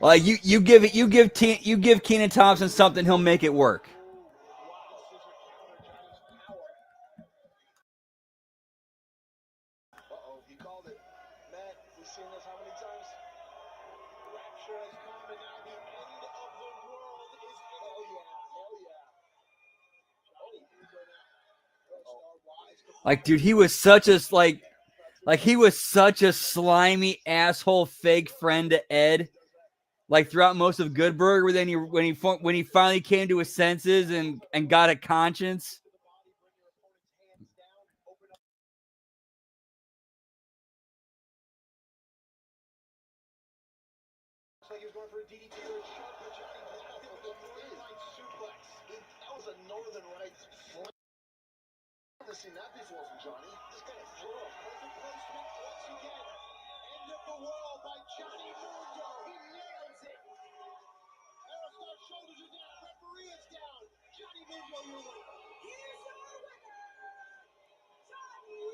Speaker 1: Like you give Kenan Thompson something, he'll make it work.
Speaker 9: He called it. Matt, we've seen this how many times? Rapture has come, and now the end of the world is in. Hell yeah.
Speaker 1: Like, dude, he was such a slimy asshole fake friend to Ed. Like throughout most of Good Burger, then when he finally came to his senses and got a conscience.
Speaker 9: Like he was going for a
Speaker 3: DDT or a sharp, but Johnny blocked it with a northern light suplex.
Speaker 9: That was a northern lights flank. I've never seen that before from Johnny. This guy is thorough.
Speaker 3: Perfect placement once again. End of the world by Johnny Mundo. He nails it. Aerostar shoulders are down. Referee is down. Johnny Mundo, your winner.
Speaker 7: Here's your winner, Johnny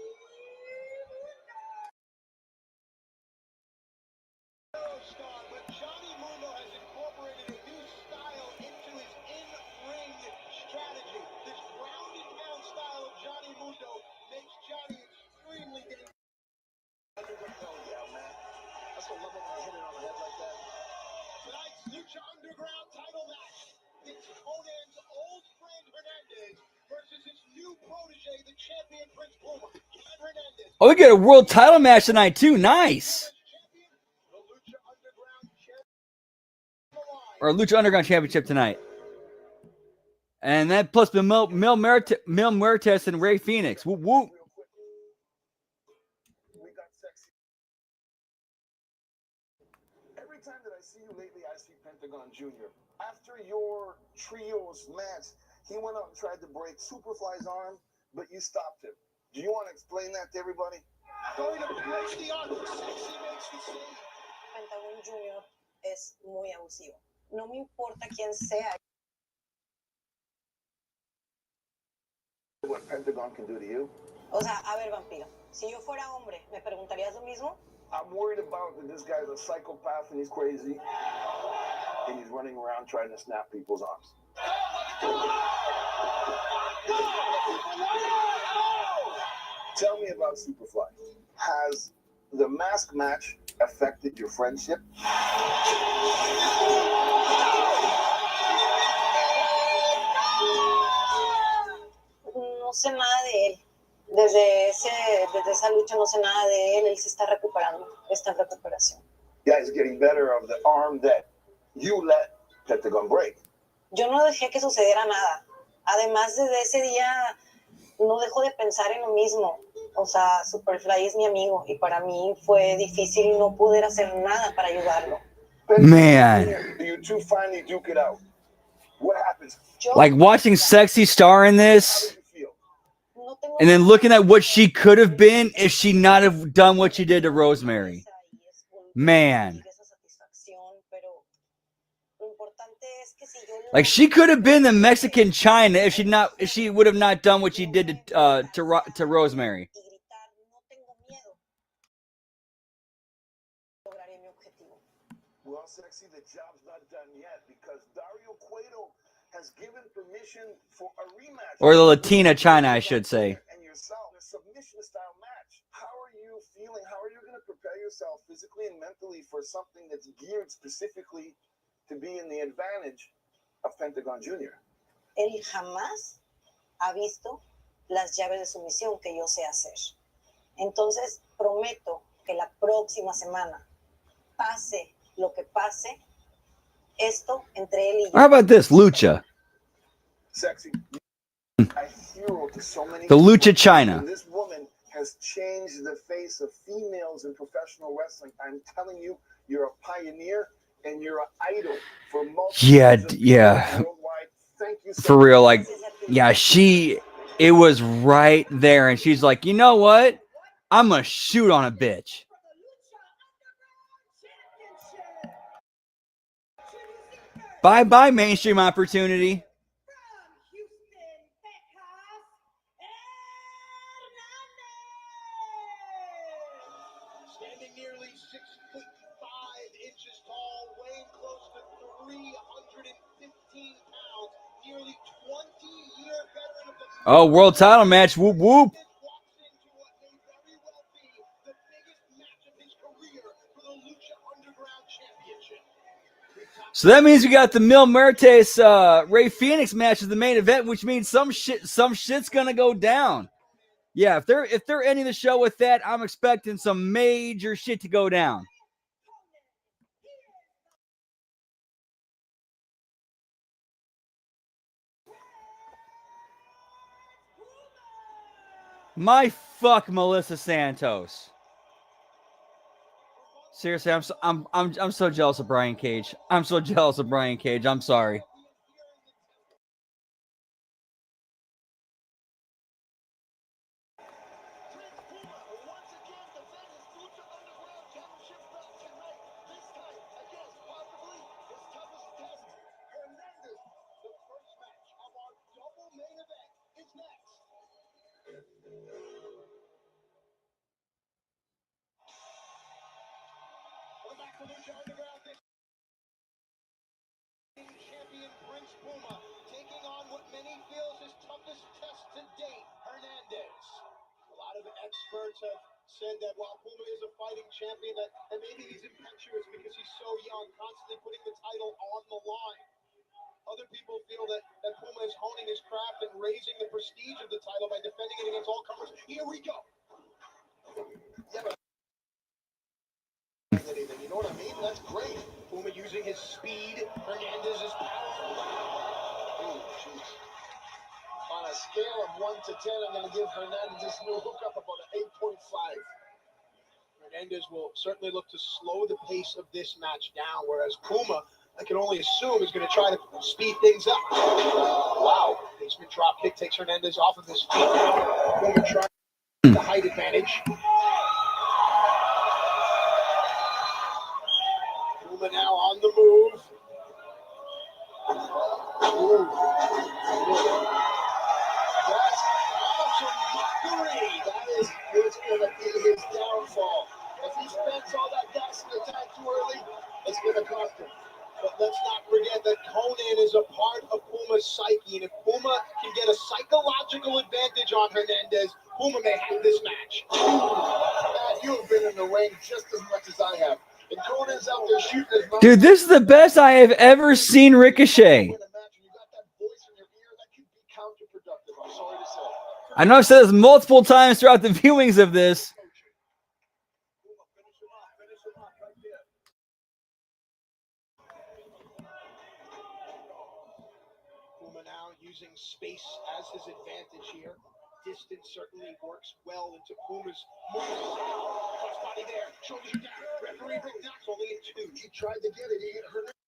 Speaker 3: Aerostar, but Johnny Mundo has incorporated a new style into his in-ring strategy. This ground and pound style of Johnny Mundo makes Johnny extremely dangerous.
Speaker 9: Hell yeah, man. That's what I love when they hit it on the head like that.
Speaker 3: Tonight's Lucha Underground title match. It's Conan's old friend Hernandez versus his new protege, the champion Prince Puma. Ken Hernandez.
Speaker 1: Oh, we get a world title match tonight too. Nice.
Speaker 3: The Lucha Underground
Speaker 1: Or Lucha Underground Championship tonight. And that plus the Mil Muertes and Ray Phoenix. Whoop, whoop.
Speaker 9: We got sexy. Every time that I see you lately, I see Pentagon Jr. After your trios match, he went out and tried to break Superfly's arm, but you stopped him. Do you want to explain that to everybody?
Speaker 3: going to break the arm. Sexy makes the save.
Speaker 14: Pentagon Jr. es muy abusivo. No me importa quién sea.
Speaker 9: What Pentagon can do to you?
Speaker 14: O sea, a ver, vampiro, si yo fuera hombre, ¿me preguntarías lo mismo?
Speaker 9: I'm worried about that this guy's a psychopath and he's crazy. And he's running around trying to snap people's arms. Tell me about Superfly. Has the mask match affected your friendship?
Speaker 14: No sé nada de él. Desde esa lucha no sé nada de él. Él se está recuperando. Está en recuperación.
Speaker 9: Yeah, he's getting better of the arm that you let Pentagon break.
Speaker 14: Yo no dejé que sucediera nada. Además, desde ese día no dejo de pensar en lo mismo. O sea, Superfly es mi amigo y para mí fue difícil no poder hacer nada para ayudarlo.
Speaker 1: Man.
Speaker 9: You two finally duke it out. What happens?
Speaker 1: Like watching Sexy Star in this and then looking at what she could have been if she not have done what she did to Rosemary. Man. Like she could have been the Mexican China if she would have not done what she did to Rosemary.
Speaker 9: Well, Sexy, the job's not done yet because Dario Cueto has given permission for a rematch.
Speaker 1: Or the Latina China, I should say.
Speaker 9: And yourself, a submission style match. How are you feeling? How are you going to prepare yourself physically and mentally for something that's geared specifically to be in the advantage of Pentagon Jr.?
Speaker 14: Él jamás ha visto las llaves de sumisión que yo sé hacer. Entonces, prometo que la próxima semana, pase lo que pase, esto entre él y yo.
Speaker 1: How about this, Lucha?
Speaker 9: Sexy. A hero to so many
Speaker 1: The Lucha
Speaker 9: people.
Speaker 1: China.
Speaker 9: And this woman has changed the face of females in professional wrestling. I'm telling you, you're a pioneer and you're an idol for multiple
Speaker 1: Yeah.
Speaker 9: worldwide. Thank you so
Speaker 1: For
Speaker 9: much.
Speaker 1: real, like, yeah, it was right there. And she's like, you know what? I'm going to shoot on a bitch. Bye-bye, mainstream opportunity.
Speaker 3: Standing nearly 6'5" tall, weighing close to 315 pounds, nearly 20-year veteran of the
Speaker 1: Oh, world title match. Whoop, whoop.
Speaker 3: walks into what may very well be the biggest match of his career for the Lucha Underground Championship.
Speaker 1: So that means we got the Mil Muertes Ray Phoenix match as the main event, which means some shit's gonna go down. Yeah, if they're ending the show with that, I'm expecting some major shit to go down. My fuck Melissa Santos. Seriously, I'm so jealous of Brian Cage. I'm so jealous of Brian Cage. I'm sorry.
Speaker 3: Champion Prince Puma taking on what many feels his toughest test to date, Hernandez. A lot of experts have said that while Puma is a fighting champion, that maybe he's impetuous because he's so young, constantly putting the title on the line. Other people feel that Puma is honing his craft and raising the prestige of the title by defending it against all comers. Here we go. You know what I mean? That's great. Puma using his speed, Hernandez's power. Oh, jeez. On a scale of 1 to 10, I'm going to give Hernandez this new hookup about an 8.5. Hernandez will certainly look to slow the pace of this match down, whereas Puma, I can only assume, is going to try to speed things up. Wow. Basement drop kick takes Hernandez off of his feet now. Puma trying the height advantage. Puma now on the move. Ooh. That's awesome mockery. That is going to be his downfall. If he spends all that gas in the tank too early, it's going to cost him. But let's not forget that Conan is a part of Puma's psyche. And if Puma can get a psychological advantage on Hernandez, Puma may have this match. Matt, you have been in the ring just as much as I have. And Conan's out there shooting his mouth.
Speaker 1: Dude, this is the best I have ever seen Ricochet. I know I've said this multiple times throughout the viewings of this.
Speaker 3: Puma now using space as his advantage here. Distance certainly works well into Puma's moves. Cross body there. Shoulders are down. Referee Rick Knox only in 2. He tried to get it. He hit Hernandez.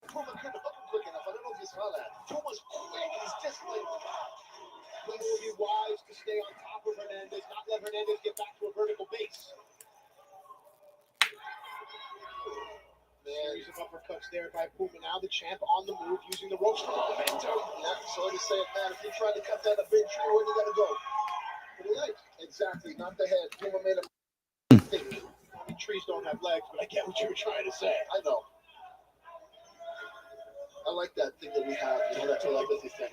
Speaker 3: Puma couldn't hook him quick enough. I don't know if you saw that. Puma's quick. He's just like... Puma will be wise to stay on top of Hernandez, not let Hernandez get back to a vertical base. Series of uppercuts there by Puma. Now the champ on the move, using the ropes for momentum. Yeah, sorry to say it, man. If you tried to cut down a big tree, where you got to go? To the leg. Exactly, not the head. Puma made a mistake. I mean, trees don't have legs, but I get what you were trying to say. I know. I like that thing that we have, you know, that telepathy thing.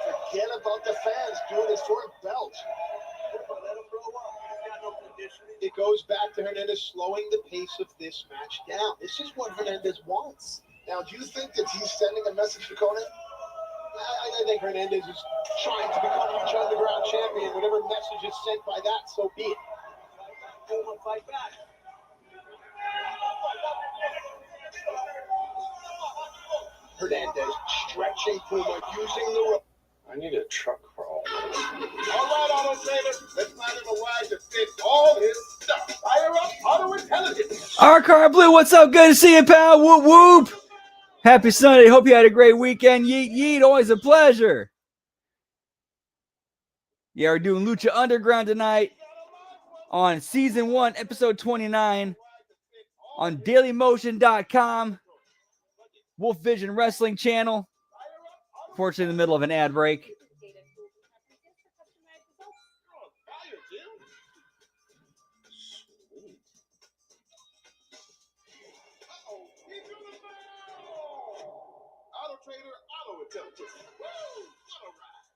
Speaker 3: Forget about the fans. Do it for a belt. Let him grow up. He's got no conditioning. It goes back to Hernandez slowing the pace of this match down. This is what Hernandez wants. Now, do you think that he's sending a message to Conan? I think Hernandez is trying to become Lucha Underground champion. Whatever message is sent by that, so be it. Puma fight back. Hernandez stretching Puma, using the rope.
Speaker 13: I need a truck for all this.
Speaker 9: All right, Auto Trader. Let's find him a ride to fit all his stuff. Fire up Auto Intelligence.
Speaker 1: Arcar Blue, what's up? Good to see you, pal. Whoop, whoop. Happy Sunday. Hope you had a great weekend. Yeet, yeet. Always a pleasure. Yeah, we're doing Lucha Underground tonight on Season 1, Episode 29 on DailyMotion.com. Wolf Vision Wrestling Channel. Fortunately, in the middle of an ad break.
Speaker 9: Auto Trader, Auto Intelligence. Woo! Auto Ride.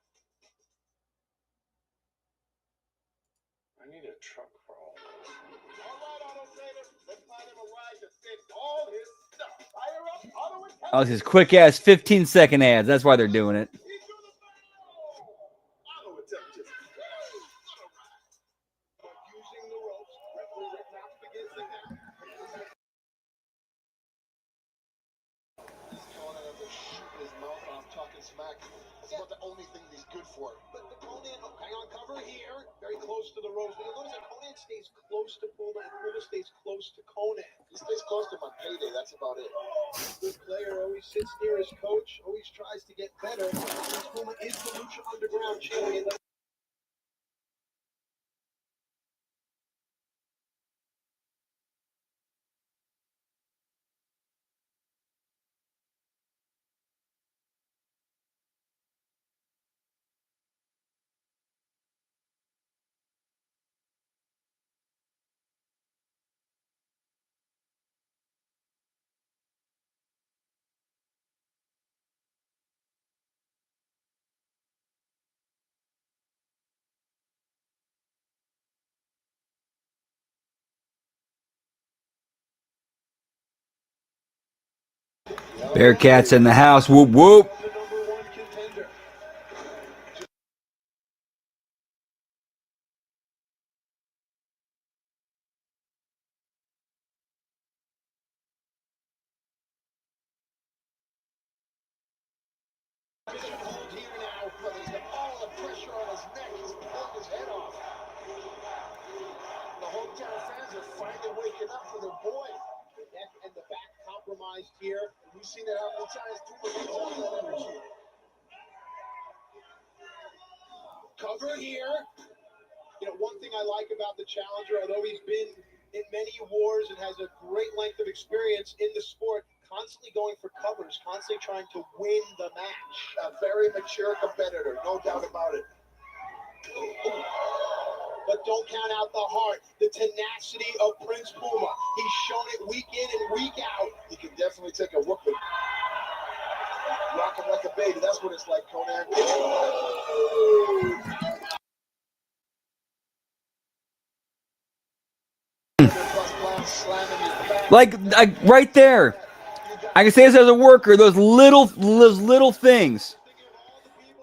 Speaker 13: I need a truck for all this.
Speaker 9: All right, Auto Trader. Let's find him a ride to fit all his stuff. Fire up Auto Intelligence.
Speaker 1: Oh, these quick ass 15-second ads. That's why they're doing it.
Speaker 9: Auto Intelligence. Auto Ride.
Speaker 3: Using the ropes. Referee Rick Knox begins the count. Conan up there shooting his mouth off, talking
Speaker 9: talking smack. That's about the only thing he's good for.
Speaker 3: But Conan, hang on, cover here, very close to the ropes. But you'll notice that Conan stays close to Puma, and Puma stays close to Conan.
Speaker 9: He stays close to him on payday. That's about it.
Speaker 3: Good player, always sits near his coach, always tries to get better. Prince Puma is the Lucha Underground champion.
Speaker 1: Bearcats in the house. Whoop, whoop.
Speaker 9: Here now, but he's got all the pressure on his neck. He's pulling his head off. The hometown fans are finally waking up for their boy.
Speaker 3: The neck and the back compromised here. We've seen that how many times. Puma gets all that energy. Cover here. You know, one thing I like about the challenger, although he's been in many wars and has a great length of experience in the sport, constantly going for covers, constantly trying to win the match.
Speaker 9: A very mature competitor, no doubt about it.
Speaker 3: But don't count out the heart, the tenacity of Prince Puma. He's shown it week in and week out.
Speaker 9: He can definitely take a whooping. Rock him like a baby. That's what it's like, Conan.
Speaker 1: Like right there. I can say this as a worker, those little things.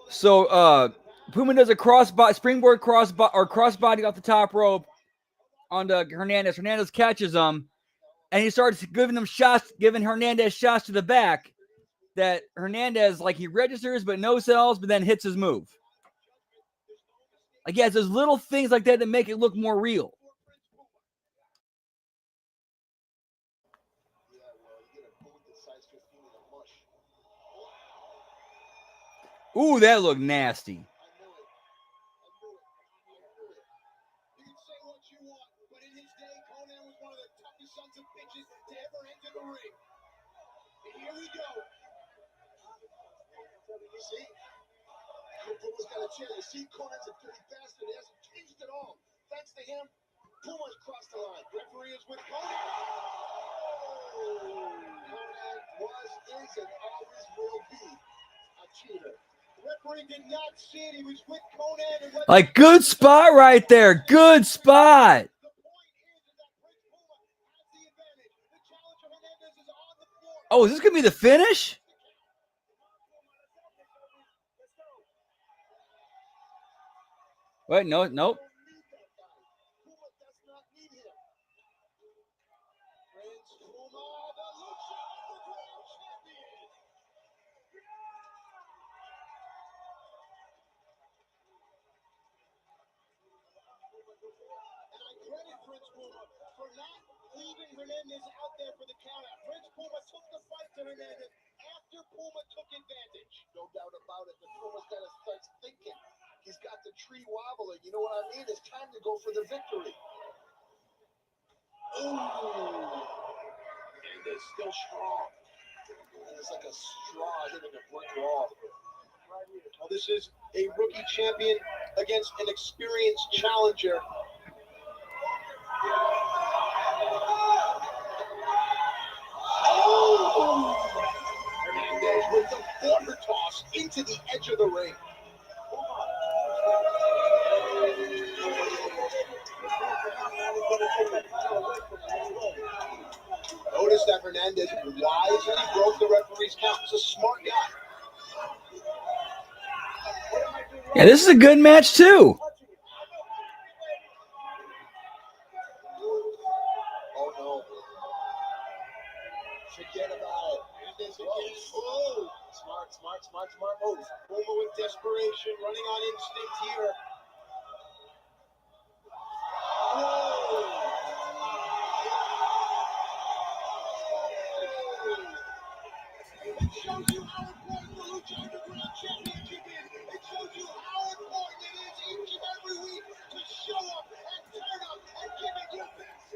Speaker 1: So Puma does a springboard crossbody off the top rope onto Hernandez. Hernandez catches him, and he starts giving Hernandez shots to the back. That Hernandez, like, he registers but no sells, but then hits his move. Like, yeah, it's those little things like that make it look more real. Ooh, that looked nasty.
Speaker 3: You can say what you want, but in his day, Conan was one of the toughest sons of bitches to ever enter the ring. And here we go. You see? Puma's got a chair. You see, Conan's a dirty bastard. He hasn't changed at all. Thanks to him, Puma's crossed the line. Referee is with Conan. Oh! Conan was, is, and always will be a cheater. Referee did not see it. He was with Conan. And
Speaker 1: like, good spot right there. Good spot. Oh, is this going to be the finish? Wait, no, nope.
Speaker 3: For not leaving Hernandez out there for the count out. Prince Puma took the fight to Hernandez after Puma took advantage.
Speaker 9: No doubt about it. The Puma's got to start thinking. He's got the tree wobbling. You know what I mean? It's time to go for the victory.
Speaker 3: Ooh. And it's still strong.
Speaker 9: It's like a straw hitting a brick wall.
Speaker 3: Well, this is a rookie champion against an experienced challenger. Oh. Hernandez with the forward toss into the edge of the ring. Notice that Hernandez wisely broke the referee's count. He's a smart guy.
Speaker 1: Yeah, this is a good match too.
Speaker 9: Oh no. Forget about it.
Speaker 3: Oh, smart move. Puma with desperation, running on instinct here. It shows you how important the Lucha Underground Championship is. It shows you how important it is each and every week to show up and turn up and give it your best.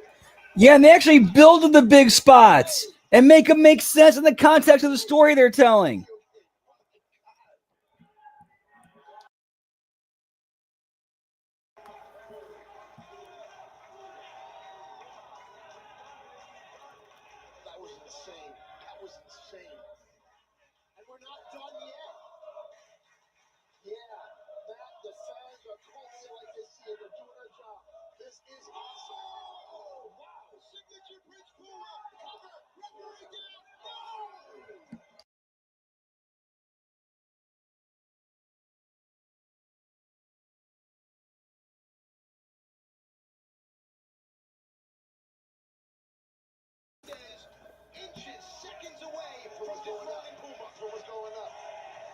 Speaker 1: Yeah, and they actually build to the big spots and make them make sense in the context of the story they're telling.
Speaker 3: That was insane. And we're not done yet. Yeah, Matt, the fans are calling it like they see it. They're doing their job. This is awesome. Oh, wow. Signature Prince Puma. Cover. Referee down. No! Inches, seconds away from defying Puma. Puma's going up.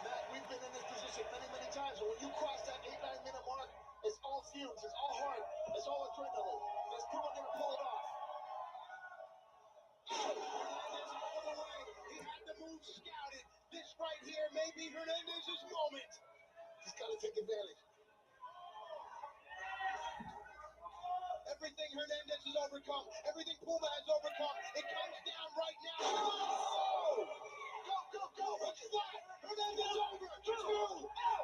Speaker 3: Matt, we've been in this position many times, but when you cross that 8-9 minute mark, it's all fumes, it's all heart, it's all adrenaline. Is Puma going to pull it off? Hernandez all the way. He had the move scouted. This right here may be Hernandez's moment. He's got to take advantage. Everything Hernandez has overcome, everything Puma has overcome, it comes down right now. Oh! Go! What's that? Hernandez over. 2. No!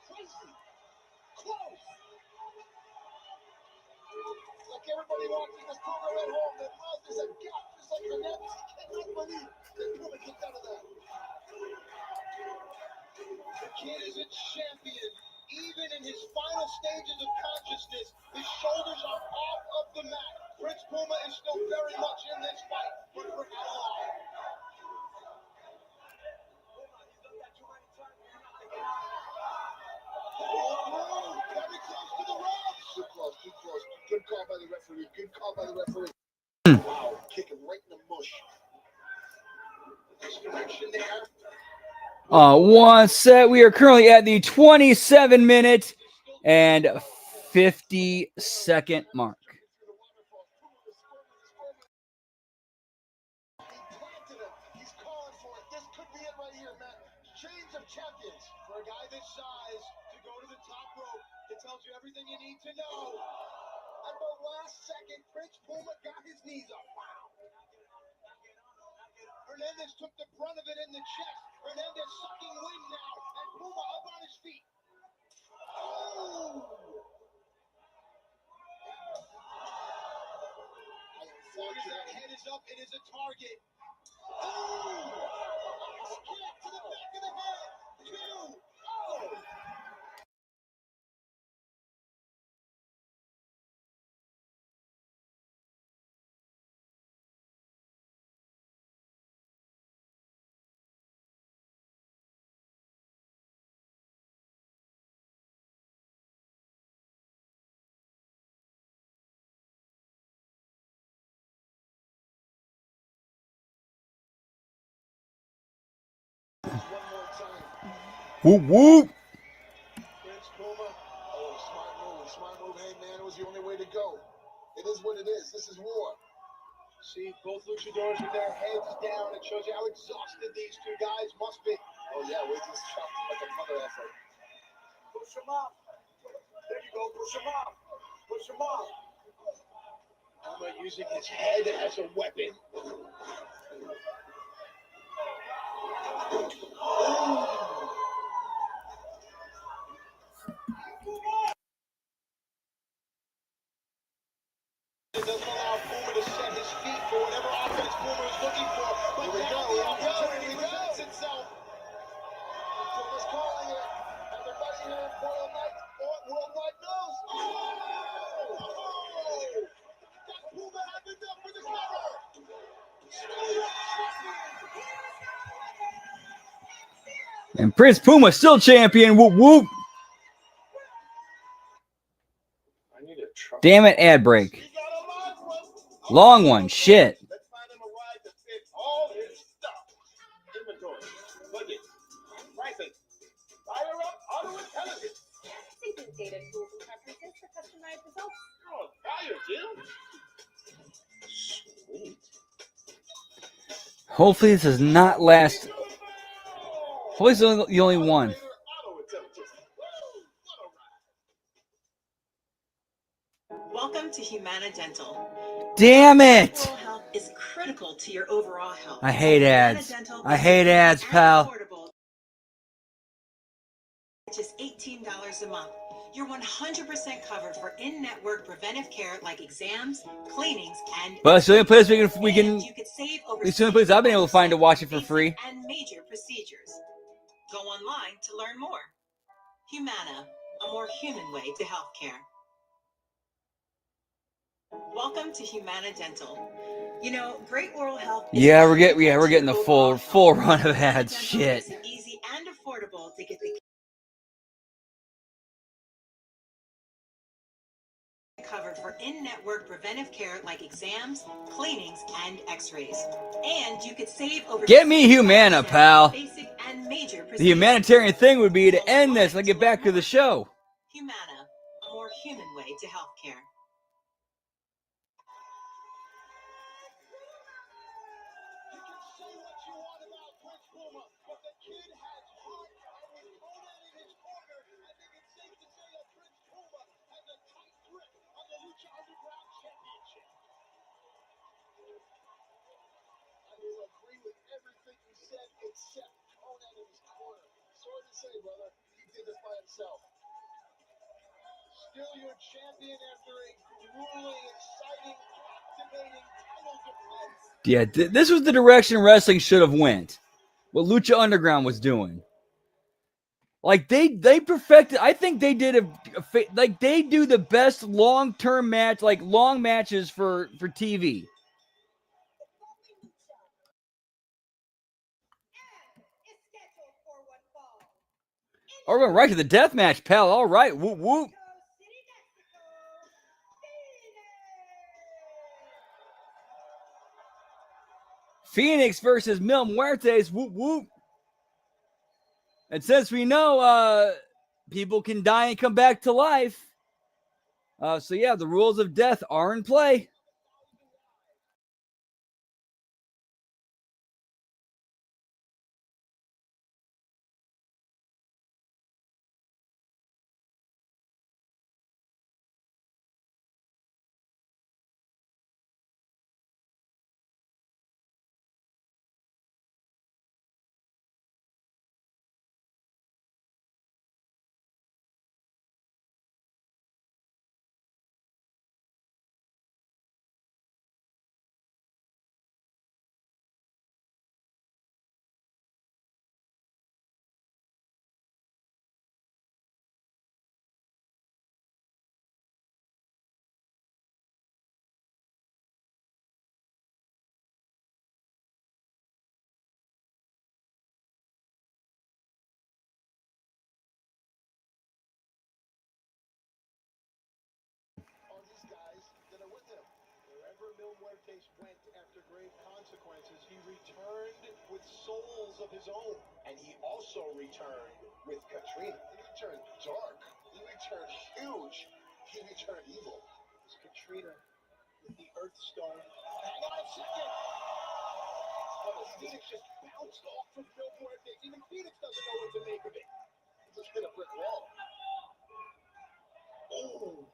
Speaker 3: Crazy. Close. Like everybody watching this program at home, their mouth is agape, just like Hernandez. He cannot believe that Puma kicked out of that. The kid is a champion. Even in his final stages of consciousness, his shoulders are off of the mat. Prince Puma is still very much in this fight, but we're not alive. Oh, very close to the ropes. Too close. Good call by the referee. Wow, kick him right in the mush. Misdirection there.
Speaker 1: One set. We are currently at the 27-minute and 50-second mark.
Speaker 3: He's calling for it. This could be it right here, Matt. Change of champions. For a guy this size to go to the top rope, it tells you everything you need to know. At the last second, Prince Puma got his knees up. Wow. Hernandez took the brunt of it in the chest. Hernandez sucking wind now, and Puma up on his feet. Oh! That head is up, it is a target. Oh! Kick to the back of the head. 2. Oh!
Speaker 1: Whoop, whoop.
Speaker 3: Prince Puma. Oh, smart move. Hey, man, it was the only way to go. It is what it is. This is war. See, both luchadors with their heads down. It shows you how exhausted these two guys must be. Oh, yeah, we just chopped him like a mother effort. Push him up. There you go. Push him up. Puma using his head as a weapon. It doesn't allow Puma to set his feet for whatever offense Puma is looking for. But now the opportunity presents itself. Puma's calling it. Everybody here in Portland Night or Worldwide knows. Oh! Does Puma have enough for the cover?
Speaker 1: And Prince Puma still champion. Whoop, whoop. Damn it, ad break. Long one. Shit.
Speaker 3: Let's find him a ride
Speaker 1: Hopefully this does not last. Hopefully it's the only one.
Speaker 15: Welcome to Humana Dental.
Speaker 1: Damn it!
Speaker 15: Oral health is critical to your overall health.
Speaker 1: I hate
Speaker 15: Humana
Speaker 1: ads.
Speaker 15: Dental
Speaker 1: I
Speaker 15: is
Speaker 1: hate
Speaker 15: easy
Speaker 1: ads,
Speaker 15: and
Speaker 1: pal.
Speaker 15: affordable. Just $18 a month. You're 100% covered for in-network preventive care like exams, cleanings, and
Speaker 1: But it's the only place we can.
Speaker 15: and you could save over
Speaker 1: It's the only place I've been able to find to watch it for
Speaker 15: basic
Speaker 1: free.
Speaker 15: and major procedures. Go online to learn more. Humana, a more human way to healthcare. Welcome to Humana Dental. You know, great oral health.
Speaker 1: Yeah, we're getting the full run of ads. Shit.
Speaker 15: It's easy and affordable to get the covered for in-network preventive care like exams, cleanings, and x-rays. And you could save over
Speaker 1: Get me Humana, pal.
Speaker 15: basic and major
Speaker 1: The
Speaker 15: procedures.
Speaker 1: humanitarian thing would be to end this and get back to the show.
Speaker 15: Humana, a more human way to healthcare.
Speaker 9: Agree with everything you said except Conan in his corner. Sorry to say, brother, he did this by himself. Still your champion after a grueling, exciting, captivating title defense.
Speaker 1: Yeah, this was the direction wrestling should have went. What Lucha Underground was doing. Like they perfected. I think they did like they do the best long-term match, like long matches for TV. Oh, we're going right to the death match, pal. All right, whoop whoop. Phoenix versus Mil Muertes, whoop whoop. And since we know people can die and come back to life, so yeah, the rules of death are in play.
Speaker 9: On these guys that are with him. Wherever Mil Muertes went after grave consequences, he returned with souls of his own. And he also returned with Katrina. He returned dark. He returned huge. He returned evil. It's Katrina with the Earth Stone. Hang on a second. Oh, Phoenix just bounced off of Mil Muertes. Even Phoenix doesn't know what to make of it. He just hit a brick wall. Oh.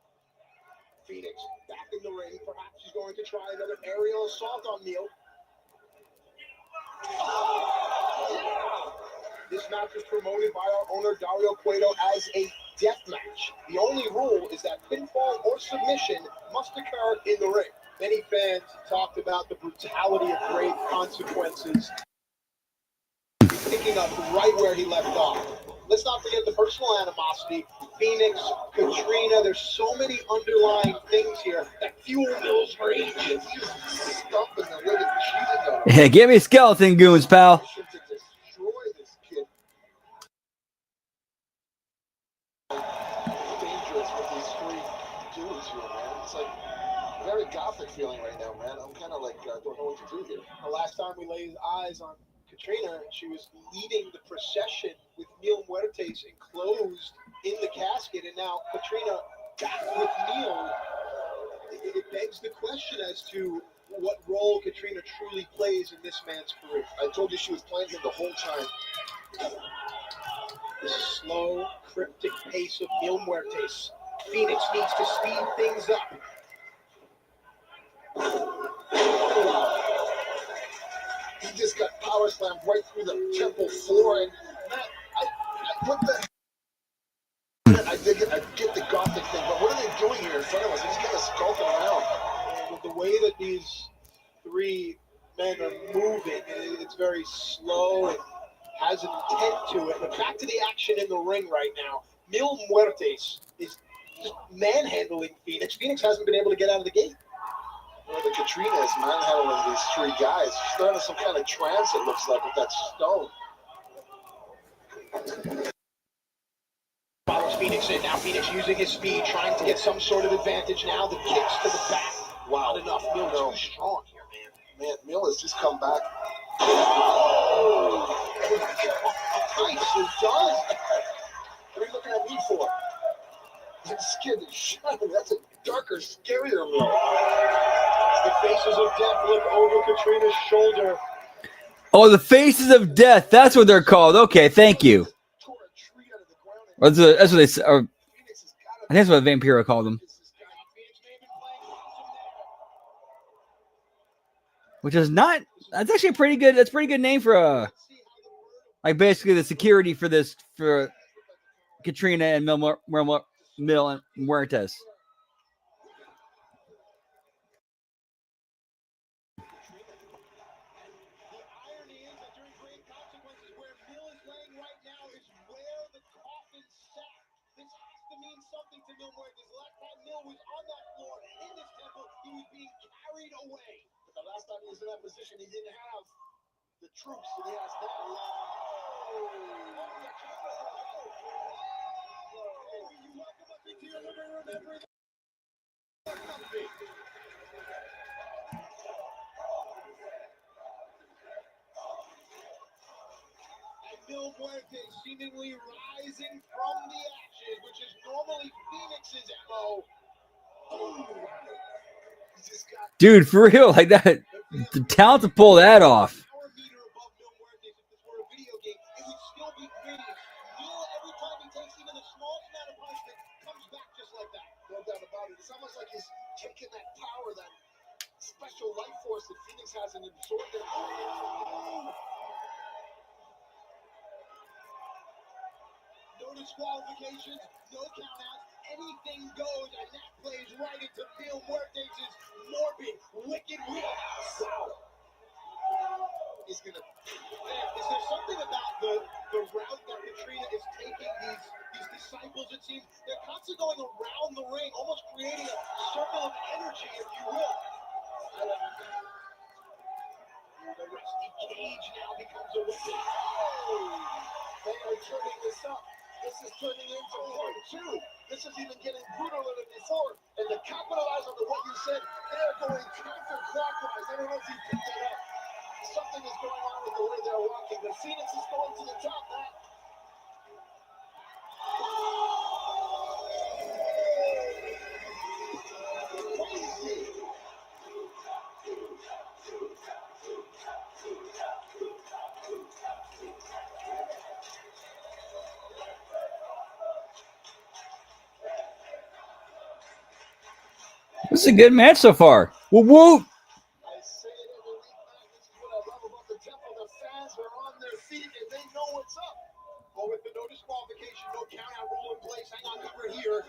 Speaker 9: Phoenix back in the ring. Perhaps he's going to try another aerial assault on Neil. Oh, yeah. This match was promoted by our owner Dario Cueto as a death match. The only rule is that pinfall or submission must occur in the ring. Many fans talked about the brutality of grave consequences. Picking up right where he left off. Let's not forget the personal animosity. Phoenix, Katrina, there's so many underlying things here that fuel Mil's rage. He's stumping the living cheese out of
Speaker 1: Give me skeleton goons, pal.
Speaker 9: to destroy this kid. Dangerous with these three dudes here, man. It's like a very gothic feeling right now, man. I'm kind of like, don't know what to do here. The last time we laid eyes on Katrina, she was leading the procession with Mil Muertes enclosed in the casket, and now Katrina back with Mil. It begs the question as to
Speaker 3: what role Katrina truly plays in this man's career.
Speaker 9: I told you she was playing him the whole time.
Speaker 3: The slow, cryptic pace of Mil Muertes. Phoenix needs to speed things up.
Speaker 9: He just got power slammed right through the temple floor. And Matt, what the? I get the Gothic thing, but what are they doing here in front of us? They're just kind of skulking around.
Speaker 3: With the way that these three men are moving, it's very slow and has an intent to it. But back to the action in the ring right now. Mil Muertes is just manhandling Phoenix. Phoenix hasn't been able to get out of the gate.
Speaker 9: Well, the Katrina is manhandling these three guys. She's starting some kind of trance, it looks like, with that stone.
Speaker 3: Follows Phoenix in. Now Phoenix using his speed, trying to get some sort of advantage now. The kicks to the back. Wow. Not enough. Mil too strong here, man.
Speaker 9: Man, Mil has just come back.
Speaker 3: Oh! Nice, it does.
Speaker 9: What are you looking at me for? I'm scared to shut him. That's a darker, scarier Mil.
Speaker 3: The faces of death look over Katrina's shoulder.
Speaker 1: Oh, the Faces of Death. That's what they're called. Okay, thank you. That's what they say. I think that's what Vampiro called them. Which is not. That's actually a pretty good. That's a pretty good name for like basically the security for this for Katrina and Mil and Muertes.
Speaker 9: But the last time he was in that position, he didn't have the troops that he has now.
Speaker 3: Mil Muertes seemingly rising from the ashes, which is normally Phoenix's MO.
Speaker 1: Dude, for real, like that. The talent to pull that off.
Speaker 9: It's almost like he's taking that power, that special life force that Phoenix has and absorbed it.
Speaker 3: No disqualifications, no countouts, anything goes, and that plays right into Mil Muertes' morbid, wicked wheelhouse.
Speaker 9: He's gonna.
Speaker 3: Is there something about the route that Katrina is taking these disciples, it seems? They're constantly going around the ring, almost creating a circle of energy, if you will. The rusty cage now becomes a weapon.
Speaker 9: They are turning this up. This is turning into part two. This is even getting brutaler than before. And to capitalize on what you said, they're going counterclockwise. I don't know if you picked it up. Something is going on with the way they're walking. The Phoenix is going to the top now. Crazy.
Speaker 1: This is a good match so far. Woo woo!
Speaker 3: Well, with the no disqualification, no count-out rule in place, hang on, cover here.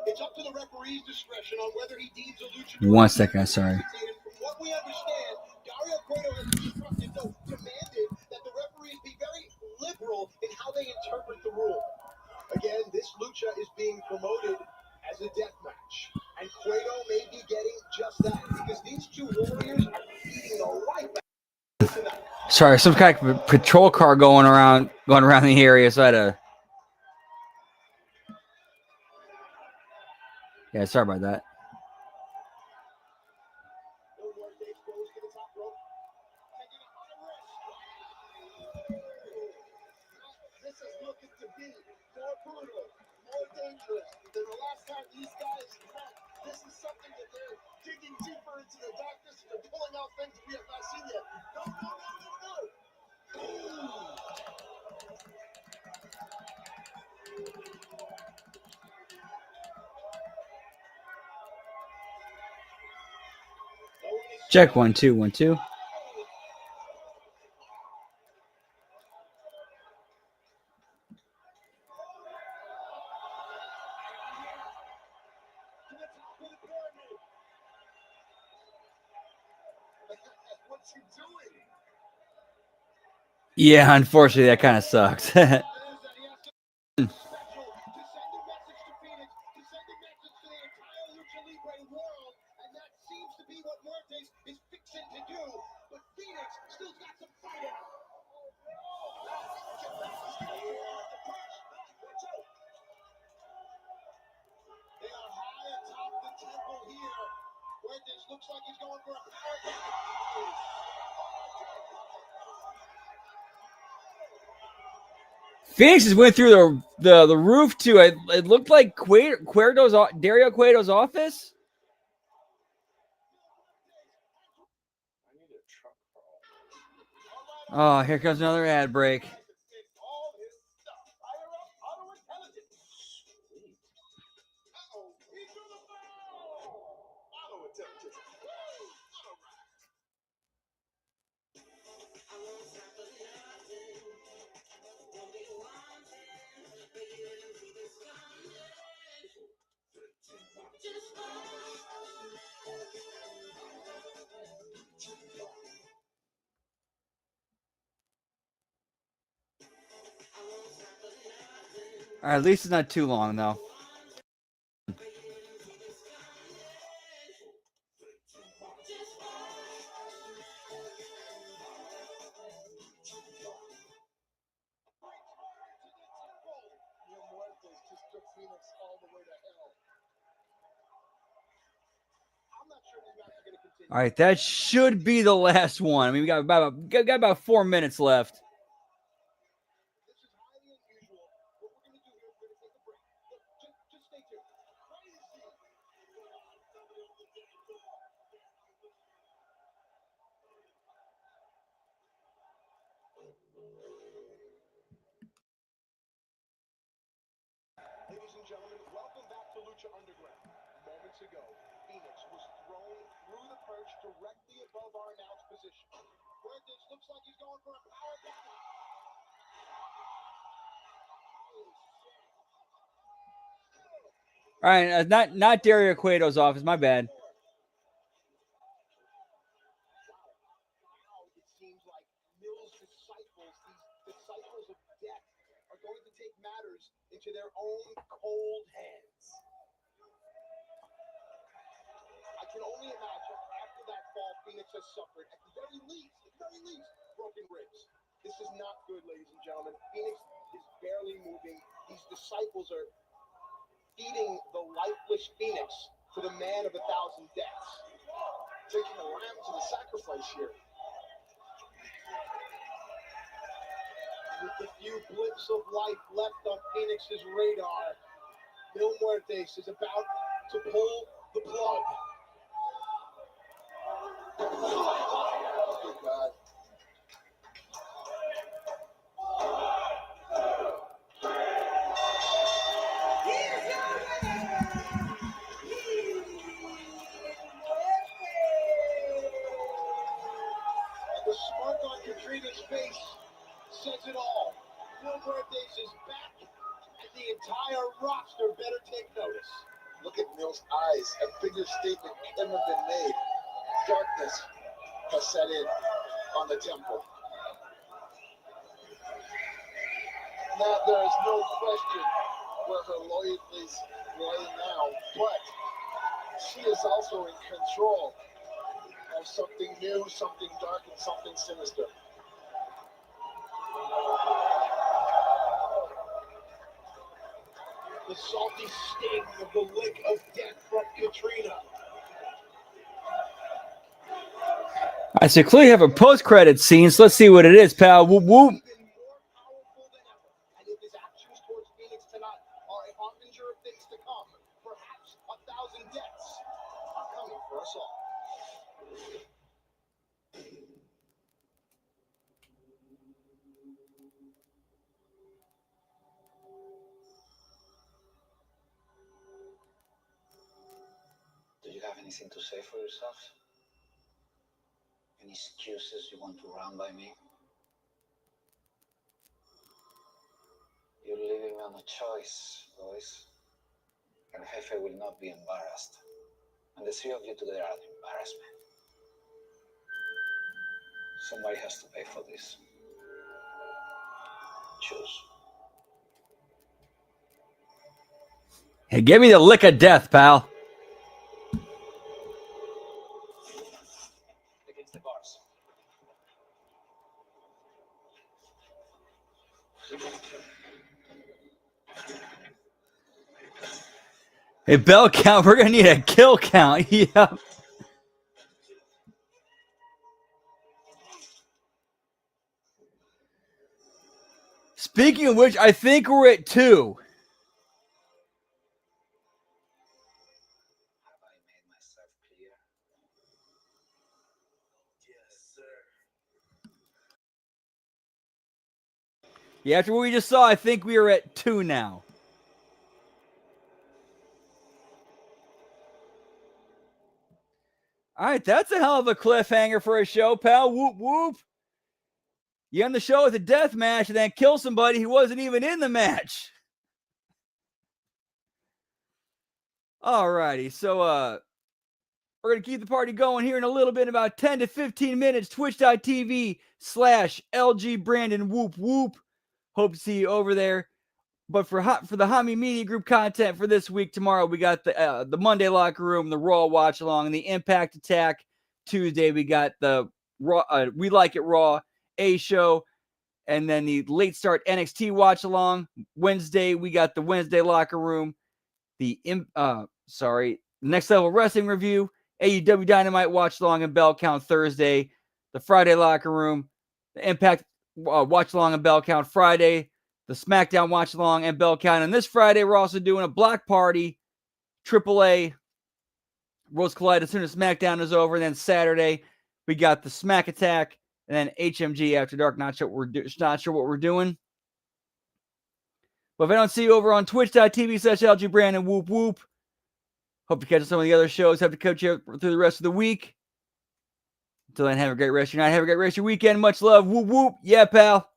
Speaker 3: It's up to the referee's discretion on whether he deems a luchador.
Speaker 1: 1 second, sorry.
Speaker 3: From what we understand, Dario Cueto has instructed, no, demanded that the referees be very liberal in how they interpret the rule. Again, this lucha is being promoted as a death match, and Cueto may be getting just that because these two warriors are beating the right back.
Speaker 1: Sorry, some kind of patrol car going around the area, so I had to. Yeah, sorry about that.
Speaker 9: This is looking to be more brutal, more dangerous than the last time these guys met. This is something that they're digging deeper into the darkness and they're pulling out things we have not seen yet. No, no, no, no, no.
Speaker 1: Check 1 2 1 2.
Speaker 9: What's he doing?
Speaker 1: Yeah, unfortunately, that kind of sucks.
Speaker 9: Looks like he's going for a power.
Speaker 1: Phoenix just went through the roof too. It looked like Dario Cueto's office. Oh, here comes another ad break. All right, at least it's not too long though. All right, that should be the last one. I mean, we got about 4 minutes left.
Speaker 9: Ladies and gentlemen, welcome back to Lucha Underground. Moments ago, Phoenix was thrown through the perch directly above our announced position. Fuentes looks like he's going for a power down.
Speaker 1: All right, not Dario Cueto's office. My bad.
Speaker 9: It seems like Mill's disciples, these disciples of death, are going to take matters into their own cold hands. I can only imagine after that fall Phoenix has suffered, at the very least, broken ribs. This is not good, ladies and gentlemen. Phoenix is barely moving. These disciples are feeding the lifeless Phoenix to the man of 1,000 deaths. Taking a lamb to the sacrifice here. With a few blips of life left on Phoenix's radar, Mil Muertes is about to pull the plug. Oh, God. The smirk on Katrina's face says it all. Mil Muertes is back, and the entire roster better take notice. Look at Mil's eyes. A bigger statement couldn't have been made. Darkness has set in on the temple. Now, there is no question where her loyalties lie now, but she is also in control of something new, something dark, and something sinister. The salty sting of the lick of death from Katrina.
Speaker 1: All right, so clearly have a post-credit scene, so let's see what it is, pal. Whoop, whoop.
Speaker 9: And if his actions towards Phoenix tonight are a harbinger of things to come, perhaps 1,000 deaths.
Speaker 6: have anything to say for yourself? Any excuses you want to run by me? You're leaving me on a choice, boys. El Jefe will not be embarrassed. And the three of you today are an embarrassment. Somebody has to pay for this. Choose.
Speaker 1: Hey, give me the lick of death, pal.
Speaker 6: Against the bars.
Speaker 1: Hey, bell count. We're going to need a kill count. Yeah. Speaking of which, I think we're at 2.
Speaker 6: Have I made myself clear? Yes, sir.
Speaker 1: Yeah, after what we just saw, I think we are at 2 now. All right, that's a hell of a cliffhanger for a show, pal. Whoop, whoop. You end the show with a death match and then kill somebody who wasn't even in the match. All righty, so we're going to keep the party going here in a little bit, about 10 to 15 minutes. Twitch.tv/LG Brandon whoop whoop. Hope to see you over there. But for the Hami Media Group content for this week, tomorrow we got the Monday Locker Room, the Raw Watch Along, and the Impact Attack. Tuesday we got the Raw, We Like It Raw A Show, and then the Late Start NXT Watch Along. Wednesday we got the Wednesday Locker Room, the Next Level Wrestling Review, AEW Dynamite Watch Along, and Bell Count Thursday. The Friday Locker Room, the Impact Watch Along and Bell Count Friday. The SmackDown Watch Along and Bell Count. And this Friday, we're also doing a block party, AAA, Rose Collide as soon as SmackDown is over. And then Saturday, we got the Smack Attack and then HMG After Dark. Not sure what we're doing. But if I don't see you over on twitch.tv/LG Brandon whoop whoop, hope to catch some of the other shows. Have to coach you through the rest of the week. Until then, have a great rest of your night. Have a great rest of your weekend. Much love. Whoop whoop. Yeah, pal.